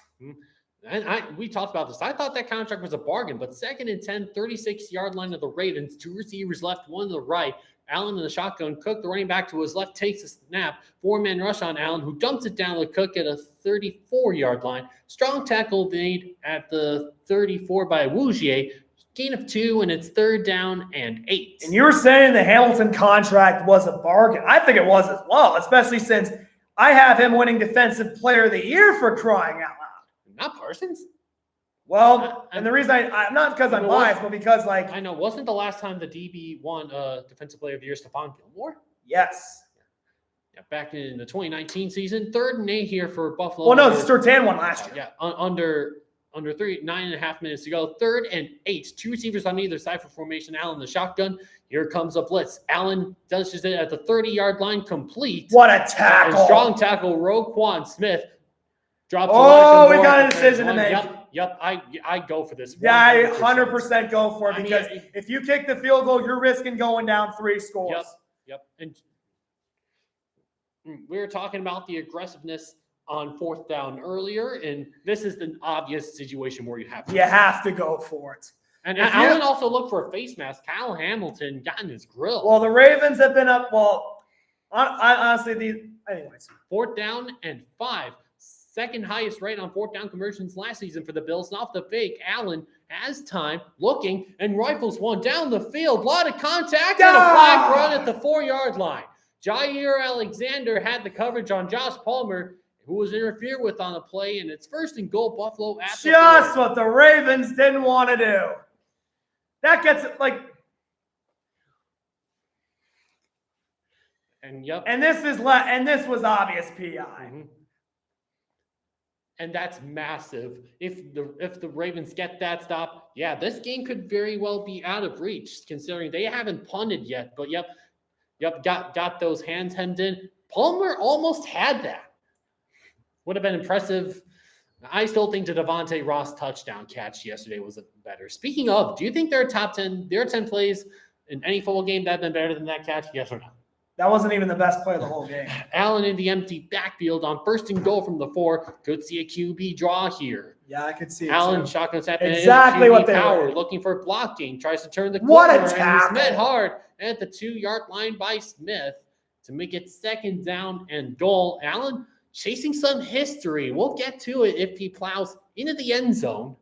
And we talked about this. I thought that contract was a bargain, but 2nd and 10, 36-yard line of the Ravens. 2 receivers left, 1 to the right. Allen in the shotgun. Cook, the running back to his left, takes a snap. 4-man rush on Allen, who dumps it down to Cook at a 34-yard line. Strong tackle made at the 34 by Wougier. Gain of 2, and it's 3rd down and 8. And you were saying the Hamilton contract was a bargain. I think it was as well, especially since I have him winning Defensive Player of the Year for crying out loud. Not Parsons. Well, and the reason I'm not because I'm biased, but because I know, wasn't the last time the DB won Defensive Player of the Year Stephon Gilmore? Yes. Yeah, back in the 2019 season, 3rd and 8 here for Buffalo. Well, no, Sturtan won last year. Yeah, under 9.5 minutes to go. 3rd and 8. 2 receivers on either side for formation. Allen the shotgun. Here comes a blitz. Allen does just it at the 30-yard line, complete. What a tackle! And strong tackle. Roquan Smith drops. Oh, we got a decision to make. Yep. I go for this. Yeah, I 100% go for it because if you kick the field goal, you're risking going down 3 scores. Yep. And we were talking about the aggressiveness on 4th down earlier, and this is the obvious situation where you have to go for it. And Allen also looked for a face mask. Kyle Hamilton got in his grill. Well, the Ravens have been up. Well, honestly, anyways. 4th down and 5. 2nd highest rate on 4th down conversions last season for the Bills. And off the fake, Allen has time, looking, and rifles one down the field. A lot of contact and a flag run at the 4-yard line. Jair Alexander had the coverage on Josh Palmer, who was interfered with on the play, and it's 1st and goal Buffalo at the just what the Ravens didn't want to do. That gets it and this was obvious PI. Mm-hmm. And that's massive. If the Ravens get that stop, this game could very well be out of reach, considering they haven't punted yet. But got those hands hemmed in. Palmer almost had that. Would have been impressive. I still think the Devontae Ross touchdown catch yesterday was better. Speaking of, do you think there are 10 plays in any football game that have been better than that catch? Yes or no? That wasn't even the best play of the whole game. Allen in the empty backfield on 1st and goal from the 4. Could see a QB draw here. Yeah, I could see it. Allen shotgun snap. Exactly what they were. Looking for blocking. Tries to turn the corner. What a tackle. And he's met hard at the 2-yard line by Smith to make it 2nd down and goal. Allen chasing some history. We'll get to it if he plows into the end zone.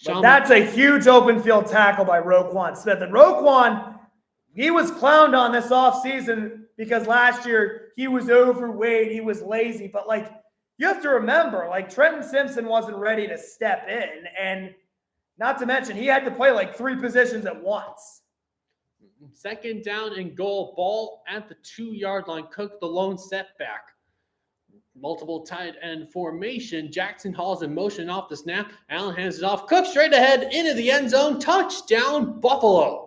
But that's a huge open field tackle by Roquan Smith. And Roquan, he was clowned on this offseason because last year he was overweight, he was lazy. But, you have to remember, Trenton Simpson wasn't ready to step in. And not to mention, he had to play 3 positions at once. Second down and goal. Ball at the 2-yard line. Cook the lone setback. Multiple tight end formation. Jackson Hall's in motion off the snap. Allen hands it off. Cook straight ahead into the end zone. Touchdown, Buffalo.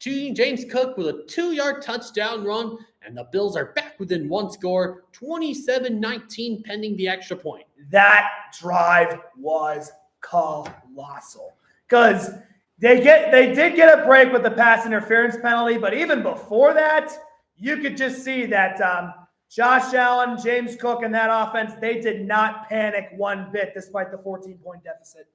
James Cook with a 2-yard touchdown run, and the Bills are back within one score, 27-19, pending the extra point. That drive was colossal because they did get a break with the pass interference penalty, but even before that, you could just see that Josh Allen, James Cook, and that offense, they did not panic one bit despite the 14-point deficit.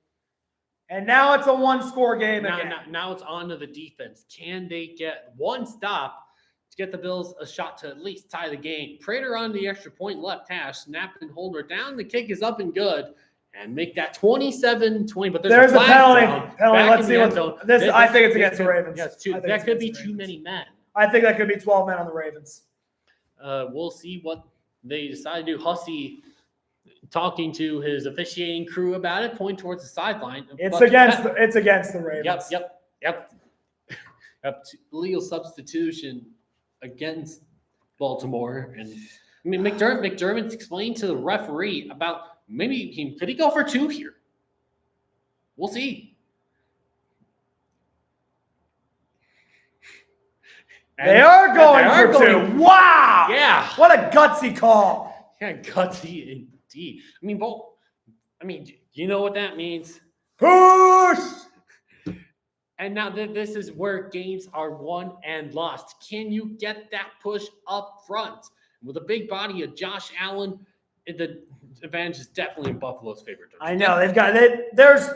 And now it's a one-score game again. Now it's on to the defense. Can they get one stop to get the Bills a shot to at least tie the game? Prater on the extra point left hash, snap and hold her down. The kick is up and good. And make that 27-20. But there's a penalty. Let's see what this. I think it's against the Ravens. Yes, that could be too many men. I think that could be 12 men on the Ravens. We'll see what they decide to do. Hussey talking to his officiating crew about it, point towards the sideline. It's against the Ravens. Yep. Legal substitution against Baltimore. And I mean, McDermott explained to the referee about maybe could he go for 2 here? We'll see. They are going for 2. Wow. Yeah. What a gutsy call. Yeah, gutsy indeed. I mean, you know what that means? Push. And now this is where games are won and lost. Can you get that push up front? With a big body of Josh Allen, the advantage is definitely in Buffalo's favor. I know. There's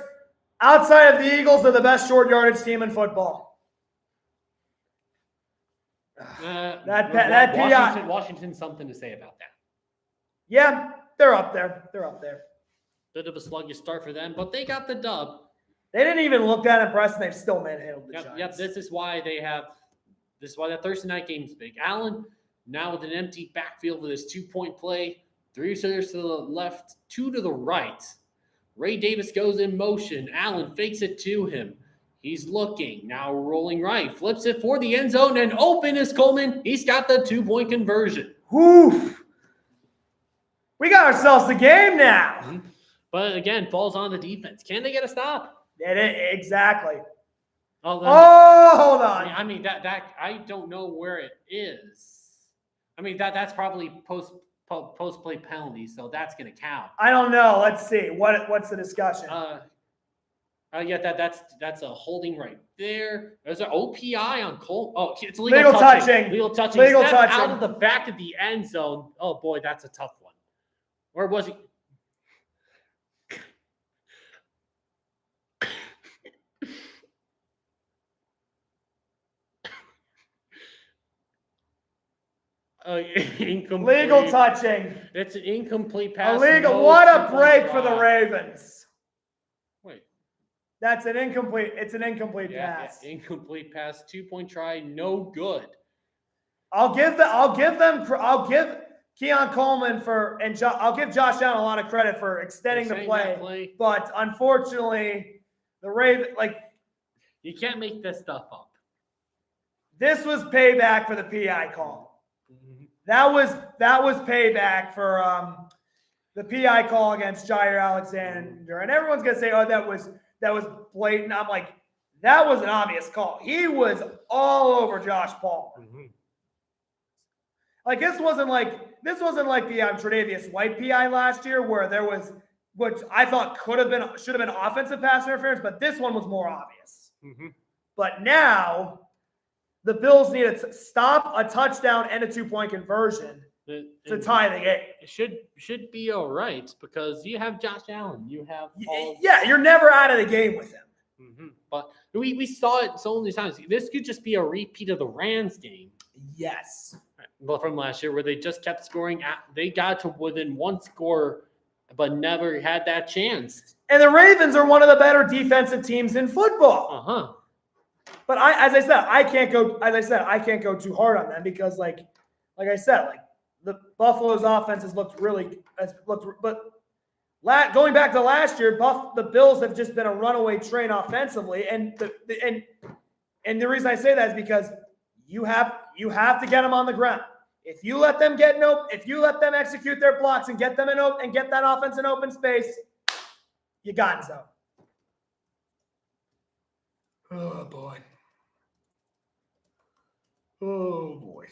outside of the Eagles, they're the best short yardage team in football. Washington's something to say about that. Yeah, they're up there. Bit of a sluggish start for them, but they got the dub. They didn't even look that impressed, and they've still manhandled the Giants. Yep. This is why that Thursday night game is big. Allen now with an empty backfield with his 2-point play. 3 receivers to the left, 2 to the right. Ray Davis goes in motion. Allen fakes it to him. He's looking. Now rolling right. Flips it for the end zone, and open is Coleman. He's got the 2-point conversion. Whew. We got ourselves the game now. Mm-hmm. But again, falls on the defense. Can they get a stop? Exactly. Hold on. I mean that I don't know where it is. I mean that's probably post play penalty, so that's gonna count. I don't know. Let's see. What's the discussion? That's a holding right there. There's an OPI on Cole. Oh, it's legal Legal touching. Legal touching. Out of the back of the end zone. Oh boy, that's a tough one. Where was he? Incomplete. Legal touching. It's an incomplete pass. Illegal. What a break for the Ravens. Wait. That's an incomplete. It's an incomplete pass. Yeah, incomplete pass. 2-point try. No good. I'll give Keon Coleman I'll give Josh Allen a lot of credit for extending the play. But unfortunately, the Ravens, you can't make this stuff up. This was payback for the PI call. Mm-hmm. That was payback for the PI call against Jair Alexander. And everyone's gonna say, "Oh, that was blatant." I'm like, that was an obvious call. He was all over Josh Palmer. Mm-hmm. This wasn't like the Tre'Davious White PI last year, where there was, which I thought should have been offensive pass interference, but this one was more obvious. Mm-hmm. But now the Bills need to stop a touchdown and a 2-point conversion to tie the game. It should be all right because you have Josh Allen. You have you're never out of the game with him. Mm-hmm. But we saw it so many times. This could just be a repeat of the Rams game. Yes. Well, from last year where they just kept scoring. They got to within one score, but never had that chance. And the Ravens are one of the better defensive teams in football. But as I said, I can't go too hard on them because, like I said, the Buffalo's offense has looked but going back to last year, the Bills have just been a runaway train offensively, and And the reason I say that is because you have to get them on the ground. If you let them execute their blocks and get them and get that offense in open space, you got zone. Oh boy. Oh boy.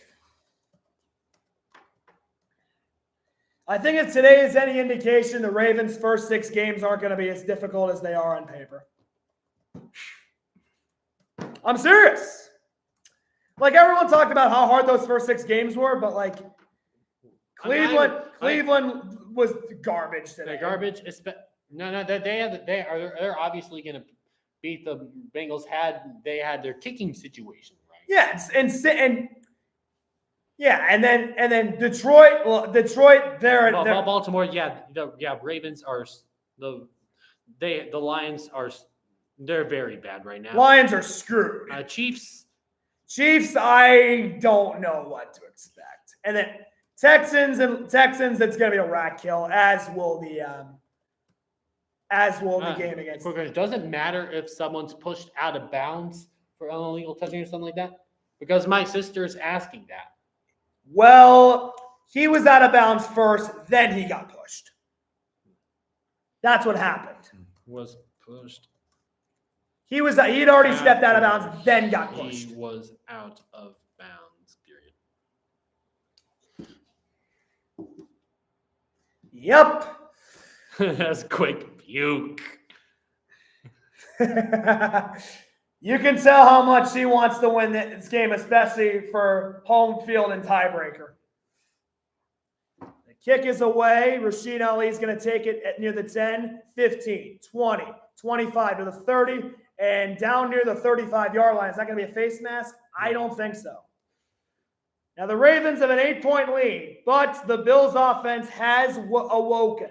I think if today is any indication, the Ravens' first 6 games aren't going to be as difficult as they are on paper. I'm serious. Like, everyone talked about how hard those first 6 games were, but like Cleveland was garbage today. They're garbage. They're obviously going to beat the Bengals. They had their kicking situation right. Yeah, and then Detroit. Well, Detroit. They're Baltimore. Ravens are the Lions are. They're very bad right now. Lions are screwed. Chiefs, I don't know what to expect. And then Texans, it's going to be a rat kill, as will the game against. It doesn't matter if someone's pushed out of bounds for an illegal touching or something like that, because my sister is asking that. Well, he was out of bounds first, then he got pushed. That's what happened. Was pushed. He'd already stepped out of bounds, then got pushed. He was out of bounds, period. Yep. That's quick puke. You can tell how much he wants to win this game, especially for home field and tiebreaker. The kick is away. Rashid Ali is going to take it at near the 10, 15, 20, 25 to the 30, and down near the 35-yard line. Is that going to be a face mask? I don't think so. Now, the Ravens have an 8-point lead, but the Bills' offense has awoken.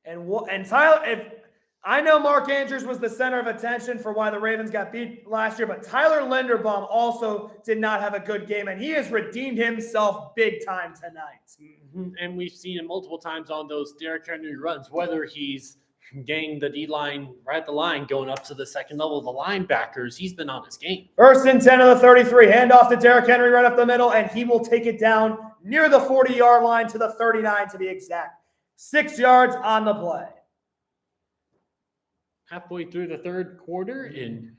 And Tyler, I know Mark Andrews was the center of attention for why the Ravens got beat last year, but Tyler Linderbaum also did not have a good game, and he has redeemed himself big time tonight. Mm-hmm. And we've seen it multiple times on those Derrick Henry runs, whether he's getting the D-line right at the line, going up to the second level of the linebackers. He's been on his game. 1st and 10 of the 33. Hand off to Derrick Henry right up the middle, and he will take it down near the 40-yard line to the 39 to be exact. 6 yards on the play. Halfway through the third quarter, and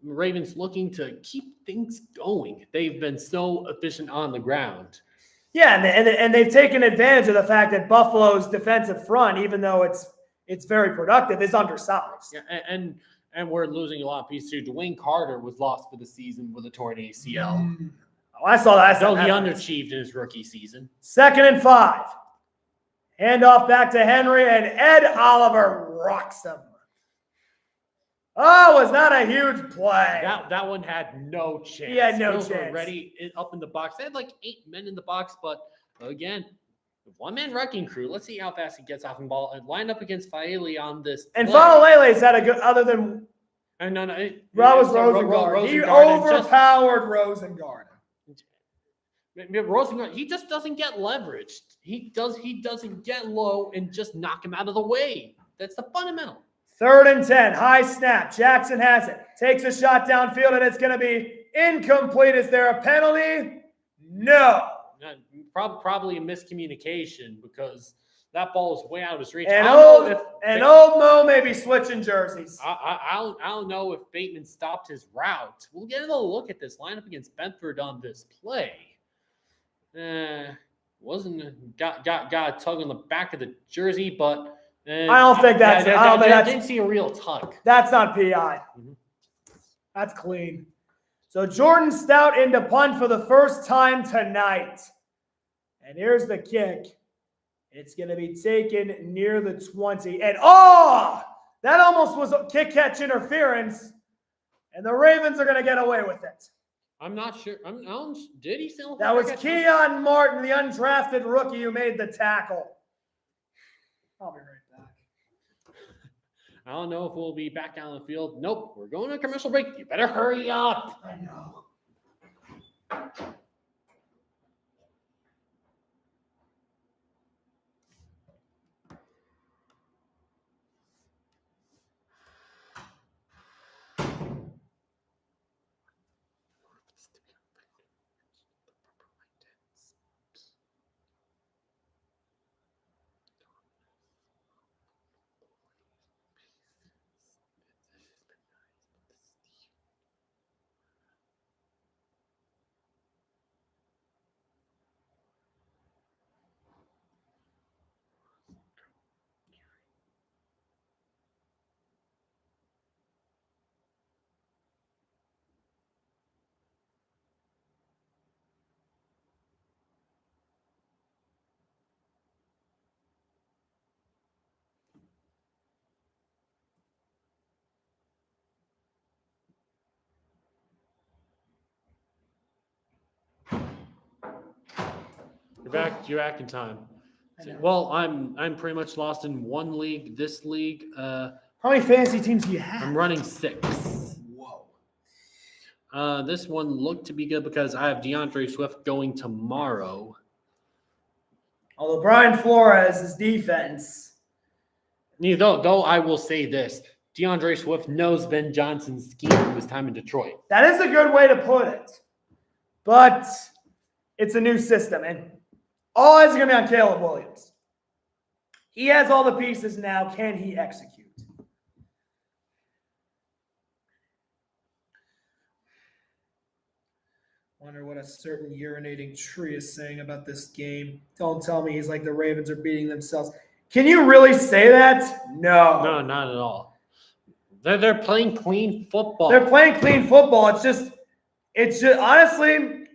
Ravens looking to keep things going. They've been so efficient on the ground. Yeah, and they've taken advantage of the fact that Buffalo's defensive front, even though it's very productive, is undersized. Yeah, and we're losing a lot of pieces too. Dwayne Carter was lost for the season with a torn ACL. Oh, I saw that. So he underachieved in his rookie season. 2nd and 5. Hand off back to Henry, and Ed Oliver rocks him. Oh, was that a huge play? That one had no chance. He had no Bills chance. Were ready up in the box. They had like 8 men in the box, but again, one-man wrecking crew. Let's see how fast he gets off the ball and line up against Faele on this. And Faele's had a good, other than Rosengard. He overpowered Rosengard. Rosengard, he just doesn't get leveraged. He doesn't get low and just knock him out of the way. That's the fundamental. 3rd and 10, high snap. Jackson has it. Takes a shot downfield, and it's going to be incomplete. Is there a penalty? No. Probably a miscommunication because that ball is way out of his reach. And old Mo may be switching jerseys. I don't know if Bateman stopped his route. We'll get a look at this lineup against Benford on this play. Got a tug on the back of the jersey, but I don't think that's. I didn't see a real tug. That's not PI. Mm-hmm. That's clean. So Jordan Stout into punt for the first time tonight, and here's the kick. It's going to be taken near the 20, and that almost was a kick catch interference, and the Ravens are going to get away with it. I'm not sure. Did he still? That was Keon Martin, the undrafted rookie who made the tackle. I'll be right back. I don't know if we'll be back on the field. Nope, we're going to a commercial break. You better hurry up. I know. You're back in time. I know. Well, I'm pretty much lost in one league. This league, How many fantasy teams do you have? I'm running 6. Whoa. This one looked to be good because I have DeAndre Swift going tomorrow. Although Brian Flores' defense. Though I will say this, DeAndre Swift knows Ben Johnson's scheme from his time in Detroit. That is a good way to put it. But it's a new system, and all eyes are going to be on Caleb Williams. He has all the pieces now. Can he execute? Wonder what a certain urinating tree is saying about this game. Don't tell me he's like the Ravens are beating themselves. Can you really say that? No. No, not at all. They're playing clean football. They're playing clean football. It's just honestly,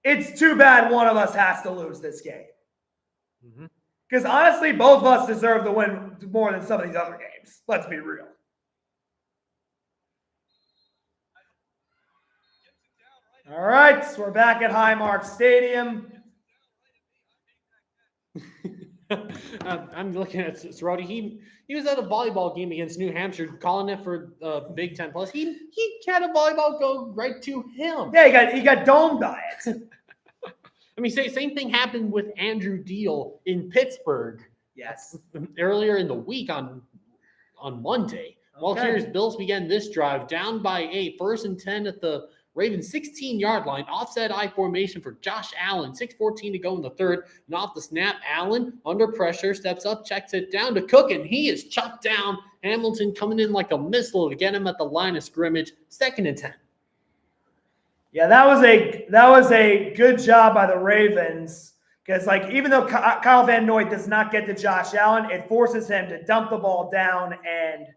it's too bad one of us has to lose this game. Because honestly, both of us deserve the win more than some of these other games. Let's be real. All right, so we're back at Highmark Stadium. I'm looking at Cerrone. He was at a volleyball game against New Hampshire, calling it for Big Ten Plus. He had a volleyball go right to him. Yeah, he got domed by it. I mean, same thing happened with Andrew Deal in Pittsburgh. Yes. Earlier in the week on Monday. Well, here's Bills begin this drive down by 8, 1st and 10 at the Ravens 16-yard line, offset I formation for Josh Allen, 6:14 to go in the third. And off the snap, Allen, under pressure, steps up, checks it down to Cook, and he is chopped down. Hamilton coming in like a missile to get him at the line of scrimmage, 2nd and 10. Yeah, that was a good job by the Ravens because, like, even though Kyle Van Noy does not get to Josh Allen, it forces him to dump the ball down. And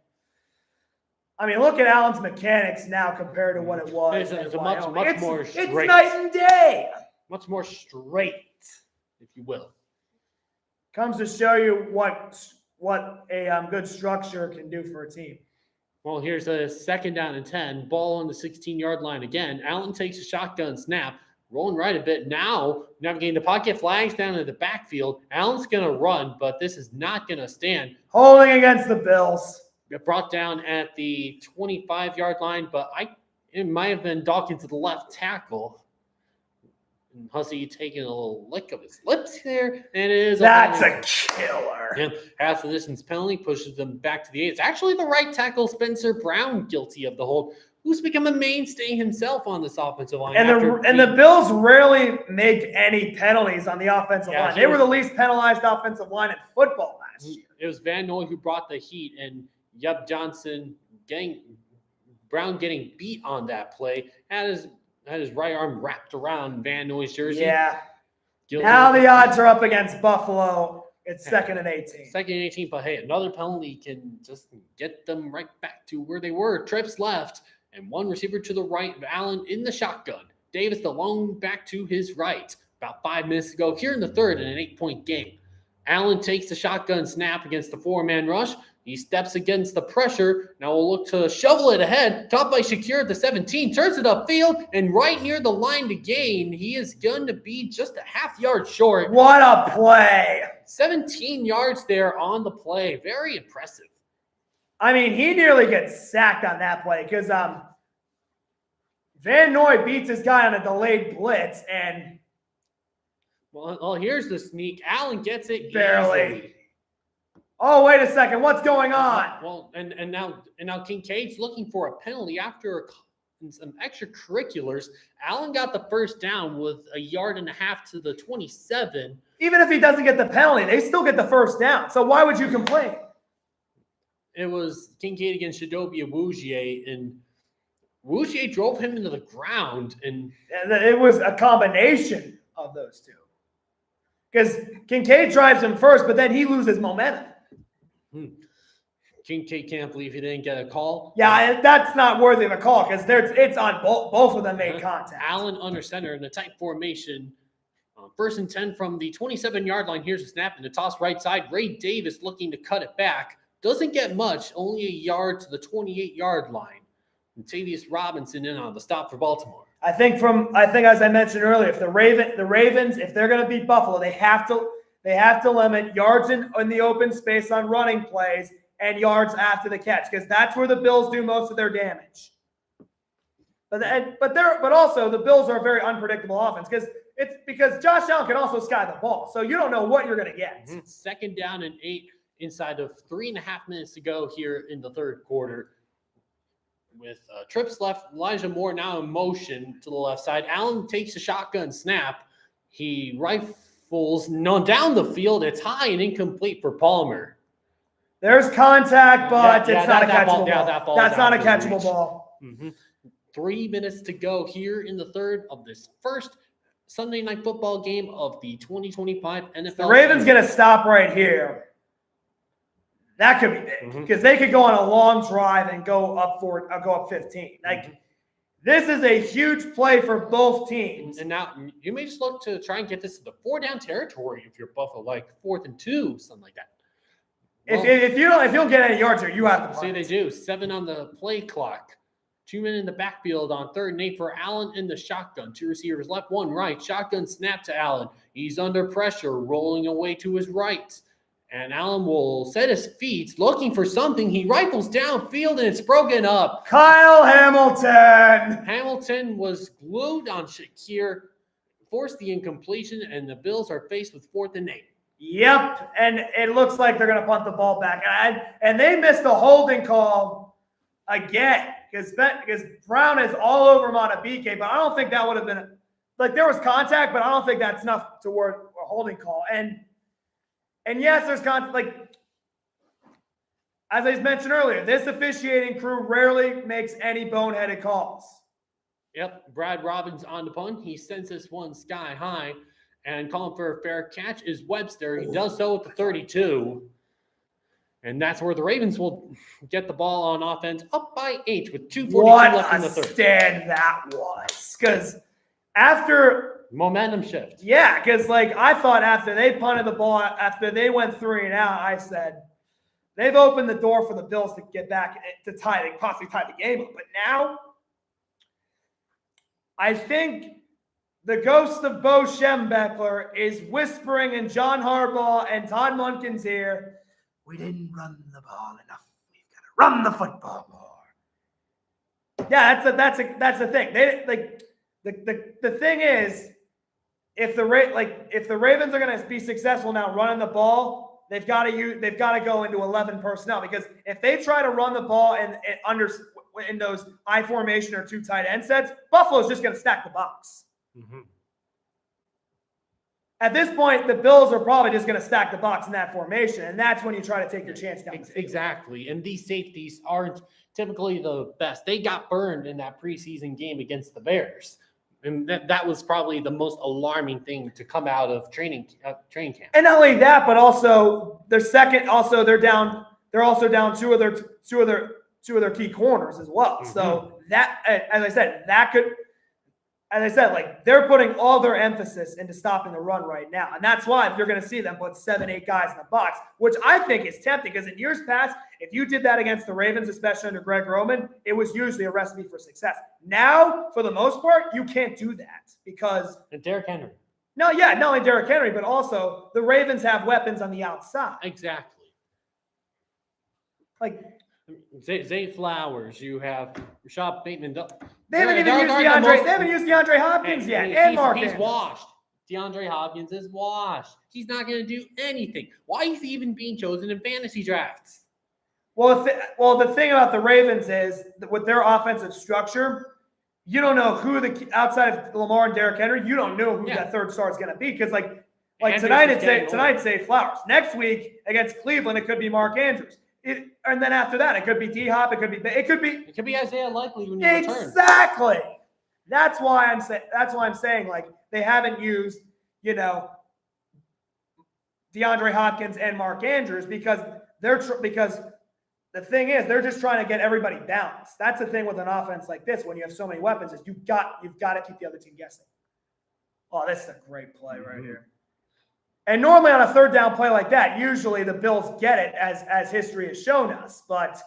I mean, look at Allen's mechanics now compared to what it was. It's a much more straight. It's night and day. Much more straight, if you will. Comes to show you what a good structure can do for a team. Well, here's a 2nd down and 10. Ball on the 16-yard line again. Allen takes a shotgun snap, rolling right a bit. Now, navigating the pocket, flags down in the backfield. Allen's going to run, but this is not going to stand. Holding against the Bills. Got brought down at the 25-yard line, but it might have been Dawkins to the left tackle. And Hussey taking a little lick of his lips there, and it is That's a killer. And half the distance penalty pushes them back to the 8. It's actually the right tackle, Spencer Brown, guilty of the hold, who's become a mainstay himself on this offensive line. And the Bills rarely make any penalties on the offensive line. They were the least penalized offensive line in football last year. It was Van Noy who brought the heat, and Johnson Brown getting beat on that play. Had his right arm wrapped around Van Noy's jersey. Yeah. Guilty. Now the odds are up against Buffalo. It's 2nd and 18. 2nd and 18, but hey, another penalty can just get them right back to where they were. Trips left, and one receiver to the right. Allen in the shotgun. Davis the lone back to his right. About 5 minutes to go here in the third in an 8-point game. Allen takes the shotgun snap against the 4-man rush. He steps against the pressure. Now we'll look to shovel it ahead. Caught by Shakir at the 17. Turns it upfield. And right near the line to gain, he is going to be just a half-yard short. What a play. 17 yards there on the play. Very impressive. I mean, he nearly gets sacked on that play because Van Noy beats his guy on a delayed blitz. And well, here's the sneak. Allen gets it barely. Easily. Oh, wait a second. What's going on? Well, and now Kincaid's looking for a penalty after some extracurriculars. Allen got the first down with a yard and a half to the 27. Even if he doesn't get the penalty, they still get the first down. So why would you complain? It was Kincaid against Shadobi Awuzie, and Awuzie drove him into the ground. And it was a combination of those two. Because Kincaid drives him first, but then he loses momentum. Kincaid can't believe he didn't get a call. Yeah, that's not worthy of a call because it's on both of them made contact. Allen under center in the tight formation. 1st and 10 from the 27-yard line. Here's a snap in the toss right side. Ray Davis looking to cut it back. Doesn't get much, only a yard to the 28-yard line. Tavius Robinson in on the stop for Baltimore. I think as I mentioned earlier, if the Ravens, if they're going to beat Buffalo, they have to limit yards in the open space on running plays and yards after the catch, because that's where the Bills do most of their damage. But also the Bills are a very unpredictable offense because Josh Allen can also sky the ball, so you don't know what you're going to get. Mm-hmm. 2nd down and 8 inside of 3.5 minutes to go here in the third quarter. With trips left, Elijah Moore now in motion to the left side. Allen takes a shotgun snap. He rifles down the field. It's high and incomplete for Palmer. There's contact, but it's not a catchable ball. That's not a catchable ball. Mm-hmm. 3 minutes to go here in the third of this first Sunday night football game of the 2025 NFL. The Ravens going to stop right here. That could be big because they could go on a long drive and go up 15. This is a huge play for both teams. And now you may just look to try and get this to the 4-down territory if you're Buffalo, like 4th and 2, something like that. Well, if you don't get any yards here, you have to punt. See, they do 7 on the play clock. 2 men in the backfield on 3rd and 8 for Allen in the shotgun. 2 receivers left, 1 right. Shotgun snap to Allen. He's under pressure, rolling away to his right. And Allen will set his feet, looking for something. He rifles downfield, and it's broken up. Kyle Hamilton. Hamilton was glued on Shakir, forced the incompletion, and the Bills are faced with 4th and 8. Yep, and it looks like they're going to punt the ball back. And they missed a holding call again because Brown is all over Montebique, but I don't think that would have been – there was contact, but I don't think that's enough to warrant a holding call. And yes, there's as I mentioned earlier, this officiating crew rarely makes any boneheaded calls. Yep, Brad Robbins on the punt. He sends this one sky high, and calling for a fair catch is Webster. He does so at the 32. And that's where the Ravens will get the ball on offense up by 8 with 2:42 left in the third. What a stand that was. Because after – momentum shift. Yeah, because I thought after they punted the ball, after they went 3 and out, I said they've opened the door for the Bills to get back to possibly tie the game up. But now, I think the ghost of Bo Schembechler is whispering in John Harbaugh and Todd Monken's ear, "We didn't run the ball enough. We've got to run the football more." Yeah, that's the thing. The thing is, if the Ravens are going to be successful now running the ball, they've got to go into 11 personnel, because if they try to run the ball in those I formation or 2 tight end sets, Buffalo's just going to stack the box. Mm-hmm. At this point, the Bills are probably just going to stack the box in that formation, and that's when you try to take your chance down the field. Exactly, and these safeties aren't typically the best. They got burned in that preseason game against the Bears. And that was probably the most alarming thing to come out of training camp. And not only that, but also they're down 2 of their key corners as well. Mm-hmm. So that, as I said, they're putting all their emphasis into stopping the run right now. And that's why you're going to see them put 7-8 guys in the box, which I think is tempting, because in years past, if you did that against the Ravens, especially under Greg Roman, it was usually a recipe for success. Now, for the most part, you can't do that because – And Derrick Henry. No, yeah, not only Derrick Henry, but also the Ravens have weapons on the outside. Exactly. Zay Flowers, you have Rashad Bateman. They haven't even used DeAndre Hopkins yet. And Mark He's washed. DeAndre Hopkins is washed. He's not going to do anything. Why is he even being chosen in fantasy drafts? Well, the thing about the Ravens is that with their offensive structure, you don't know who outside of Lamar and Derrick Henry, you don't know who that third star is going to be. Because tonight it's Zay Flowers. Next week against Cleveland, it could be Mark Andrews. And then after that, it could be D-Hop. It could be Isaiah Likely when you return. Exactly. That's why I'm saying they haven't used DeAndre Hopkins and Mark Andrews because the thing is they're just trying to get everybody balanced. That's the thing with an offense like this when you have so many weapons is you've got to keep the other team guessing. Oh, that's a great play right here. And normally on a 3rd down play like that, usually the Bills get it, as history has shown us. But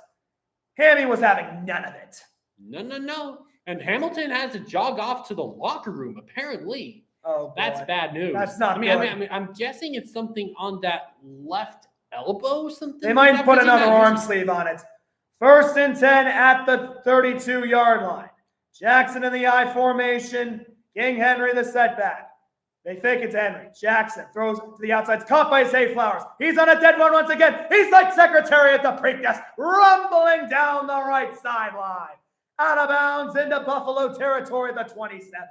Hammy was having none of it. No. And Hamilton had to jog off to the locker room, apparently. Oh, boy. That's bad news. That's not good. good. I'm guessing it's something on that left elbow or something. They might put another arm sleeve on it. 1st and 10 at the 32-yard line. Jackson in the I formation. King Henry the setback. They fake it to Henry. Jackson throws to the outside. It's caught by Zay Flowers. He's on a dead run once again. He's like Secretary at the Preakness, rumbling down the right sideline. Out of bounds into Buffalo territory, the 27.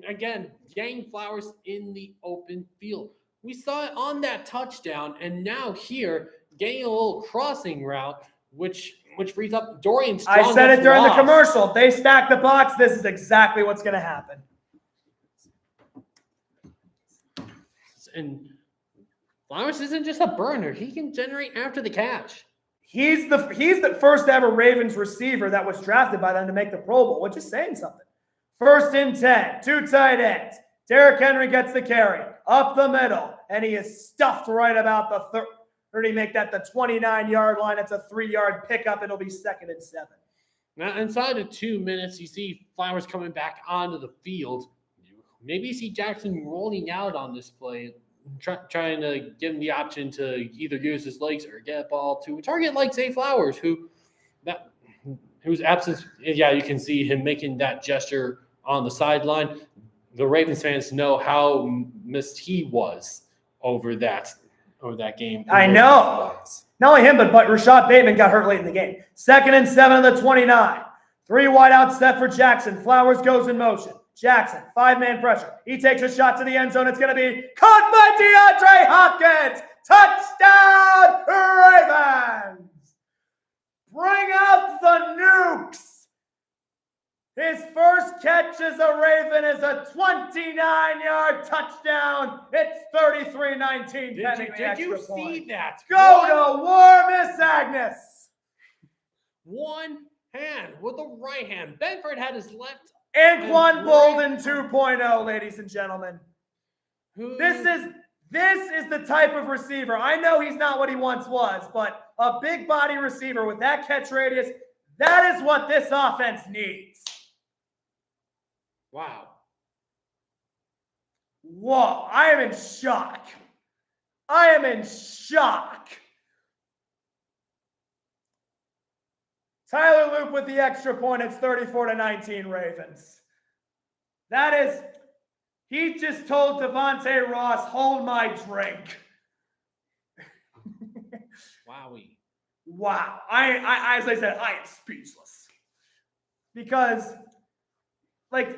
Again, Yang Flowers in the open field. We saw it on that touchdown, and now here, getting a little crossing route, which frees up Dorian Strong. I said it during the commercial. If they stack the box, this is exactly what's going to happen. And Flowers isn't just a burner. He can generate after the catch. He's the first ever Ravens receiver that was drafted by them to make the Pro Bowl, which is saying something. 1st and 10, 2 tight ends. Derrick Henry gets the carry up the middle, and he is stuffed right about the 30. Make that the 29-yard line. It's a 3-yard pickup. It'll be 2nd and 7. Now, inside of 2 minutes, you see Flowers coming back onto the field. Maybe you see Jackson rolling out on this play, trying to give him the option to either use his legs or get a ball to a target like Zay Flowers, whose absence, yeah, you can see him making that gesture on the sideline. The Ravens fans know how missed he was over that game. I know. Not only him, but Rashad Bateman got hurt late in the game. 2nd and 7 of the 29. 3 wide out set for Jackson. Flowers goes in motion. Jackson, 5-man pressure. He takes a shot to the end zone. It's going to be caught by DeAndre Hopkins. Touchdown, Ravens. Bring out the nukes. His first catch as a Raven is a 29-yard touchdown. It's 33-19. Did you see that? Go to war, Miss Agnes. One hand with the right hand. Benford had his left. Anquan Bolden 2.0, ladies and gentlemen. This is the type of receiver. I know he's not what he once was, but a big body receiver with that catch radius, that is what this offense needs. Wow. Whoa, I am in shock. I am in shock. Tyler Loop with the extra point. It's 34-19 Ravens. He just told Devontae Ross, hold my drink. Wowie. Wow. I as I said, I am speechless. Because like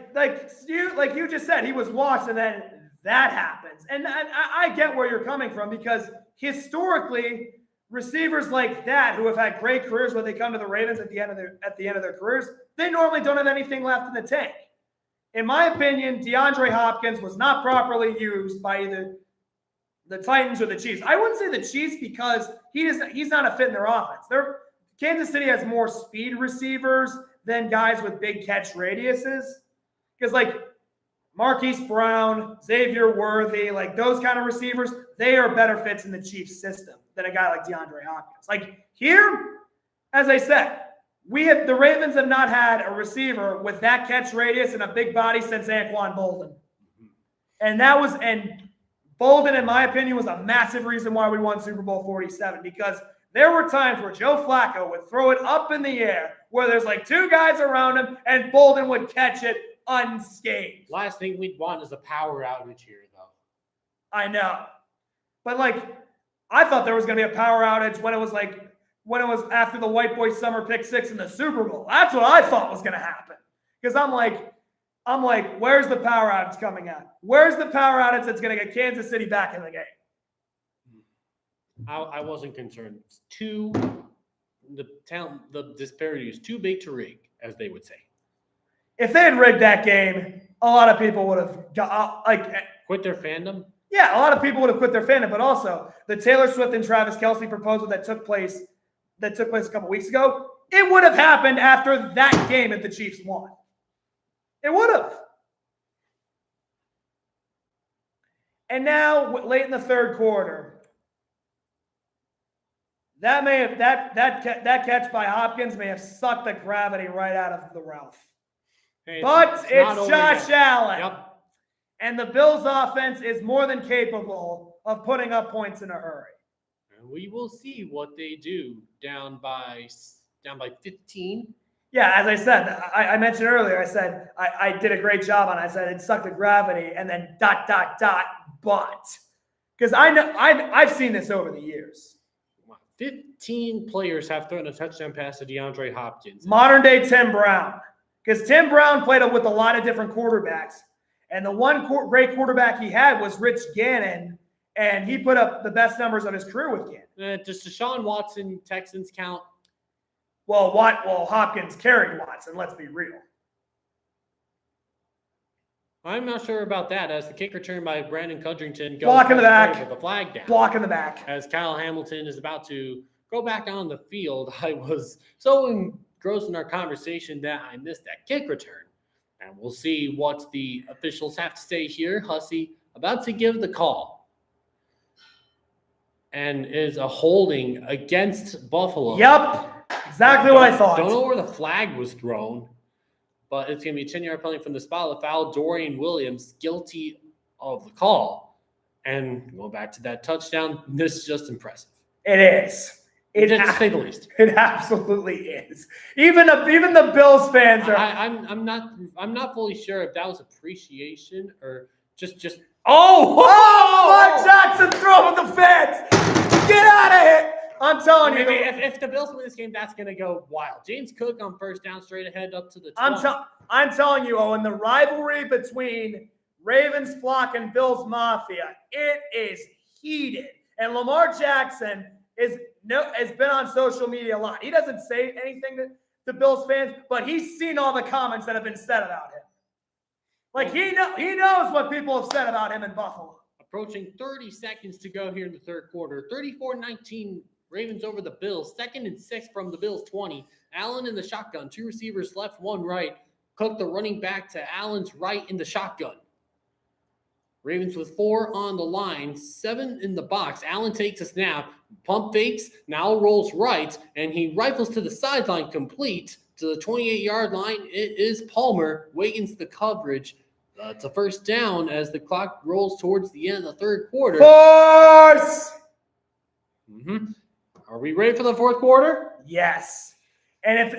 you just said, he was washed and then that happens. And I get where you're coming from because historically, receivers like that who have had great careers when they come to the Ravens at the end of their careers, they normally don't have anything left in the tank. In my opinion, DeAndre Hopkins was not properly used by either the Titans or the Chiefs. I wouldn't say the Chiefs because he's not a fit in their offense. Kansas City has more speed receivers than guys with big catch radiuses. Because like Marquise Brown, Xavier Worthy, like those kind of receivers, they are better fits in the Chiefs system than a guy like DeAndre Hopkins. Like here, as I said, the Ravens have not had a receiver with that catch radius and a big body since Anquan Bolden. And Bolden, in my opinion, was a massive reason why we won Super Bowl 47 because there were times where Joe Flacco would throw it up in the air where there's like 2 guys around him and Bolden would catch it unscathed. Last thing we'd want is a power outage here, though. I know. But like, I thought there was going to be a power outage when it was after the White Boy Summer pick 6 in the Super Bowl. That's what I thought was going to happen. Because I'm like, where's the power outage coming at? Where's the power outage that's going to get Kansas City back in the game? I wasn't concerned. The disparity is too big to rig, as they would say. If they had rigged that game, a lot of people would have quit their fandom. Yeah, a lot of people would have quit their fandom, but also the Taylor Swift and Travis Kelce proposal that took place a couple weeks ago, it would have happened after that game if the Chiefs won. It would have. And now, late in the third quarter, That may have that catch by Hopkins may have sucked the gravity right out of the Ralph. Hey, But not it's over Josh yet. Allen. Yep. And the Bills' offense is more than capable of putting up points in a hurry. And we will see what they do down by 15. Yeah, as I said, I mentioned earlier, I said I did a great job on it. I said it sucked the gravity and then ... but. Because I know I've seen this over the years. 15 players have thrown a touchdown pass to DeAndre Hopkins. Modern day Tim Brown. Because Tim Brown played with a lot of different quarterbacks. And the one great quarterback he had was Rich Gannon. And he put up the best numbers of his career with Gannon. Does Deshaun Watson Texans count? Well, Hopkins carried Watson, let's be real. I'm not sure about that, as the kick return by Brandon Cudrington goes Block in the back. with the flag down. Block in the back. As Kyle Hamilton is about to go back on the field, I was so engrossed in our conversation that I missed that kick return. And we'll see what the officials have to say here. Hussey about to give the call. And is a holding against Buffalo. Yep. Exactly what I thought. Don't know where the flag was thrown, but it's going to be a 10-yard penalty from the spot of the foul. Dorian Williams guilty of the call. And go back to that touchdown. This is just impressive. It is. To say the least. It absolutely is. Even the Bills fans are. I'm not fully sure if that was appreciation or just. Lamar Jackson throwing the fence. Get out of here. I'm telling you. If the Bills win this game, that's going to go wild. James Cook on first down, straight ahead up to the 20. I'm telling you, Owen, the rivalry between Ravens Flock and Bills Mafia, it is heated. And Lamar Jackson has been on social media a lot. He doesn't say anything to Bills fans, but he's seen all the comments that have been said about him. Like, he knows what people have said about him in Buffalo. Approaching 30 seconds to go here in the third quarter. 34-19. Ravens over the Bills. 2nd and 6 from the Bills 20. Allen in the shotgun. 2 receivers left, 1 right. Cook the running back to Allen's right in the shotgun. Ravens with 4 on the line. 7 in the box. Allen takes a snap. Pump fakes. Now rolls right. And he rifles to the sideline complete to the 28-yard line. It is Palmer. Wiggins the coverage. It's a first down as the clock rolls towards the end of the third quarter. Force! Are we ready for the fourth quarter? Yes. And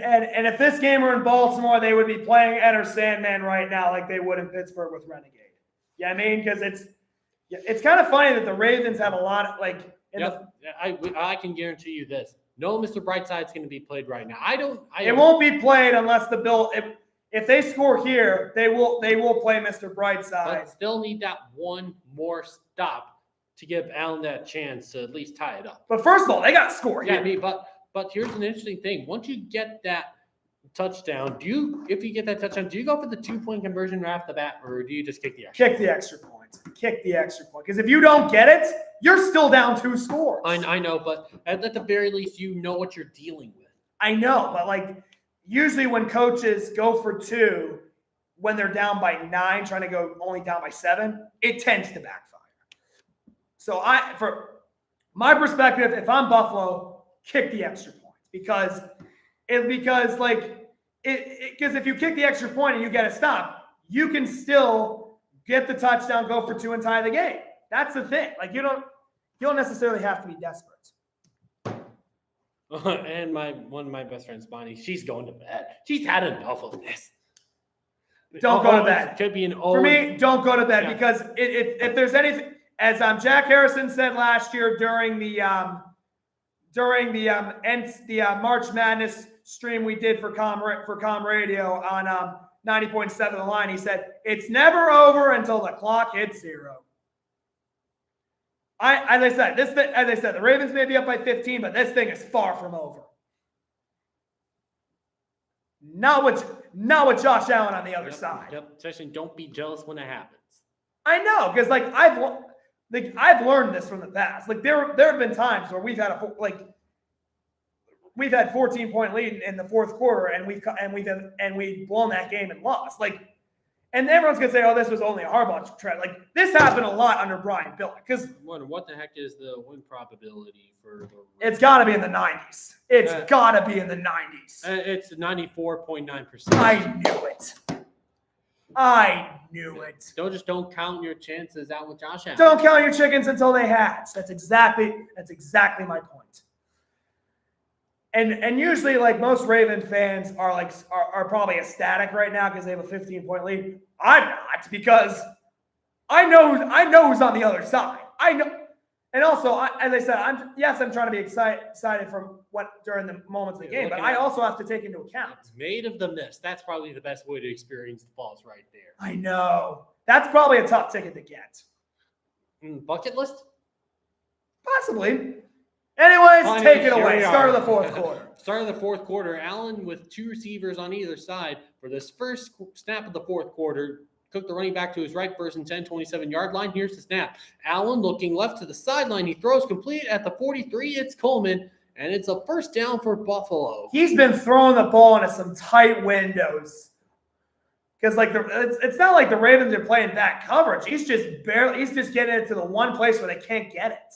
if this game were in Baltimore, they would be playing Enter Sandman right now like they would in Pittsburgh with Renegade. Yeah, I mean, because it's kind of funny that the Ravens have a lot of, like... I can guarantee you this. No Mr. Brightside's going to be played right now. It won't be played unless the Bill... If they score here, they will play Mr. Brightside. But still need that one more stop to give Allen that chance to at least tie it up. But first of all, they got to score here. Yeah, I mean, but here's an interesting thing. Once you get that touchdown, if you get that touchdown, do you go for the 2-point conversion right off the bat, or do you just kick the extra? Kick the extra point. Kick the extra point. Because if you don't get it, you're still down 2 scores. I know, but at the very least, you know what you're dealing with. I know, but like usually when coaches go for 2 when they're down by 9, trying to go only down by 7, it tends to backfire. So for my perspective, if I'm Buffalo, kick the extra point because if you kick the extra point and you get a stop, you can still get the touchdown, go for 2, and tie the game. That's the thing. Like you don't necessarily have to be desperate. And one of my best friends, Bonnie, she's going to bed. She's had enough of this. Don't go to bed. Could be an For me, don't go to bed because if there's anything, as Jack Harrison said last year during the March Madness stream we did for Com Radio on 90.7 The Line, he said it's never over until the clock hits 0. As I said, the Ravens may be up by 15, but this thing is far from over. Not with Josh Allen on the other side. Yep. Especially don't be jealous when it happens. I know, because I've learned this from the past. Like there have been times where we've had 14-point lead in the fourth quarter, and we've blown that game and lost. Like And everyone's going to say, oh, this was only a Harbaugh trend. Like, this happened a lot under Brian Billick. Because what the heck is the win probability for the it's got to be in the 90s. It's got to be in the 90s. It's 94.9%. I knew it. I knew it. Don't count your chances out with Josh Allen. Don't count your chickens until they hatch. That's exactly my point. And usually, like, most Raven fans are probably ecstatic right now because they have a 15-point lead. I'm not, because I know who's on the other side. I know, and also, as I said, I'm trying to be excited from what during the moments of the game, but I also have to take into account. It's made of the mist. That's probably the best way to experience the balls right there. I know. That's probably a tough ticket to get. Bucket list? Possibly. Anyways, take it away. Start of the fourth quarter. Start of the fourth quarter. Allen with two receivers on either side for this first snap of the fourth quarter. Cook the running back to his right, first and 10, 27-yard line. Here's the snap. Allen looking left to the sideline. He throws complete at the 43. It's Coleman, and it's a first down for Buffalo. He's been throwing the ball into some tight windows. Because it's not like the Ravens are playing back coverage. He's just getting it to the one place where they can't get it.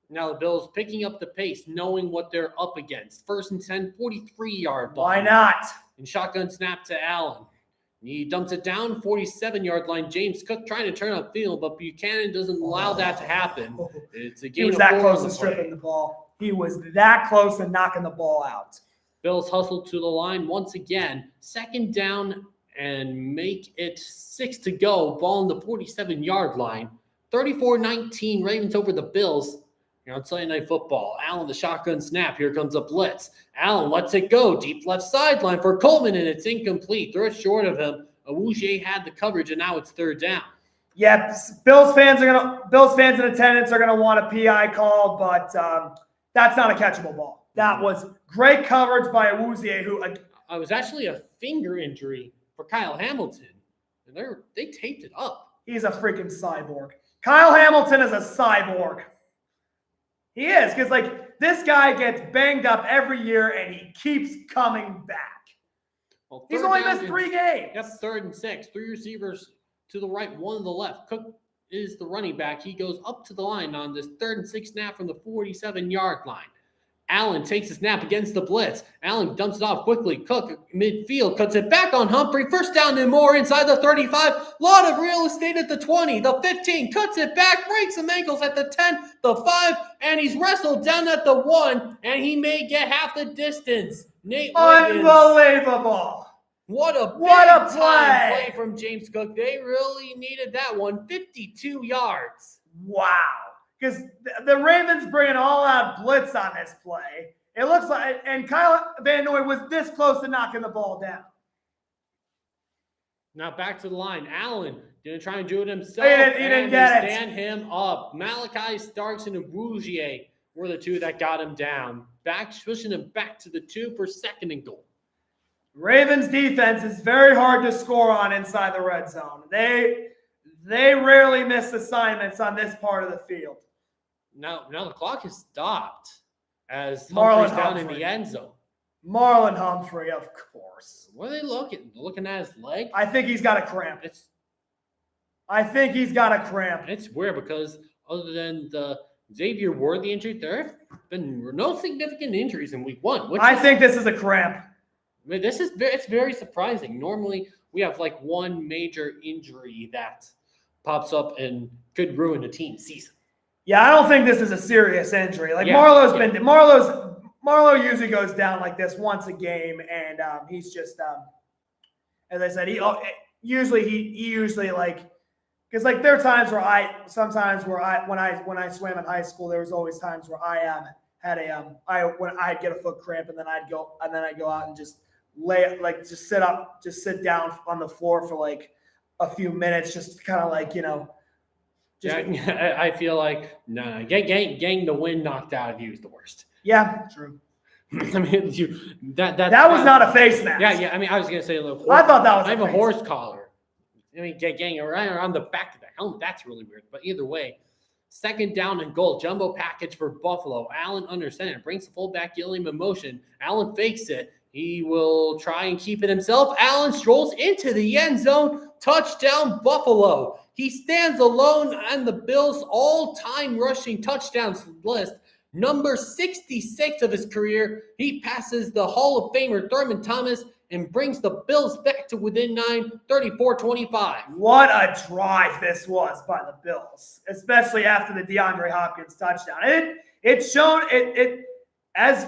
Now the Bills picking up the pace, knowing what they're up against. First and 10, 43-yard line. Why not? And shotgun snap to Allen. He dumps it down, 47-yard line. James Cook trying to turn upfield, but Buchanan doesn't allow that to happen. It's a game. He was that close to stripping the ball. He was that close to knocking the ball out. Bills hustle to the line once again. Second down and make it 6 to go. Ball on the 47-yard line. 34-19, Ravens over the Bills. Here on Sunday Night Football. Allen, the shotgun snap. Here comes a blitz. Allen lets it go. Deep left sideline for Coleman, and it's incomplete. Throw it short of him. Awuzie had the coverage, and now it's third down. Yeah, Bills fans in attendance are gonna want a PI call, but that's not a catchable ball. That was great coverage by Awuzie, who it was actually a finger injury for Kyle Hamilton, and they taped it up. He's a freaking cyborg. Kyle Hamilton is a cyborg. He is, because this guy gets banged up every year and he keeps coming back. Well, he's only missed 3 games. Yep, 3rd and 6. 3 receivers to the right, 1 to the left. Cook is the running back. He goes up to the line on this 3rd and 6 snap from the 47-yard line. Allen takes a snap against the blitz. Allen dumps it off quickly. Cook midfield cuts it back on Humphrey. First down and more inside the 35. Lot of real estate at the 20. The 15 cuts it back. Breaks some ankles at the 10. The 5. And he's wrestled down at the 1. And he may get half the distance. Nate Wiggins. Unbelievable. What a play from James Cook. They really needed that one. 52 yards. Wow. Because the Ravens bring an all-out blitz on this play. It looks like, and Kyle Van Noy was this close to knocking the ball down. Now back to the line. Allen didn't try and do it himself. He didn't get it. Stand him up. Malachi Starks and Awuzie were the two that got him down. Pushing him back to the 2 for 2nd and goal. Ravens defense is very hard to score on inside the red zone. They rarely miss assignments on this part of the field. Now the clock has stopped as Marlon Humphrey's down Humphrey. in the end zone. Marlon Humphrey, of course. What are they looking? Looking at his leg? I think he's got a cramp. It's weird because other than the Xavier Worthy injury, there have been no significant injuries in week 1. I think this is a cramp. I mean, it's very surprising. Normally, we have one major injury that pops up and could ruin a team's season. Yeah, I don't think this is a serious injury. Marlowe usually goes down like this once a game, and he's just as I said, he usually because there are times where when I swam in high school, there was always times where I when I'd get a foot cramp, and then I'd go out and just sit down on the floor for a few minutes, just kind of I feel like getting the wind knocked out of you is the worst. Yeah, true. I mean, that was not a face mask. Yeah. I mean, I was gonna say, look, I thought that was. I have a horse collar. I mean, getting around the back of the helmet, that's really weird. But either way, 2nd down and goal. Jumbo package for Buffalo. Allen under center brings the fullback Gilliam in motion. Allen fakes it. He will try and keep it himself. Allen strolls into the end zone. Touchdown Buffalo. He stands alone on the Bills' all-time rushing touchdowns list. Number 66 of his career. He passes the Hall of Famer Thurman Thomas and brings the Bills back to within 9, 34-25. What a drive this was by the Bills, especially after the DeAndre Hopkins touchdown. It's shown as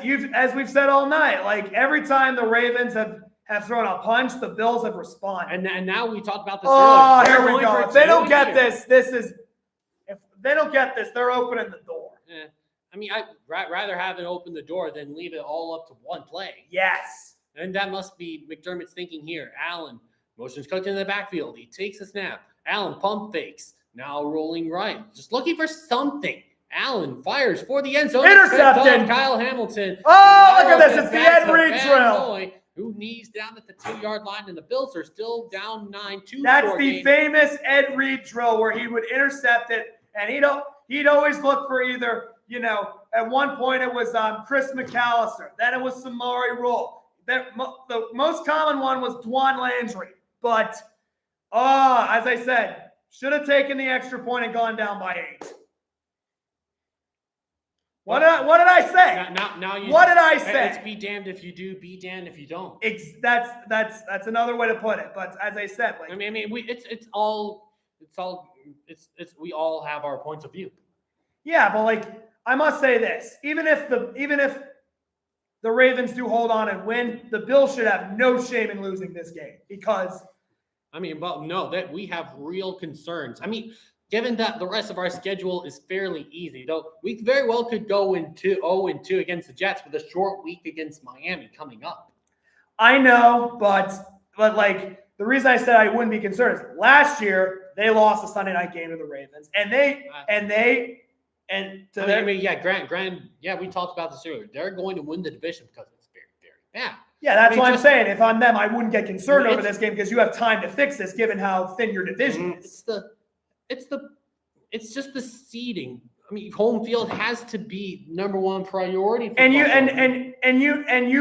we've said all night. Like every time the Ravens have thrown a punch, the Bills have responded. And now we talked about this earlier. Here we go. If they don't get this, if they don't get this, they're opening the door. Yeah. I mean, I'd rather have it open the door than leave it all up to one play. Yes. And that must be McDermott's thinking here. Allen, motions cooked in the backfield. He takes a snap. Allen pump fakes. Now rolling right. Just looking for something. Allen fires for the end zone. Intercepted. Kyle Hamilton. Oh, look at this. It's the Ed Reed drill. Who knees down at the 2-yard line, and the Bills are still down 9-2. That's the famous Ed Reed drill where he would intercept it, and he'd always look for either, at one point it was Chris McAllister, then it was Samari Rule. The most common one was Dwan Landry, but as I said, should have taken the extra point and gone down by 8. What did I say? What did I say? It's be damned if you do, be damned if you don't. That's another way to put it. But as I said, like we all have our points of view. Yeah, but like I must say this: even if the Ravens do hold on and win, the Bills should have no shame in losing this game because. That we have real concerns. Given that the rest of our schedule is fairly easy, though, we very well could go into 0-2 against the Jets with a short week against Miami coming up. I know, but like the reason I said I wouldn't be concerned is last year they lost a Sunday night game to the Ravens, we talked about this earlier. They're going to win the division because it's very, very bad. Yeah, that's what I'm saying. If I'm them, I wouldn't get concerned over this game because you have time to fix this, given how thin your division is. It's just the seeding. Home field has to be number one priority. And you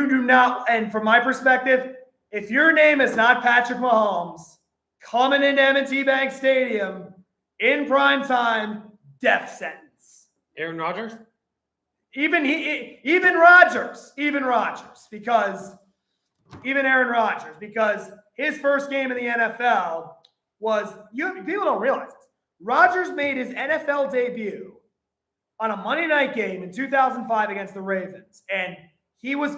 do not. And from my perspective, if your name is not Patrick Mahomes, coming into M&T Bank Stadium in prime time, death sentence. Aaron Rodgers. Even Rodgers, because his first game in the NFL was people don't realize this. Rodgers made his NFL debut on a Monday night game in 2005 against the Ravens, and he was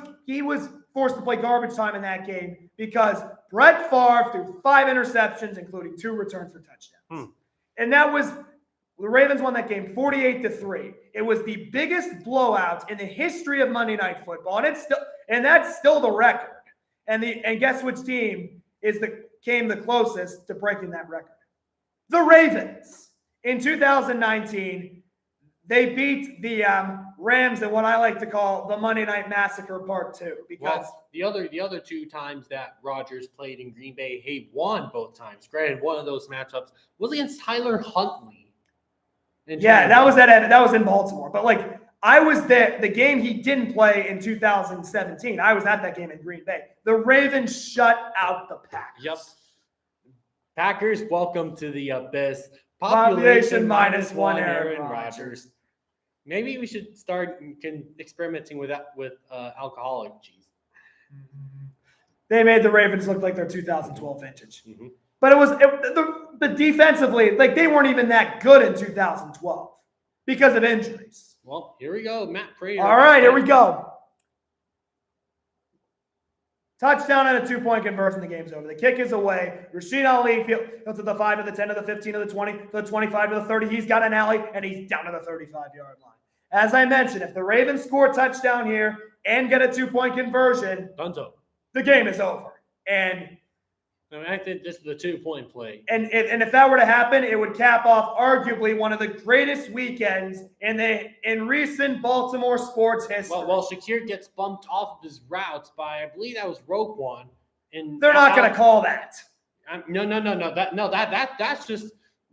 forced to play garbage time in that game because Brett Favre threw 5 interceptions, including 2 returned for touchdowns. And that was the Ravens won that game 48-3. It was the biggest blowout in the history of Monday Night Football, and that's still the record. And guess which team came the closest to breaking that record? The Ravens. In 2019, they beat the Rams in what I like to call the Monday Night Massacre Part 2. Because the other 2 times that Rodgers played in Green Bay, he won both times. Granted, one of those matchups was against Tyler Huntley. That was in Baltimore. But like I was there, the game he didn't play in 2017. I was at that game in Green Bay. The Ravens shut out the Packers. Yep. Packers, welcome to the abyss. Population -1 Aaron Rodgers. Maybe we should start experimenting with alcoholic cheese. They made the Ravens look like their 2012 vintage. Mm-hmm. But it was but defensively, like they weren't even that good in 2012 because of injuries. Well, here we go. Matt Prater. All right, here we go. Touchdown and a 2-point conversion. The game's over. The kick is away. Rashid Ali goes to the 5 to the 10 to the 15 to the 20 to the 25 to the 30. He's got an alley, and he's down to the 35-yard line. As I mentioned, if the Ravens score a touchdown here and get a 2-point conversion, Dunzo. The game is over. And I think this is the 2-point play. And if that were to happen, it would cap off arguably one of the greatest weekends in recent Baltimore sports history. Well, Shakir gets bumped off of his routes by, I believe that was Roquan. And they're not going to call that. No.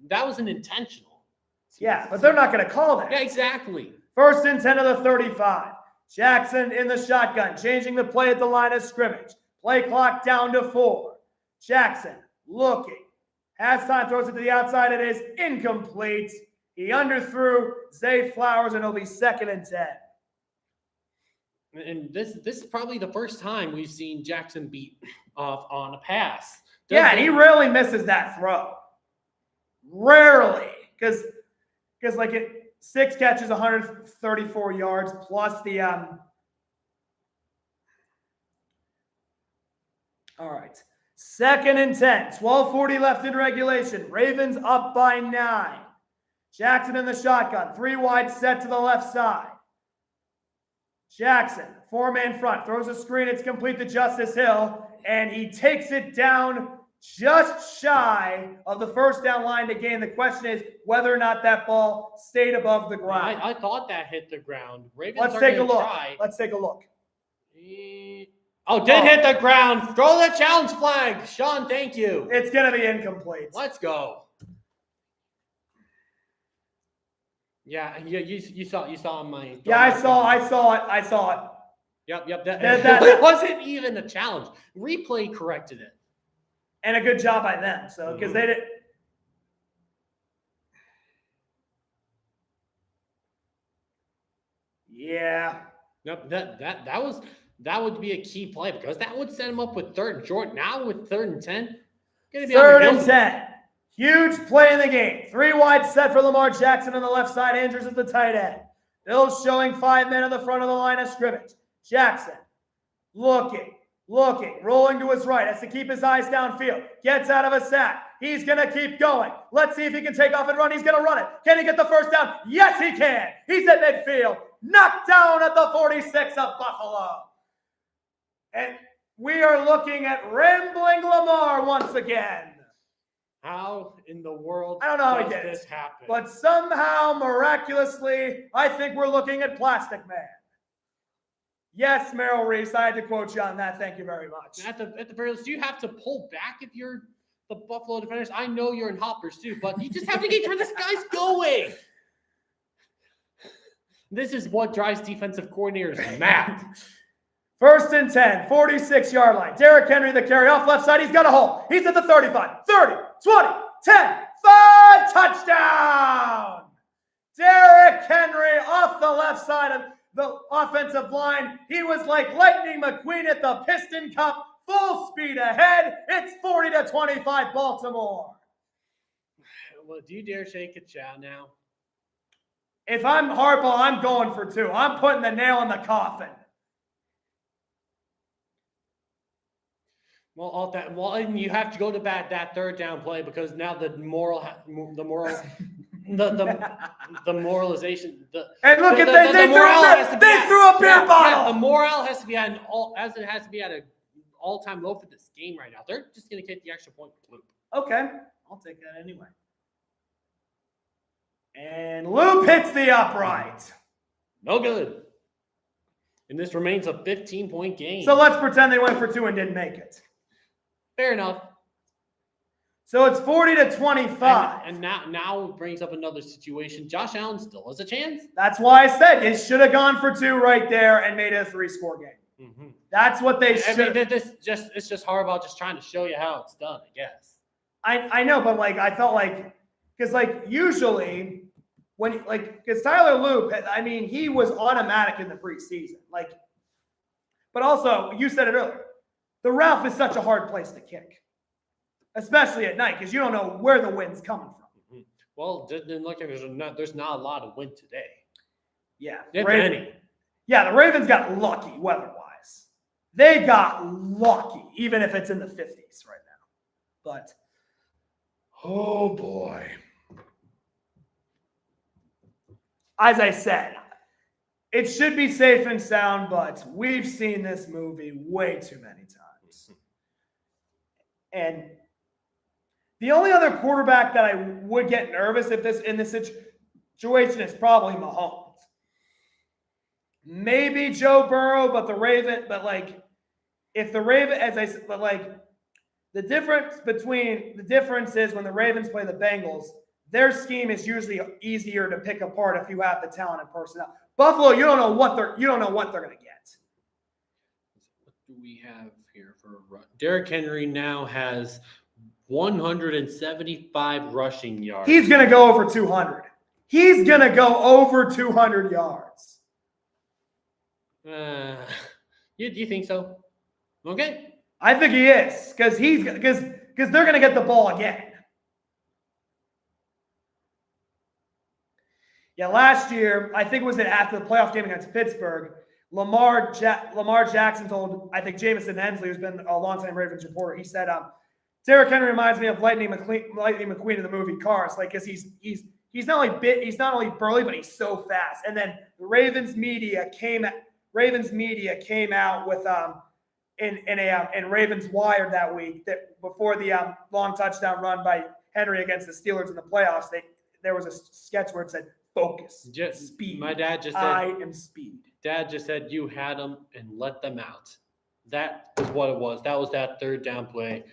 That was an intentional. Yeah, but they're not going to call that. Yeah, exactly. 1st and 10 to the 35. Jackson in the shotgun, changing the play at the line of scrimmage. Play clock down to 4. Jackson looking, Halftime throws it to the outside. It is incomplete. He underthrew Zay Flowers, and it'll be 2nd and 10. And this is probably the first time we've seen Jackson beat off on a pass. Yeah, and he rarely misses that throw. Rarely. Because like 6 catches, 134 yards, plus the all right. 2nd and 10. 12:40 left in regulation. Ravens up by 9. Jackson in the shotgun. 3 wide set to the left side. Jackson, 4-man front, throws a screen. It's complete to Justice Hill, and he takes it down just shy of the first down line to gain. The question is whether or not that ball stayed above the ground. I thought that hit the ground. Ravens Let's take a look. Try. Let's take a look. Did hit the ground. Throw the challenge flag. Sean, thank you. It's going to be incomplete. Let's go. Yeah, you saw my. Yeah, I saw it. Yep. That wasn't even a challenge. Replay corrected it. And a good job by them. So because they did. Yeah. Nope. That would be a key play because that would set him up with 3rd and short. Now with 3rd and 10, gonna be 3rd and 10. Huge play in the game. 3 wide set for Lamar Jackson on the left side. Andrews is the tight end. Bills showing 5 men on the front of the line of scrimmage. Jackson looking, rolling to his right. Has to keep his eyes downfield. Gets out of a sack. He's going to keep going. Let's see if he can take off and run. He's going to run it. Can he get the first down? Yes, he can. He's at midfield. Knocked down at the 46 of Buffalo. And we are looking at rambling Lamar once again. How in the world I don't know how does he did this happen? But somehow, miraculously, I think we're looking at Plastic Man. Yes, Merrill Reese, I had to quote you on that. Thank you very much. At the very least, do you have to pull back if you're the Buffalo defenders? I know you're in hoppers too, but you just have to get where this guy's going. This is what drives defensive coordinators mad. 1st and 10, 46-yard line. Derrick Henry, the carry off left side. He's got a hole. He's at the 35, 30, 20, 10, 5, touchdown! Derrick Henry off the left side of the offensive line. He was like Lightning McQueen at the Piston Cup, full speed ahead. It's 40-25 Baltimore. Well, do you dare shake a chow now? If I'm Harbaugh, I'm going for 2. I'm putting the nail in the coffin. And you have to go to bat that 3rd down play because now the moralization. They threw a beer bottle. The morale has to be at an all-time low for this game right now. They're just going to get the extra point with Loop. Okay, I'll take that anyway. And Loop hits the upright. No good. And this remains a 15-point game. So let's pretend they went for 2 and didn't make it. Fair enough. So it's 40-25. And now it brings up another situation. Josh Allen still has a chance. That's why I said it should have gone for 2 right there and made it a 3-score game. Mm-hmm. That's what they should. It's just Harbaugh just trying to show you how it's done, I guess. I know, but I felt like because usually because Tyler Loop, he was automatic in the preseason. But also you said it earlier. The Ralph is such a hard place to kick, especially at night, because you don't know where the wind's coming from. Mm-hmm. Well, there's not a lot of wind today. Yeah. If any. Yeah, the Ravens got lucky weather-wise. They got lucky, even if it's in the 50s right now. But, oh boy. As I said, it should be safe and sound, but we've seen this movie way too many times. And the only other quarterback that I would get nervous in this situation is probably Mahomes. Maybe Joe Burrow, but the Ravens, if the Ravens, as I said, the difference is when the Ravens play the Bengals, their scheme is usually easier to pick apart if you have the talent and personnel. Buffalo, you don't know what they're going to get. What do we have here for Derrick Henry now has 175 rushing yards. He's going to go over 200. He's going to go over 200 yards. You think so? Okay. I think he is because they're going to get the ball again. Yeah, last year, I think it was after the playoff game against Pittsburgh, Lamar Jackson told, I think, Jamison Hensley, who's been a longtime Ravens reporter, he said, Derrick Henry reminds me of Lightning McQueen in the movie Cars, like, because he's not only burly, but he's so fast. And then the Ravens media came out with in Ravens Wired that week that before the long touchdown run by Henry against the Steelers in the playoffs, there was a sketch where it said, "Focus, speed." My dad just said, "I am speed." Dad just said, "You had them and let them out." That is what it was. That was that third down play,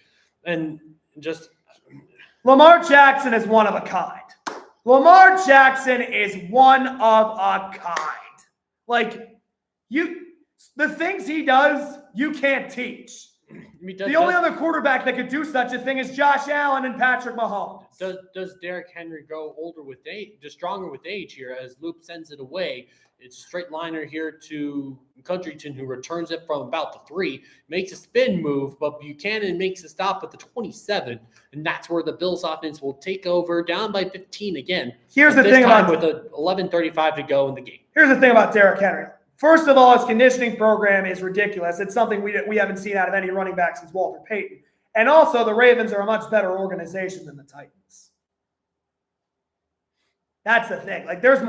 and just Lamar Jackson is one of a kind. Lamar Jackson is one of a kind. Like the things he does, you can't teach. The only other quarterback that could do such a thing is Josh Allen and Patrick Mahomes. Does Derrick Henry go older with age, just stronger with age here as Loop sends it away? It's a straight liner here to Countryton, who returns it from about the 3, makes a spin move, but Buchanan makes a stop at the 27, and that's where the Bills offense will take over, down by 15 again. Here's the thing about with 11:35 to go in the game. Here's the thing about Derrick Henry. First of all, his conditioning program is ridiculous. It's something we haven't seen out of any running back since Walter Payton. And also, the Ravens are a much better organization than the Titans. That's the thing. Like, there's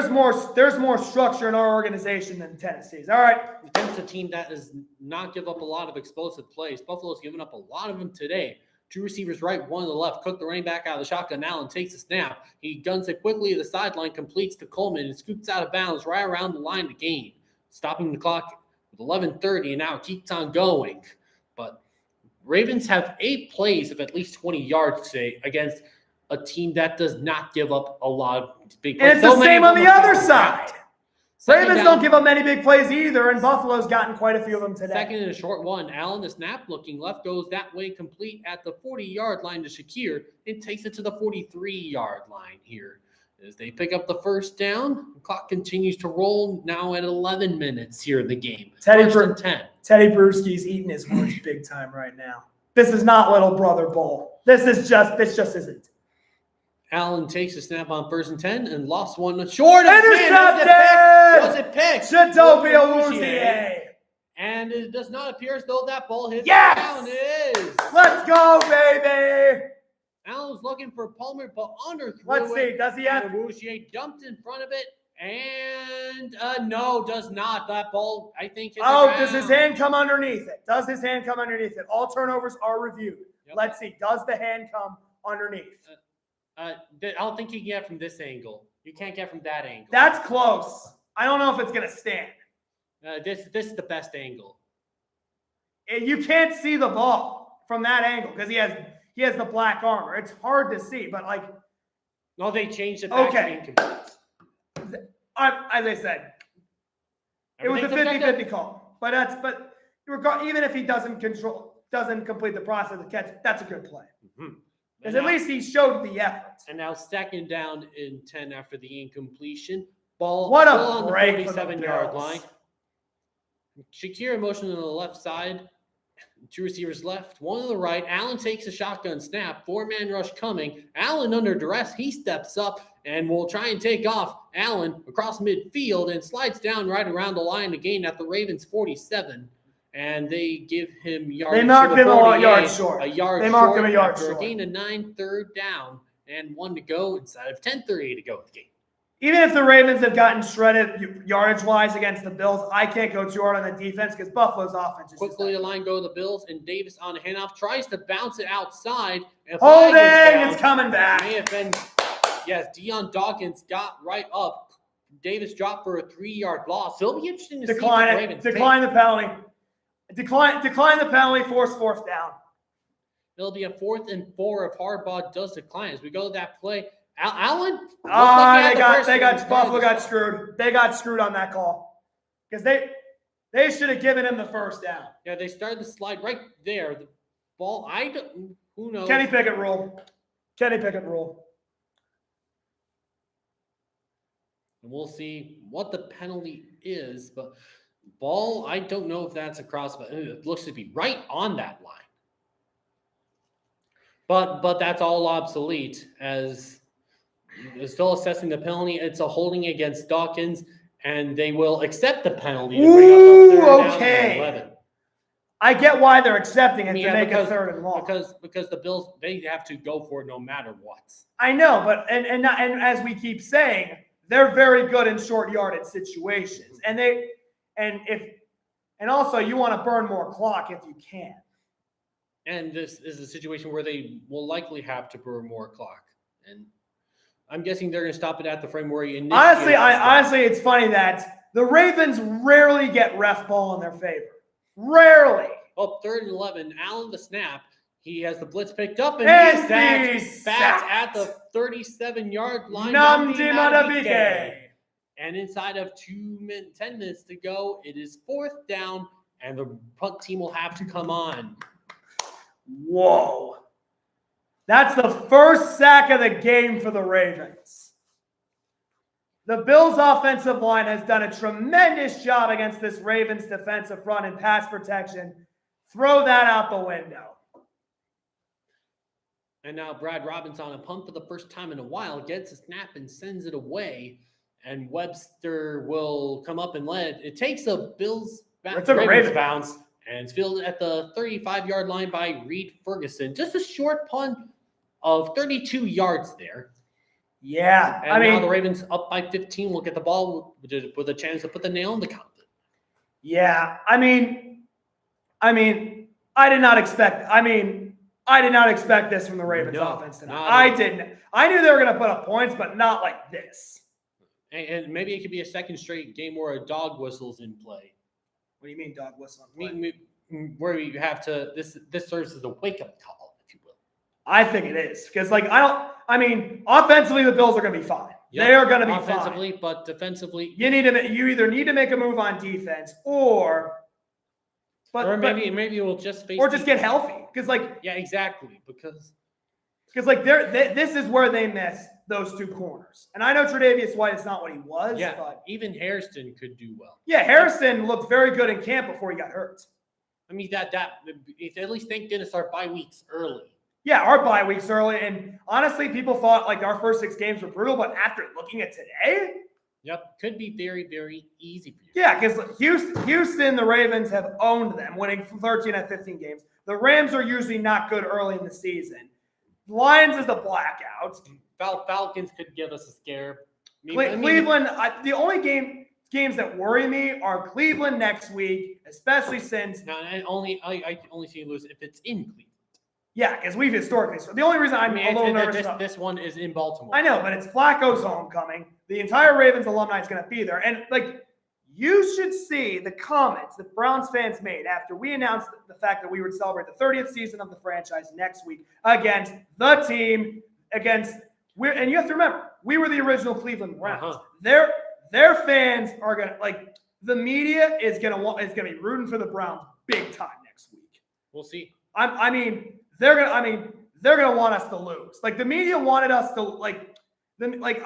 more structure in our organization than Tennessee's. All right. Tennessee's a team that does not give up a lot of explosive plays. Buffalo's given up a lot of them today. 2 receivers right, 1 to the left. Cook the running back out of the shotgun. Allen takes a snap. He guns it quickly to the sideline, completes to Coleman, and scoops out of bounds right around the line to gain. Stopping the clock with 11:30, and now it keeps on going. But Ravens have 8 plays of at least 20 yards today against a team that does not give up a lot of big plays. And it's the same on the other side. Ravens don't give up many big plays either, and Buffalo's gotten quite a few of them today. Second and a short one. Allen, the snap looking left, goes that way, complete at the 40-yard line to Shakir. It takes it to the 43-yard line here. As they pick up the first down, the clock continues to roll now at 11 minutes here in the game. Teddy Bruschi's eating his words big time right now. This is not little brother bowl. This just isn't. Allen takes a snap on 1st and 10 and lost one short. Intercepted! Was it picked? Chidobe Awuzie. And it does not appear as though that ball hits yes! the ground. It is. Let's go, baby! Allen's looking for Palmer, but underthrew Let's see. Does he have? Awuzie dumped in front of it. And no, does not. That ball, I think. Does his hand come underneath it? Does his hand come underneath it? All turnovers are reviewed. Yep. Let's see. Does the hand come underneath? I don't think you can get from this angle. You can't get from that angle. That's close. I don't know if it's going to stand. This is the best angle. You can't see the ball from that angle because he has the black armor. It's hard to see, but like. No, they changed it back to being complete. As I said, it was a 50-50 call. But even if he doesn't complete the process of the catch, that's a good play. Mm-hmm. Because at least he showed the effort. And now 2nd down and 10 after the incompletion. Ball what still a on the break 47-yard line. Shakir in motion on the left side. 2 receivers left, 1 on the right. Allen takes a shotgun snap. 4-man rush coming. Allen under duress. He steps up and will try and take off. Allen across midfield and slides down right around the line to gain at the Ravens 47. And they give him yards. They marked him a yard short. They marked him a yard short. A gain of 9, 3rd down, and 1 to go inside of 10:38 to go with the game. Even if the Ravens have gotten shredded yardage-wise against the Bills, I can't go too hard on the defense because Buffalo's offense is quickly the line go to the Bills, and Davis on a handoff tries to bounce it outside. And holding, it's coming back. May have been, yes, Deion Dawkins got right up. Davis dropped for a 3-yard loss. It'll be interesting to see the Ravens decline the penalty. Decline the penalty, force 4th down. It'll be a 4th and 4 if Harbaugh does decline. As we go to that play, Allen? Buffalo got screwed. They got screwed on that call. Because they should have given him the 1st down. Yeah, they started the slide right there. Ball, who knows? Kenny Pickett rule. Kenny Pickett rule. And we'll see what the penalty is, but ball, I don't know if that's across, but it looks to be right on that line. But that's all obsolete as still assessing the penalty. It's a holding against Dawkins, and they will accept the penalty. Okay. I get why they're accepting it to make a third and long. Because the Bills, they have to go for it no matter what. I know, but and as we keep saying, they're very good in short yardage situations, and also you want to burn more clock if you can. And this is a situation where they will likely have to burn more clock, and I'm guessing they're going to stop it at the frame where he honestly, it's funny that the Ravens rarely get ref ball in their favor. Rarely. Oh, 3rd and 11. Allen the snap. He has the blitz picked up, and he's sacked at the 37-yard line. And inside of 10 minutes to go, it is 4th down, and the punt team will have to come on. Whoa. That's the first sack of the game for the Ravens. The Bills' offensive line has done a tremendous job against this Ravens defensive front and pass protection. Throw that out the window. And now Brad Robbins on a punt for the first time in a while, gets a snap and sends it away. And Webster will come up and let it. It takes a Bills Ravens bounce, and it's fielded at the 35-yard line by Reed Ferguson. Just a short punt of 32 yards there. Yeah. And now the Ravens up by 15 will get the ball with a chance to put the nail in the coffin. Yeah. I did not expect this from the Ravens offense tonight. I didn't. I knew they were going to put up points, but not like this. And maybe it could be a second straight game where a dog whistle's in play. What do you mean dog whistle in play? Where you have to this serves as a wake-up call, if you will. I think it is. Because offensively the Bills are going to be fine. Yep. They are going to be offensively, fine. But defensively, you either need to make a move on defense or maybe we'll just get healthy. Because exactly. Because this is where they miss those two corners. And I know Tre'Davious White is not what he was. Yeah, but even Hairston could do well. Yeah, Harrison looked very good in camp before he got hurt. I mean, that at least thank goodness our bye weeks early. Yeah, our bye weeks early. And honestly, people thought our first 6 games were brutal, but after looking at today, yep, could be very, very easy for you. Yeah, because Houston, the Ravens have owned them, winning 13 out of 15 games. The Rams are usually not good early in the season. Lions is the blackout. Falcons could give us a scare. Cleveland, the only games that worry me are Cleveland next week, especially since. No, I only see you lose if it's in Cleveland. Yeah, because we've historically. So the only reason I'm a little nervous. This one is in Baltimore. I know, but it's Flacco's homecoming. The entire Ravens alumni is going to be there, and you should see the comments that Browns fans made after we announced the fact that we would celebrate the 30th season of the franchise next week against the team and you have to remember, we were the original Cleveland Browns. Uh-huh. Their fans are gonna the media is gonna be rooting for the Browns big time next week. We'll see. They're gonna want us to lose. The media wanted us to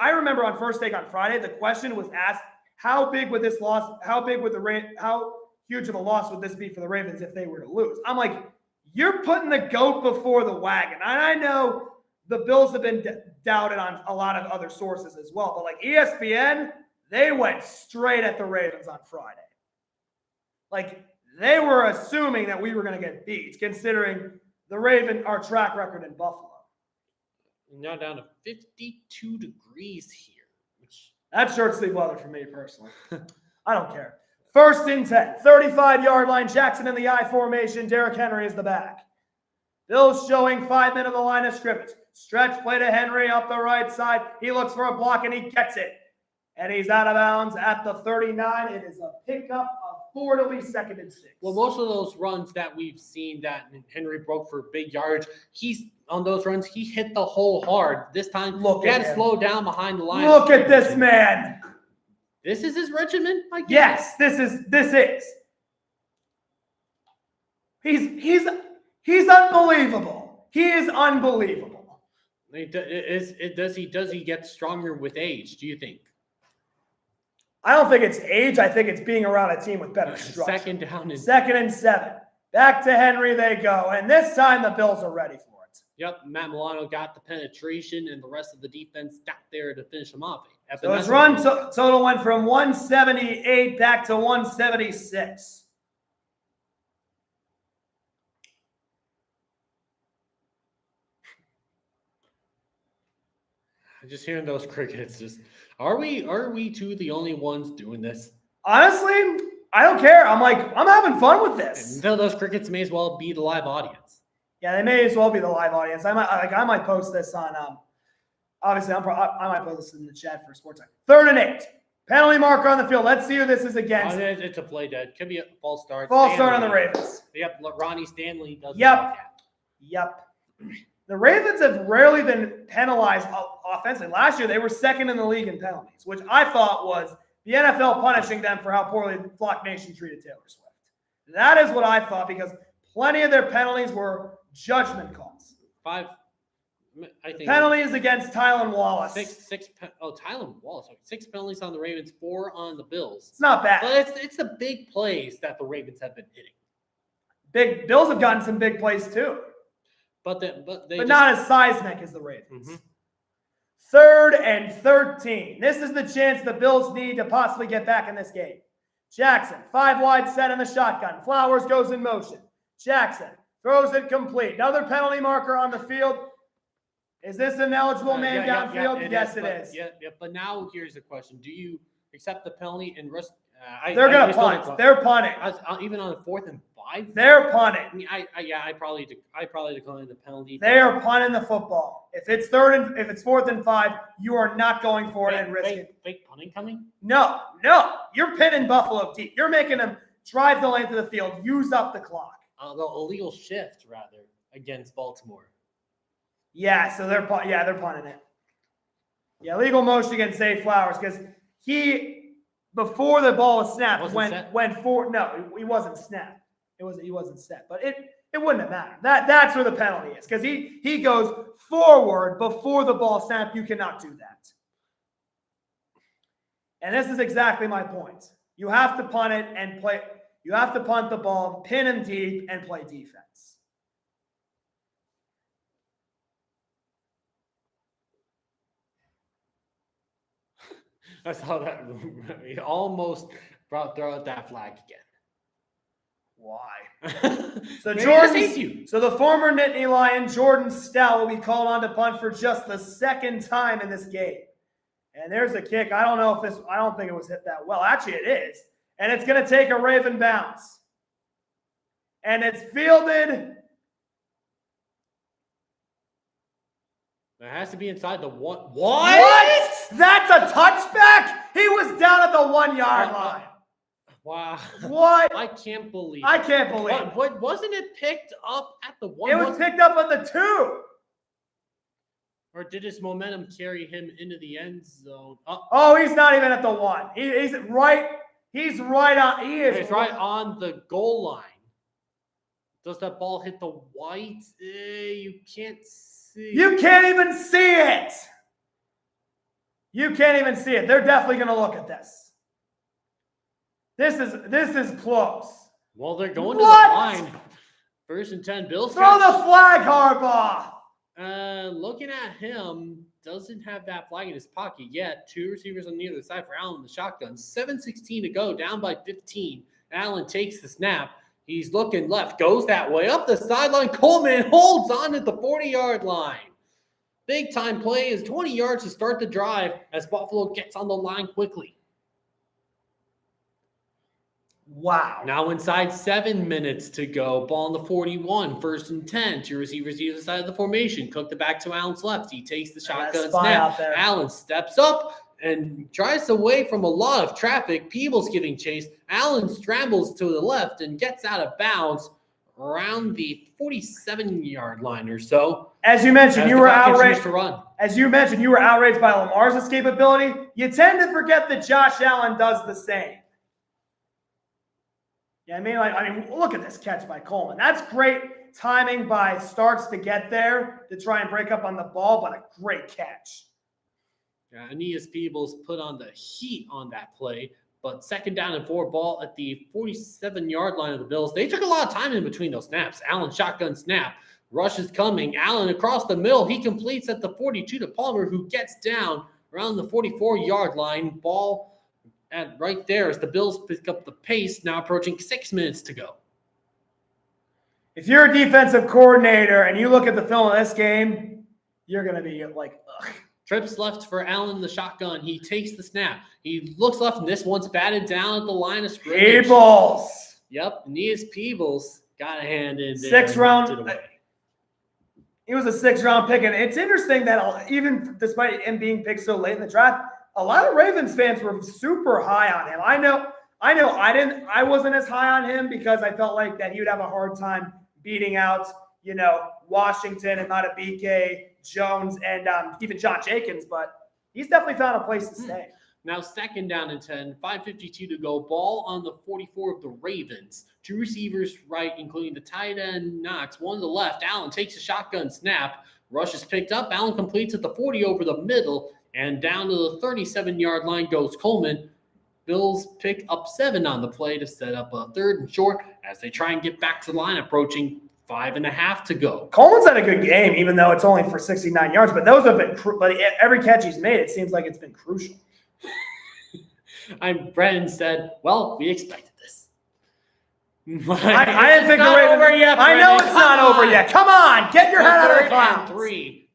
I remember on First Take on Friday, the question was asked, how huge of a loss would this be for the Ravens if they were to lose? I'm like, you're putting the goat before the wagon. And I know the Bills have been doubted on a lot of other sources as well. But ESPN, they went straight at the Ravens on Friday. They were assuming that we were going to get beat, considering our track record in Buffalo. Now down to 52 degrees here. That's short sleeve weather for me personally. I don't care. 1st and 10, 35-yard line. Jackson in the I formation. Derrick Henry is the back. Bills showing 5 men on the line of scrimmage. Stretch play to Henry up the right side. He looks for a block and he gets it. And he's out of bounds at the 39. It is a pickup of 4 to be 2nd and 6. Well, most of those runs that we've seen that Henry broke for big yardage, on those runs, he hit the hole hard. This time, he had to slow down behind the line. Look at this man. This is his regimen, I guess. Yes, this is. He's unbelievable. He is unbelievable. Does he get stronger with age, do you think? I don't think it's age. I think it's being around a team with better structure. Second down. Second and 7. Back to Henry they go. And this time the Bills are ready for it. Yep, Matt Milano got the penetration, and the rest of the defense got there to finish him off. So his run total went from 178 back to 176. Just hearing those crickets, just are we two the only ones doing this? Honestly, I don't care. I'm having fun with this. Until those crickets may as well be the live audience. Yeah, they may as well be the live audience. I might post this on obviously I might post this in the chat for Sports Time. 3rd and 8. Penalty marker on the field. Let's see who this is against. It's a play dead. Could be a false start. False start on the Ravens. Yep, Ronnie Stanley does. Yep. The Ravens have rarely been penalized offensively. Last year, they were 2nd in the league in penalties, which I thought was the NFL punishing them for how poorly Flock Nation treated Taylor Swift. That is what I thought, because plenty of their penalties were judgment calls. 5. I think penalties against Tylan Wallace. Tylan Wallace. 6 penalties on the Ravens, 4 on the Bills. It's not bad. But it's the big plays that the Ravens have been hitting. Bills have gotten some big plays too. But not as seismic as the Ravens. Mm-hmm. 3rd and 13. This is the chance the Bills need to possibly get back in this game. Jackson, 5 wide set in the shotgun. Flowers goes in motion. Jackson throws it complete. Another penalty marker on the field. Is this an eligible man downfield? Yes, it is. Yeah. But now here's the question: do you accept the penalty and risk? They're going to punt. They're punting. Even on the 4th and 5. They're punting. I probably decline the penalty. They are punting the football. If it's 4th and 5, you are not going for it and risking. Fake punting coming? No. You're pinning Buffalo deep. You're making them drive the length of the field, use up the clock. The illegal shift rather against Baltimore. Yeah, so they're punting it. Yeah, legal motion against Zay Flowers, because he, before the ball was snapped, went forward. No, he wasn't snapped. He wasn't set, but it wouldn't have mattered. That's where the penalty is, because he goes forward before the ball snapped. You cannot do that. And this is exactly my point. You have to punt it and play. You have to punt the ball, pin him deep, and play defense. I saw that. He almost throw out that flag again. Why? So the former Nittany Lion, Jordan Stout, will be called on to punt for just the 2nd time in this game. And there's a kick. I don't think it was hit that well. Actually, it is. And it's going to take a Raven bounce. And it's fielded. It has to be inside the one. What? That's a touchback? He was down at the 1-yard line. Wow. What? I can't believe it. What wasn't it picked up at the 1? It was picked up on the 2. Or did his momentum carry him into the end zone? Oh, he's not even at the 1. He's right on the goal line. Does that ball hit the white? You can't see. You can't even see it. They're definitely going to look at this. This is close. Well, they're going to the line. 1st and 10, Bills. Throw the flag, Harbaugh. Looking at him, doesn't have that flag in his pocket yet. 2 receivers on the other side for Allen in the shotgun. 7:16 to go, down by 15. Allen takes the snap. He's looking left, goes that way, up the sideline. Coleman holds on at the 40-yard line. Big time play is 20 yards to start the drive as Buffalo gets on the line quickly. Wow. Now inside 7 minutes to go. Ball on the 41. 1st and 10. 2 receivers either side of the formation. Cooked it back to Allen's left. He takes the shotgun snap. Allen steps up and tries away from a lot of traffic. Peebles giving chase. Allen scrambles to the left and gets out of bounds around the 47-yard line or so. As you mentioned, you were outraged. As you mentioned, you were outraged by Lamar's escapability. You tend to forget that Josh Allen does the same. Yeah, I mean, look at this catch by Coleman. That's great timing by Starks to get there to try and break up on the ball, but a great catch. Aeneas Peebles put on the heat on that play, but 2nd down and 4 ball at the 47-yard line of the Bills. They took a lot of time in between those snaps. Allen shotgun snap. Rush is coming. Allen across the middle. He completes at the 42 to Palmer, who gets down around the 44-yard line. Ball at right there as the Bills pick up the pace, now approaching 6 minutes to go. If you're a defensive coordinator and you look at the film of this game, you're going to be like, ugh. Trips left for Allen in the shotgun. He takes the snap. He looks left, and this one's batted down at the line of scrimmage. Peebles. Yep, Aeneas Peebles got a hand in there. 6th round. He was a 6th-round pick, and it's interesting that even despite him being picked so late in the draft, a lot of Ravens fans were super high on him. I wasn't as high on him because I felt like that he would have a hard time beating out, Washington and not a BK, Jones, and even John Jenkins, but he's definitely found a place to stay. Now 2nd down and 10, 5:52 to go. Ball on the 44 of the Ravens. 2 receivers right, including the tight end Knox. 1 to the left. Allen takes a shotgun snap. Rush is picked up. Allen completes at the 40 over the middle. And down to the 37-yard line goes Coleman. Bills pick up 7 on the play to set up a 3rd and short as they try and get back to the line, approaching 5.5 to go. Coleman's had a good game, even though it's only for 69 yards. But those have been but every catch he's made, it seems like it's been crucial. Brennan said, well, we expected this. I didn't think the Ravens over yet. I know it's not over yet. Come on, get your head out of the clouds. 3.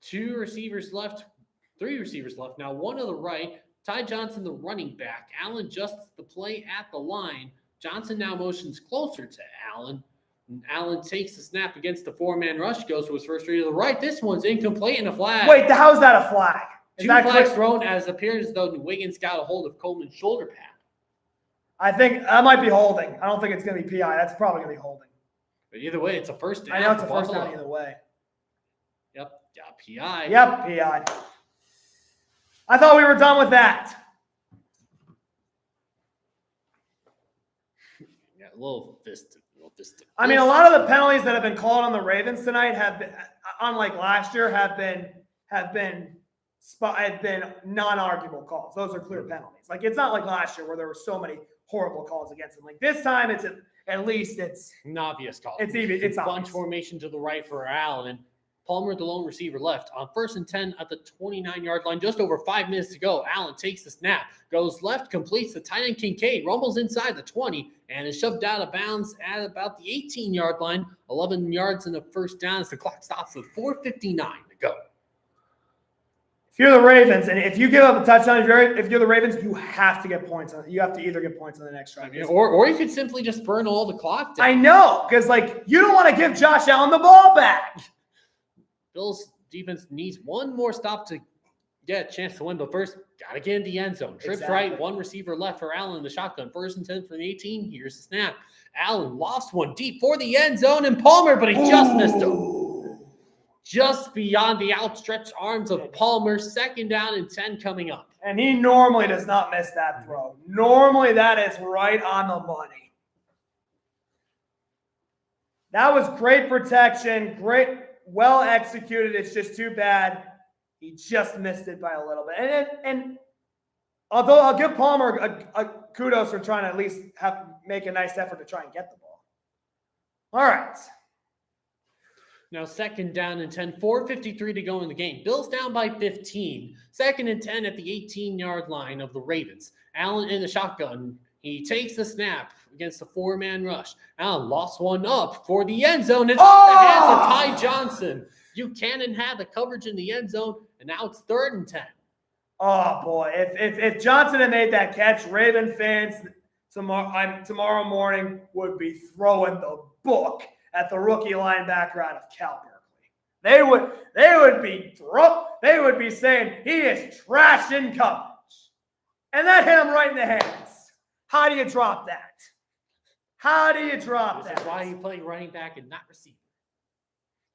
2 receivers left. 3 receivers left. Now 1 to the right. Ty Johnson, the running back. Allen adjusts the play at the line. Johnson now motions closer to Allen. Allen takes the snap against the 4-man rush. Goes to his first read to the right. This one's incomplete and a flag. Wait, how's that a flag? 2 flags thrown as it appears as though Wiggins got a hold of Coleman's shoulder pad. I think that might be holding. I don't think it's going to be PI. That's probably going to be holding. But either way, it's a first down. I know it's a first down either way. Yep, PI. Yep, PI. I thought we were done with that. Yeah, a little fisted. I mean, a lot of the penalties that have been called on the Ravens tonight have been, unlike last year, have been non-arguable calls. Those are clear penalties. Like, it's not like last year where there were so many horrible calls against them. Like, this time, it's at least it's an obvious call. It's obvious. Bunch formation to the right for Allen, and Palmer, the lone receiver, left. On 1st and 10 at the 29-yard line, just over 5 minutes to go. Allen takes the snap, goes left, completes the tight end Kincaid, rumbles inside the 20, and is shoved out of bounds at about the 18-yard line. 11 yards in the first down as the clock stops with 4:59 to go. If you're the Ravens, and if you give up a touchdown, if you're the Ravens, you have to get points on. You have to either get points on the next drive, or you could simply just burn all the clock down. I know, because you don't want to give Josh Allen the ball back. Bills defense needs one more stop to get a chance to win, but first, got to get in the end zone. Trips right, 1 receiver left for Allen in the shotgun. 1st and 10 from the 18. Here's the snap. Allen lost one deep for the end zone, and Palmer, but he just missed him. Just beyond the outstretched arms of Palmer. 2nd down and 10 coming up. And he normally does not miss that throw. Normally, that is right on the money. That was great protection, great. Well executed. It's just too bad he just missed it by a little bit. And although I'll give Palmer a kudos for trying to at least make a nice effort to try and get the ball. All right. Now 2nd down and 10, 4:53 to go in the game. Bills down by 15. 2nd and 10 at the 18-yard line of the Ravens. Allen in the shotgun. He takes the snap against the 4-man rush. Allen lost one up for the end zone. It's off the hands of Ty Johnson. Buchanan had the coverage in the end zone, and now it's 3rd and 10. Oh, boy. If Johnson had made that catch, Raven fans tomorrow morning would be throwing the book at the rookie linebacker out of Cal Berkeley. They would be saying he is trash in coverage. And that hit him right in the hands. How do you drop that? How do you drop that? This is why you play running back and not receiver.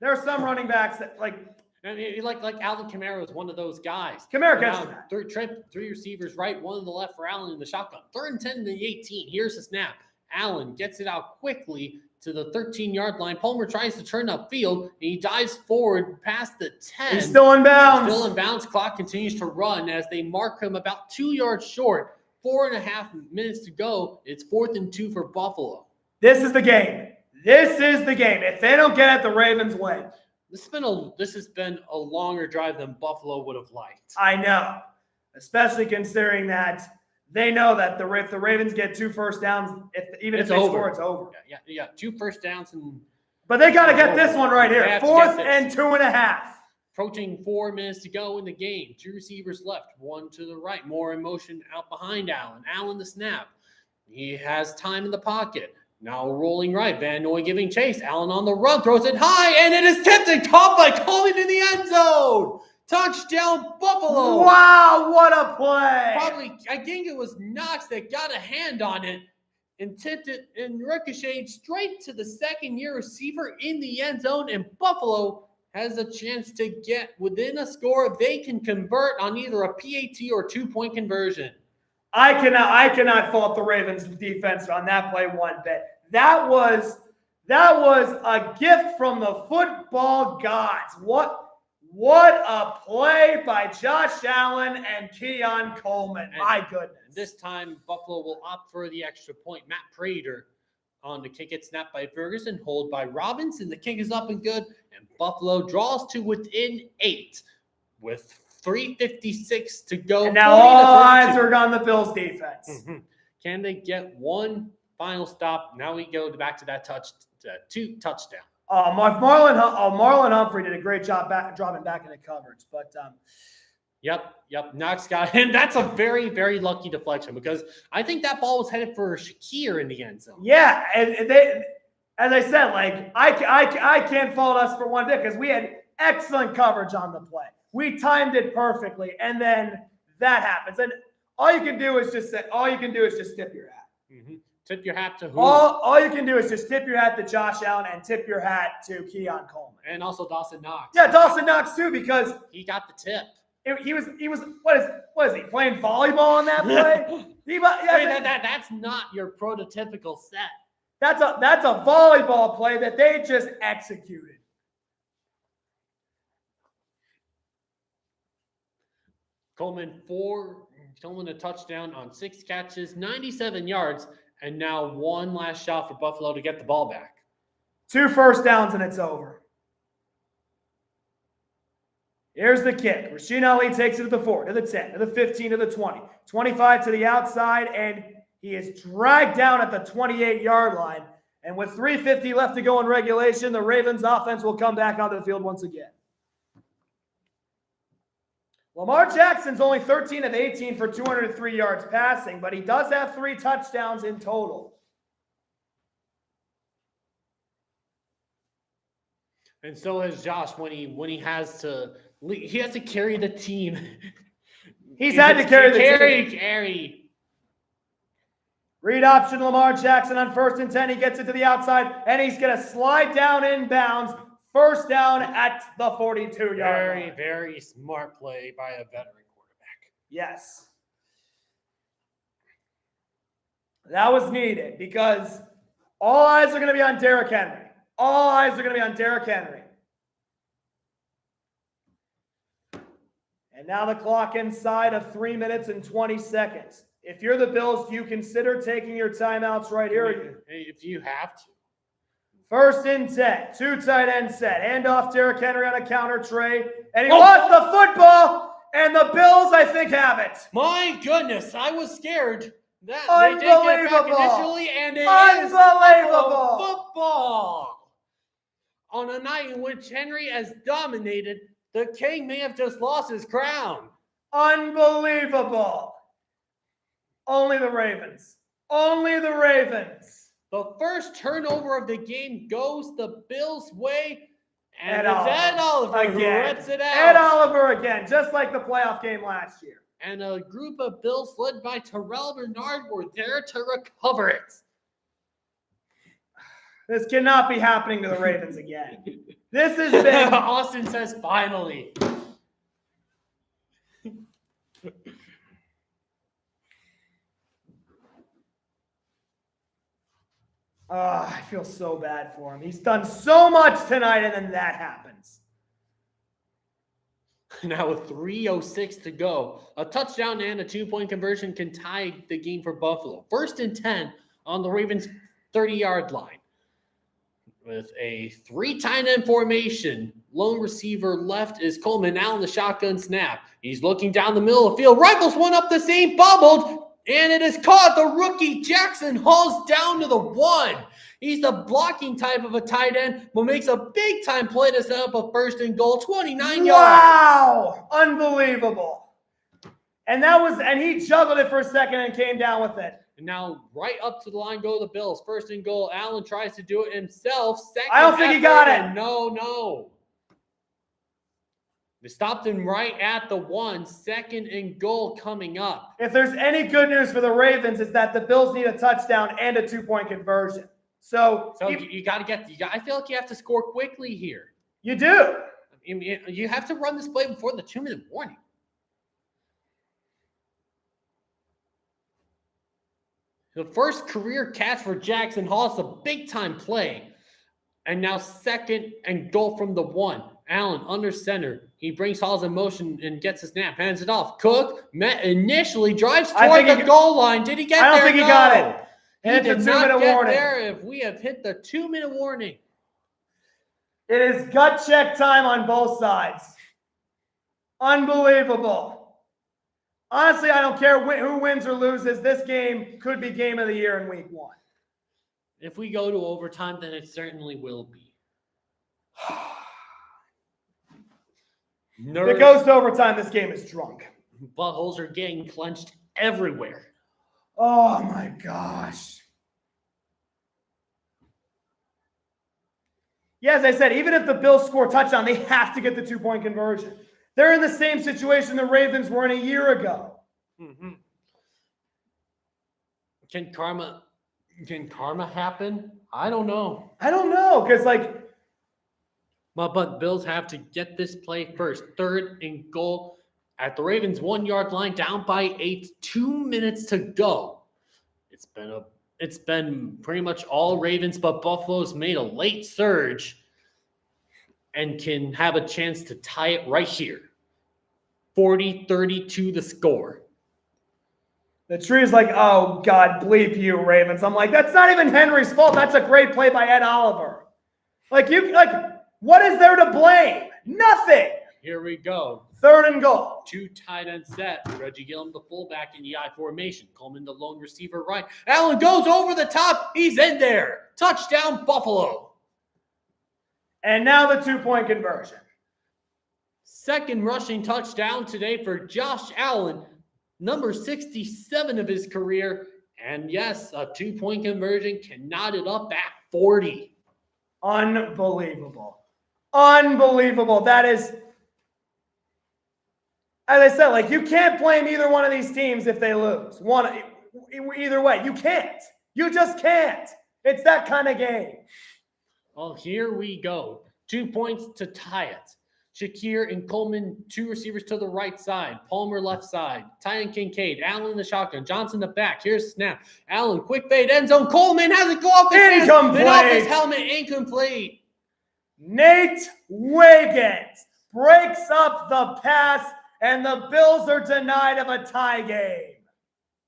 There are some running backs that like Alvin Kamara was one of those guys. Kamara catches that. 3 receivers right, 1 on the left for Allen in the shotgun. 3rd and 10 to the 18. Here's the snap. Allen gets it out quickly, to the 13-yard line. Palmer tries to turn upfield, and he dives forward past the 10. He's still in bounds. Still in bounds. Clock continues to run as they mark him about 2 yards short. 4.5 minutes to go. It's 4th and 2 for Buffalo. This is the game. This is the game. If they don't get it, the Ravens win. This has been a longer drive than Buffalo would have liked. I know, especially considering that they know that if the Ravens get 2 first downs, if they score, it's over. Yeah. 2 first downs But they got to get this one right here. 4th and 2.5. Approaching 4 minutes to go in the game. 2 receivers left, 1 to the right. More in motion out behind Allen. Allen the snap. He has time in the pocket. Now rolling right. Van Noy giving chase. Allen on the run. Throws it high. And it is tipped and caught by Coleman in the end zone. Touchdown, Buffalo. Wow, what a play. I think it was Knox that got a hand on it and tipped it and ricocheted straight to the second-year receiver in the end zone. And Buffalo has a chance to get within a score if they can convert on either a PAT or 2-point conversion. I cannot fault the Ravens defense on that play one bit. That was a gift from the football gods. What a play by Josh Allen and Keon Coleman. My goodness. This time, Buffalo will opt for the extra point. Matt Prater on the kick. It's snapped by Ferguson, hold by Robinson. The kick is up and good, and Buffalo draws to within 8 with 3:56 to go. And now all eyes are on the Bills defense. Mm-hmm. Can they get one final stop? Now we go back to that touchdown. Marlon Humphrey did a great job dropping back into coverage. But Yep. Knox got him. That's a very, very lucky deflection because I think that ball was headed for Shakir in the end zone. Yeah, and they, as I said, I can't fault us for one bit because we had excellent coverage on the play. We timed it perfectly, and then that happens. And all you can do is just tip your hat. Mm-hmm. Tip your hat to who? All you can do is just tip your hat to Josh Allen and tip your hat to Keon Coleman. And also Dawson Knox. Yeah, Dawson Knox too, because he got the tip. He was what is he playing volleyball on that play? That's not your prototypical set. That's a volleyball play that they just executed. Coleman a touchdown on 6 catches, 97 yards, and now one last shot for Buffalo to get the ball back. 2 first downs and it's over. Here's the kick. Rasheen Ali takes it to the 4, to the 10, to the 15, to the 20, 25 to the outside, and he is dragged down at the 28-yard line. And with 3:50 left to go in regulation, the Ravens offense will come back onto the field once again. Lamar Jackson's only 13 of 18 for 203 yards passing, but he does have 3 touchdowns in total. And so has Josh when he has to carry the team. He's had to carry the team. Carry. Read option Lamar Jackson on 1st and 10. He gets it to the outside, and he's going to slide down inbounds. First down at the 42-yard line. Very, very smart play by a veteran quarterback. Yes. That was needed because all eyes are going to be on Derrick Henry. All eyes are going to be on Derrick Henry. And now the clock inside of 3 minutes and 20 seconds. If you're the Bills, do you consider taking your timeouts right here? If you have to. 1st and 10, 2 tight end set. Hand off Derrick Henry on a counter tray. And he lost the football, and the Bills, I think, have it. My goodness, I was scared. Unbelievable. They did get back initially, and it Unbelievable. is football. On a night in which Henry has dominated, the king may have just lost his crown. Unbelievable. Only the Ravens. Only the Ravens. The first turnover of the game goes the Bills' way, and Ed it's Ed Oliver who rips it out. Ed Oliver again, just like the playoff game last year. And a group of Bills led by Terrell Bernard were there to recover it. This cannot be happening to the Ravens again. This has been... Austin says finally. I feel so bad for him. He's done so much tonight, and then that happens. Now with 3:06 to go, a touchdown and a 2-point conversion can tie the game for Buffalo. 1st and 10 on the Ravens' 30-yard line. With a 3 tight end formation, lone receiver left is Coleman. Now in the shotgun snap. He's looking down the middle of the field. Rifles one up the seam, bubbled, and it is caught. The rookie Jackson hauls down to the 1. He's the blocking type of a tight end, but makes a big-time play to set up a 1st and goal, 29 yards. Wow! Unbelievable. And he juggled it for a second and came down with it. And now right up to the line go the Bills. 1st and goal. Allen tries to do it himself. Second I don't think he got it. No. They stopped him right at the 1. 2nd and goal coming up. If there's any good news for the Ravens, it's that the Bills need a touchdown and a 2-point conversion. So you got to get. I feel like you have to score quickly here. You do. I mean, you have to run this play before the 2-minute warning. The first career catch for Jackson Hall is a big-time play. And now 2nd and goal from the 1. Allen under center. He brings Halls in motion and gets a snap. Hands it off. Cook initially drives toward the goal line. Did he get there? I don't think he got it. And He it's did a 2-minute not get warning. there if we have hit the 2-minute warning. It is gut check time on both sides. Unbelievable. Honestly, I don't care who wins or loses. This game could be game of the year in week 1. If we go to overtime, then it certainly will be. If it goes to overtime, this game is drunk. Buttholes are getting clenched everywhere. Oh my gosh. Yeah, as I said, even if the Bills score a touchdown, they have to get the 2-point conversion. They're in the same situation the Ravens were in a year ago. Mm-hmm. Can karma happen? I don't know. Because But Bills have to get this play first. 3rd and goal at the Ravens 1-yard line, down by 8. 2 minutes to go. It's been pretty much all Ravens, but Buffalo's made a late surge and can have a chance to tie it right here. 40-32 the score. the tree is like, oh, God, bleep you, Ravens. I'm like, that's not even Henry's fault. That's a great play by Ed Oliver. What is there to blame? Nothing. Here we go. 3rd and goal. 2 tight end set. Reggie Gillum, the fullback in the I formation. Coleman, the lone receiver right. Allen goes over the top. He's in there. Touchdown, Buffalo. And now the 2-point conversion. 2nd rushing touchdown today for Josh Allen. Number 67 of his career. And yes, a 2-point conversion can knot it up at 40. Unbelievable. Unbelievable. That is, as I said, you can't blame either one of these teams if they lose. Either way. You can't. You just can't. It's that kind of game. Well, here we go. 2 points to tie it. Shakir and Coleman, 2 receivers to the right side. Palmer left side. Tyan Kincaid. Allen in the shotgun. Johnson the back. Here's snap. Allen, quick fade, end zone. Coleman has it go off his hands. Incomplete. Off his helmet. Incomplete. Nate Wiggins breaks up the pass, and the Bills are denied of a tie game.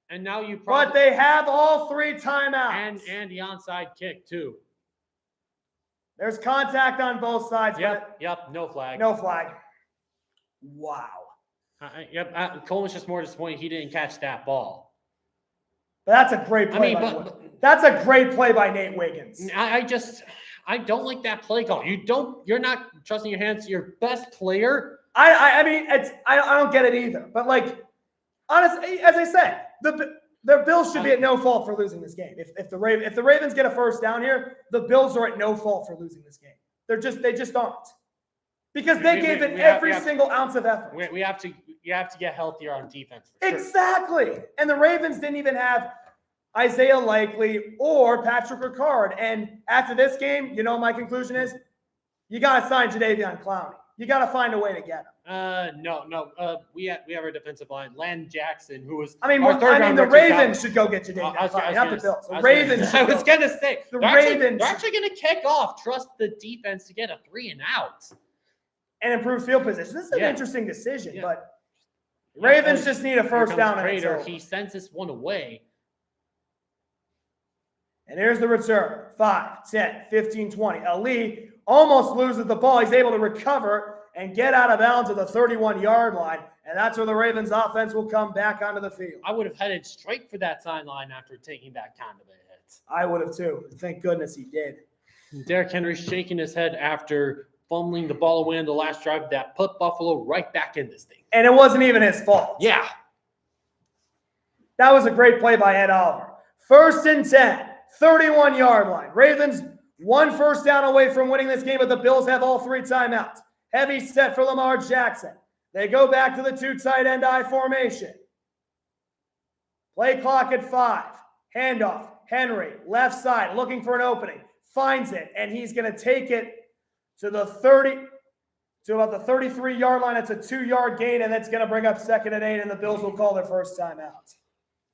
And now But they have all 3 timeouts. And the onside kick, too. There's contact on both sides. Yep, no flag. No flag. Wow. Coleman's just more disappointed he didn't catch that ball. But that's a great play. That's a great play by Nate Wiggins. I don't like that play call. You're not trusting your hands to your best player. I don't get it either. But honestly, as I said, the Bills should be at no fault for losing this game. If the Ravens get a first down here, the Bills are at no fault for losing this game. They just aren't. Because they gave it every single ounce of effort. You have to get healthier on defense. Exactly. Sure. And the Ravens didn't even have Isaiah Likely or Patrick Ricard. And after this game, you know what my conclusion is? You got to sign Jadeveon Clowney. You got to find a way to get him. No. We have our defensive line, Len Jackson, who was. I mean, the Ravens should go get Jadavion Clowney, not the Bills. The Ravens. I was gonna say the they're Ravens. actually gonna kick off. Trust the defense to get a 3 and out and improve field position. This is an interesting decision, but Yeah, Ravens just need a first down. Prater. He sends this one away. And here's the return. 5, 10, 15, 20. Ali almost loses the ball. He's able to recover and get out of bounds at the 31-yard line. And that's where the Ravens offense will come back onto the field. I would have headed straight for that sideline after taking that kind of a hit. I would have too. Thank goodness he did. Derrick Henry shaking his head after fumbling the ball away in the last drive that put Buffalo right back in this thing. And it wasn't even his fault. Yeah. That was a great play by Ed Oliver. 1st and 10, 31-yard line. Ravens 1 first down away from winning this game, but the Bills have all 3 timeouts. Heavy set for Lamar Jackson. They go back to the 2 tight end I formation. Play clock at 5. Handoff. Henry, left side, looking for an opening. Finds it, and he's going to take it to the 30, to about the 33-yard line. It's a 2-yard gain, and that's going to bring up 2nd and 8, and the Bills will call their first timeout.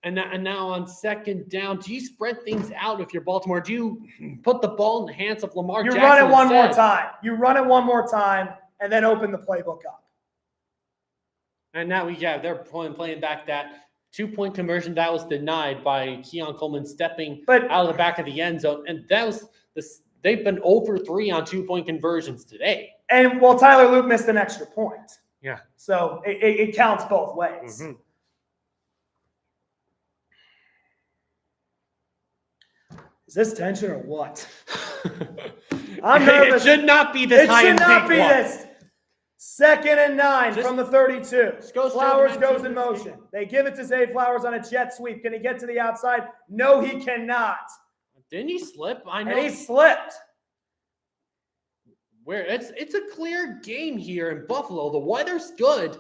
And now on 2nd down, do you spread things out if you're Baltimore? Do you put the ball in the hands of Lamar Jackson? You run it one more time. You run it one more time, and then open the playbook up. And now they're playing back that 2-point conversion that was denied by Keon Coleman stepping out of the back of the end zone. And that was they've been over 3 on 2-point conversions today. And Tyler Luke missed an extra point. Yeah. So it counts both ways. Mm-hmm. Is this tension or what? I'm nervous. It should not be this high. It should not be this. 2nd and 9 from the 32. Flowers goes in motion. They give it to Zay Flowers on a jet sweep. Can he get to the outside? No, he cannot. Didn't he slip? I know. And he slipped. Where it's a clear game here in Buffalo. The weather's good.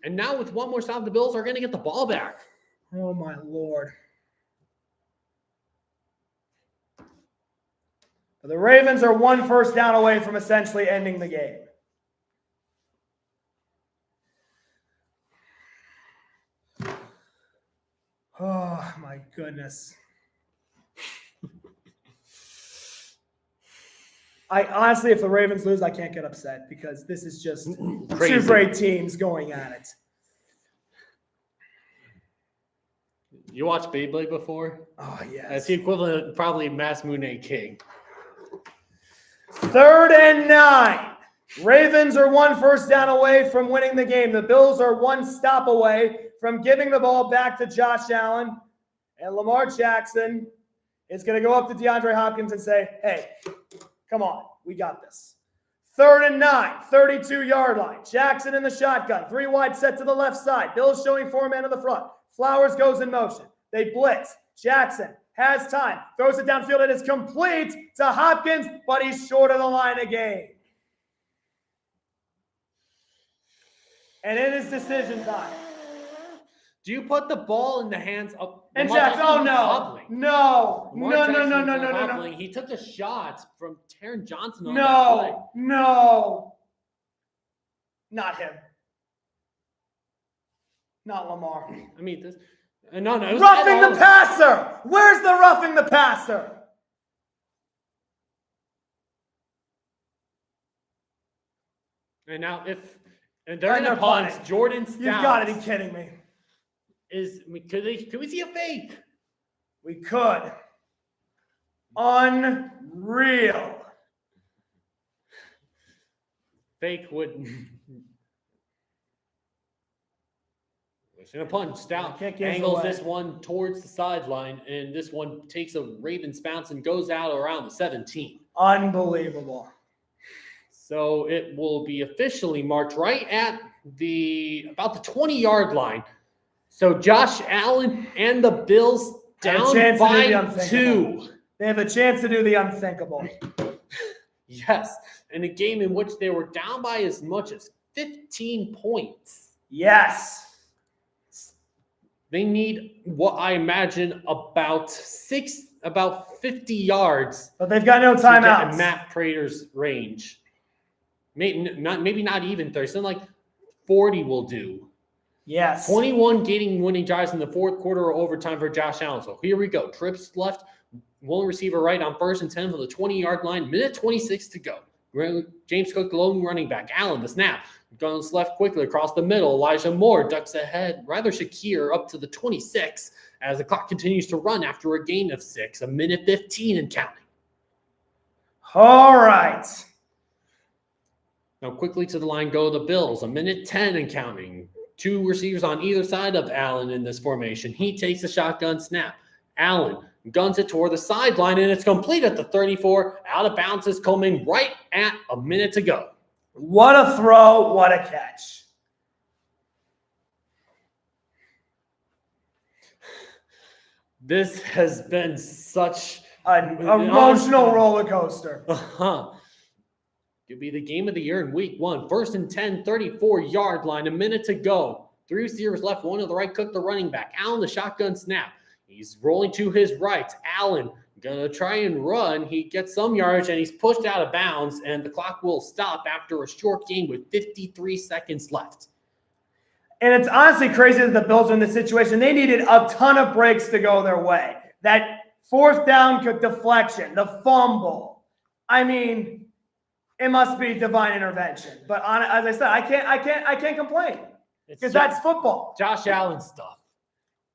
And now with one more stop, the Bills are going to get the ball back. Oh, my Lord. The Ravens are 1 first down away from essentially ending the game. Oh, my goodness. I honestly, if the Ravens lose, I can't get upset because this is just crazy. 2 great teams going at it. You watched Beyblade before? Oh, yes. That's the equivalent of probably Mass Moon King. 3rd and 9. Ravens are 1 first down away from winning the game. The Bills are 1 stop away from giving the ball back to Josh Allen. And Lamar Jackson is going to go up to DeAndre Hopkins and say, hey, come on, we got this. 3rd and 9, 32-yard line. Jackson in the shotgun. 3 wide set to the left side. Bills showing 4 men in the front. Flowers goes in motion. They blitz. Jackson has time. Throws it downfield. It is complete to Hopkins, but he's short of the line again. And it is decision time. Do you put the ball in the hands of And Lamar Jackson, Jackson? No. He took a shot from Taron Johnson on that play. No. Not him. Not Lamar. I mean, this. No. It was Roughing the passer. Where's the roughing the passer? And now they're going to punt Jordan Stout. You've got to be kidding me. Could we see a fake? We could. Unreal. Fake would. It's going to punt. Stout angles this one towards the sideline, and this one takes a Ravens bounce and goes out around the 17. Unbelievable. So it will be officially marked right at about the 20-yard line. So Josh Allen and the Bills down by 2. They have a chance to do the unthinkable. Yes, in a game in which they were down by as much as 15 points. Yes. They need what I imagine about 50 yards. But they've got no timeouts. Matt Prater's range. maybe not even 30, something like 40 will do. Yes. 21 gaining winning drives in the fourth quarter or overtime for Josh Allen. So here we go. Trips left, one receiver right on 1st and 10 for the 20-yard line. Minute 26 to go. James Cook, lone running back. Allen, the snap. Goes left quickly across the middle. Elijah Moore ducks ahead. Rather Shakir up to the 26 as the clock continues to run after a gain of 6. A minute 15 and counting. All right. Now quickly to the line go the Bills. A minute 10 and counting. 2 receivers on either side of Allen in this formation. He takes a shotgun snap. Allen guns it toward the sideline, and it's complete at the 34. Out of bounds is Coleman right at a minute to go. What a throw. What a catch. This has been such an emotional roller coaster. Could be the game of the year in week 1. 1st and 10, 34-yard line, a minute to go. 3 receivers left, 1 to the right. Cook, the running back. Allen, the shotgun snap. He's rolling to his right. Allen gonna try and run. He gets some yardage, and he's pushed out of bounds, and the clock will stop after a short game with 53 seconds left. And it's honestly crazy that the Bills are in this situation. They needed a ton of breaks to go their way. That 4th down deflection, the fumble. I mean, it must be divine intervention. But as I said, I can't complain because that's football. Josh Allen stuff.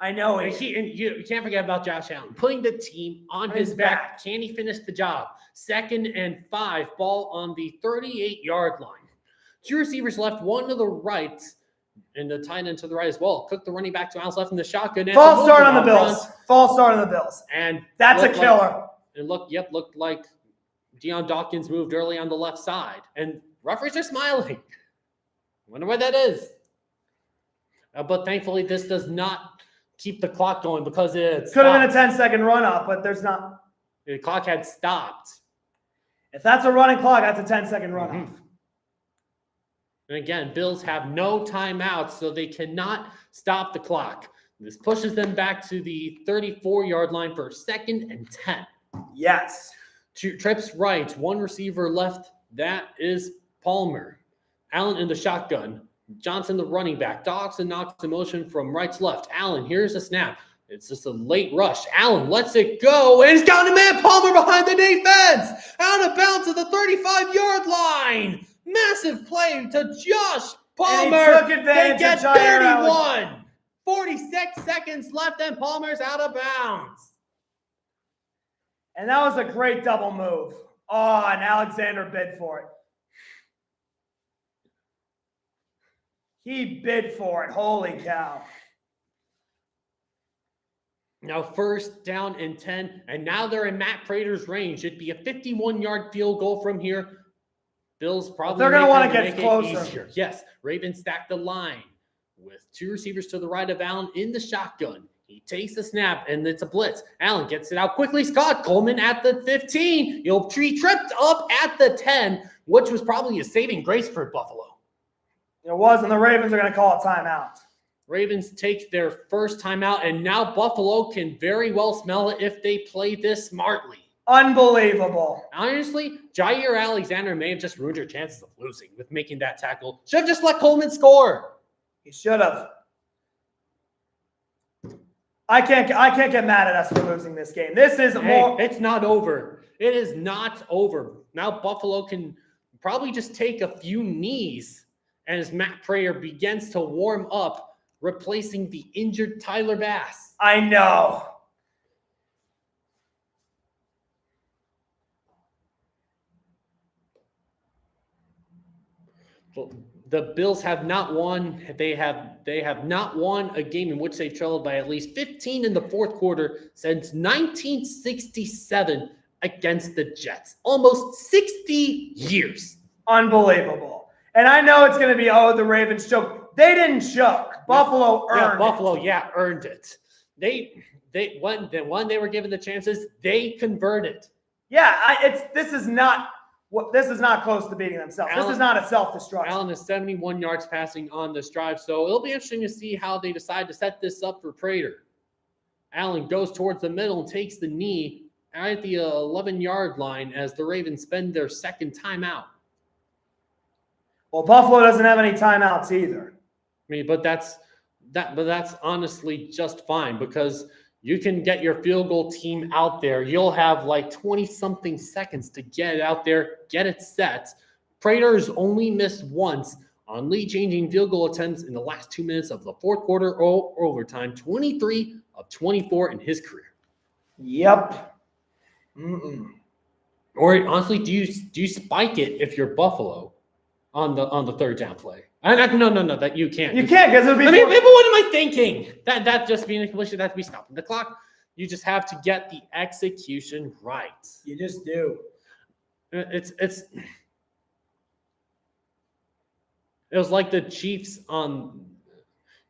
I know it. You can't forget about Josh Allen putting the team on his back. Can he finish the job? 2nd and 5, ball on the 38-yard line. 2 receivers left, 1 to the right, and the tight end to the right as well. Cook, the running back to Allen's left in the shotgun. False start on the Bills. False start on the Bills. And that's a killer. Looked like Deion Dawkins moved early on the left side. And referees are smiling. Wonder why that is. But thankfully, this does not keep the clock going because it could have been a 10-second runoff, but there's not. The clock had stopped. If that's a running clock, that's a 10-second runoff. Mm-hmm. And again, Bills have no timeouts, so they cannot stop the clock. This pushes them back to the 34-yard line for 2nd and 10. Yes. 2 trips right, 1 receiver left. That is Palmer. Allen in the shotgun. Johnson, the running back. Dawson knocks in motion from right to left. Allen, here's a snap. It's just a late rush. Allen lets it go, and he's got a man. Palmer behind the defense. Out of bounds to the 35-yard line. Massive play to Josh Palmer. And he took advantage. They get 31. 46 seconds left, and Palmer's out of bounds. And that was a great double move. Oh, and Alexander bid for it. He bid for it. Holy cow. Now 1st down and 10, and now they're in Matt Prater's range. It'd be a 51-yard field goal from here. Bills probably they're going to want to get closer. Easier. Yes, Ravens stack the line with 2 receivers to the right of Allen in the shotgun. He takes the snap, and it's a blitz. Allen gets it out quickly. Scott Coleman at the 15. He'll be tripped up at the 10, which was probably a saving grace for Buffalo. It was, and the Ravens are going to call a timeout. Ravens take their first timeout, and now Buffalo can very well smell it if they play this smartly. Unbelievable. Honestly, Jair Alexander may have just ruined your chances of losing with making that tackle. Should have just let Coleman score. He should have. I can't get mad at us for losing this game. This is more. It's not over. It is not over. Now Buffalo can probably just take a few knees as Matt Prater begins to warm up, replacing the injured Tyler Bass. I know. The Bills have not won. They have not won a game in which they've trailed by at least 15 in the fourth quarter since 1967 against the Jets. Almost 60 years. Unbelievable. And I know it's going to be, the Ravens choked. They didn't choke. Buffalo earned it. Buffalo, earned it. They when they were given the chances, they converted. Yeah, this is not close to beating themselves. This is not a self-destruction. Allen is 71 yards passing on this drive, so it'll be interesting to see how they decide to set this up for Prater. Allen goes towards the middle and takes the knee at the 11-yard line as the Ravens spend their second timeout. Well, Buffalo doesn't have any timeouts either. I mean, but that's honestly just fine because you can get your field goal team out there. You'll have like 20-something seconds to get it out there, get it set. Prater's only missed once on lead-changing field goal attempts in the last 2 minutes of the fourth quarter or overtime, 23 of 24 in his career. Yep. Or honestly, do you spike it if you're Buffalo on the third down play? No, that you can't. You can't because it would be. I mean, what am I thinking? That just being a completion, that to be stopping the clock. You just have to get the execution right. You just do. It was like the Chiefs on.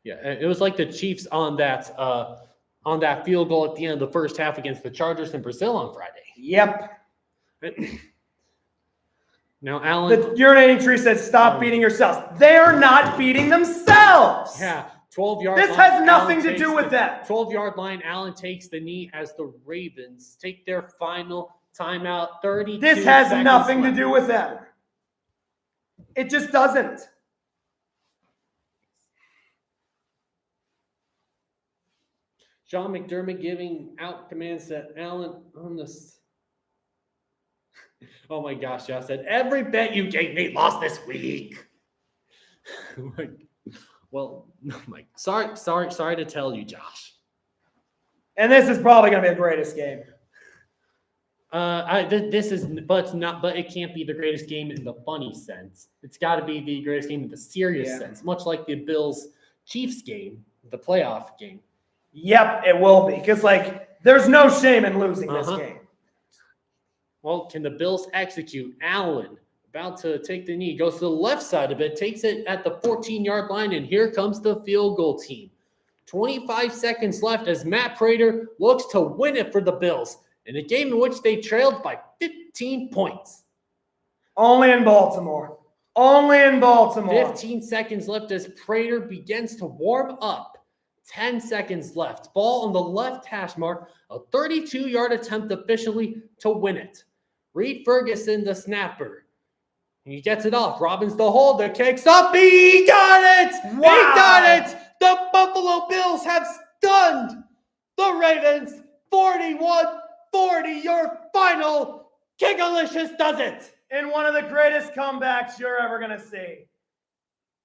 Yeah, it was like the Chiefs on that field goal at the end of the first half against the Chargers in Brazil on Friday. Yep. Now, Alan. The urinating tree says, "Stop beating yourselves." They are not beating themselves. Yeah, 12-yard. This has nothing to do with that. 12-yard line. Allen takes the knee as the Ravens take their final timeout. 32. This has nothing to do with them. It just doesn't. Sean McDermott giving out commands that Allen on this. Oh my gosh, Josh said, every bet you gave me lost this week. Well, Mike, sorry to tell you, Josh. And this is probably going to be the greatest game. This is, but it's not. But it can't be the greatest game in the funny sense. It's got to be the greatest game in the serious sense, much like the Bills-Chiefs game, the playoff game. Yep, it will be because there's no shame in losing this game. Well, can the Bills execute? Allen about to take the knee, goes to the left side of it, takes it at the 14-yard line, and here comes the field goal team. 25 seconds left as Matt Prater looks to win it for the Bills in a game in which they trailed by 15 points. Only in Baltimore. 15 seconds left as Prater begins to warm up. 10 seconds left. Ball on the left hash mark. A 32-yard attempt officially to win it. Reed Ferguson, the snapper. He gets it off. Robbins, the holder, kicks up. He got it! Wow. He got it! The Buffalo Bills have stunned the Ravens. 41-40, your final. Kingalicious does it. In one of the greatest comebacks you're ever going to see.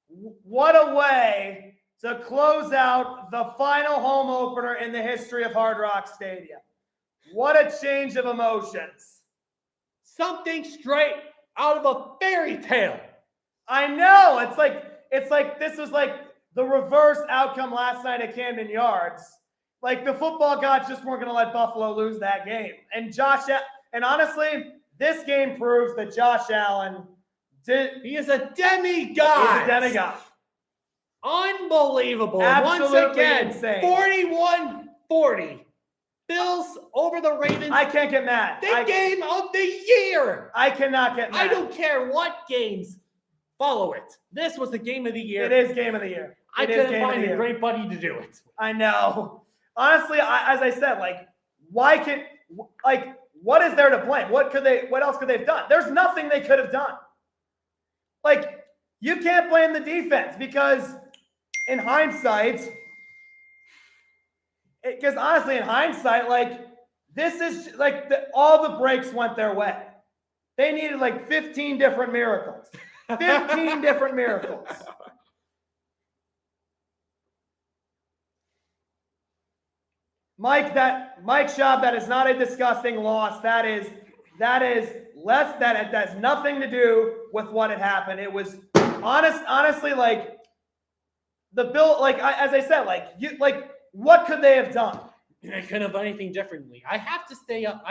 What a way to close out the final home opener in the history of Hard Rock Stadium. What a change of emotions. Something straight out of a fairy tale. I know. It's like this was like the reverse outcome last night at Camden Yards. Like the football gods just weren't going to let Buffalo lose that game. And honestly, this game proves that Josh Allen he is a demigod. He's a demigod. Unbelievable. Absolutely once again, insane. 41-40. Bills over the Ravens. I can't get mad. Game of the year. I cannot get mad. I don't care what games follow it. This was the game of the year. It is game of the year. I couldn't find a great buddy to do it. I know. Honestly, as I said, what is there to blame? What else could they have done? There's nothing they could have done. You can't blame the defense because in hindsight, this is all the breaks went their way. They needed 15 different miracles. 15 different miracles. Mike Schaub, that is not a disgusting loss. That is less, that has nothing to do with what had happened. It was honestly the Bill, as I said, what could they have done? They couldn't have done anything differently. I have to stay up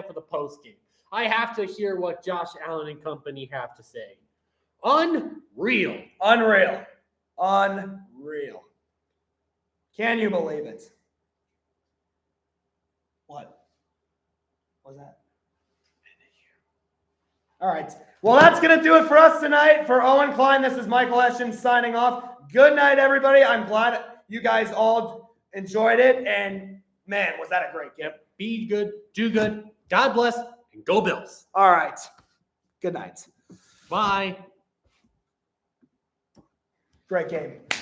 for the post game. I have to hear what Josh Allen and company have to say. Unreal. Can you believe it? What was that? All right. Well, that's going to do it for us tonight. For Owen, Klein, this is Michael Hession signing off. Good night, everybody. I'm glad you guys all enjoyed it. And, man, was that a great game. Yep. Be good, do good. God bless, and go Bills. All right. Good night. Bye. Great game.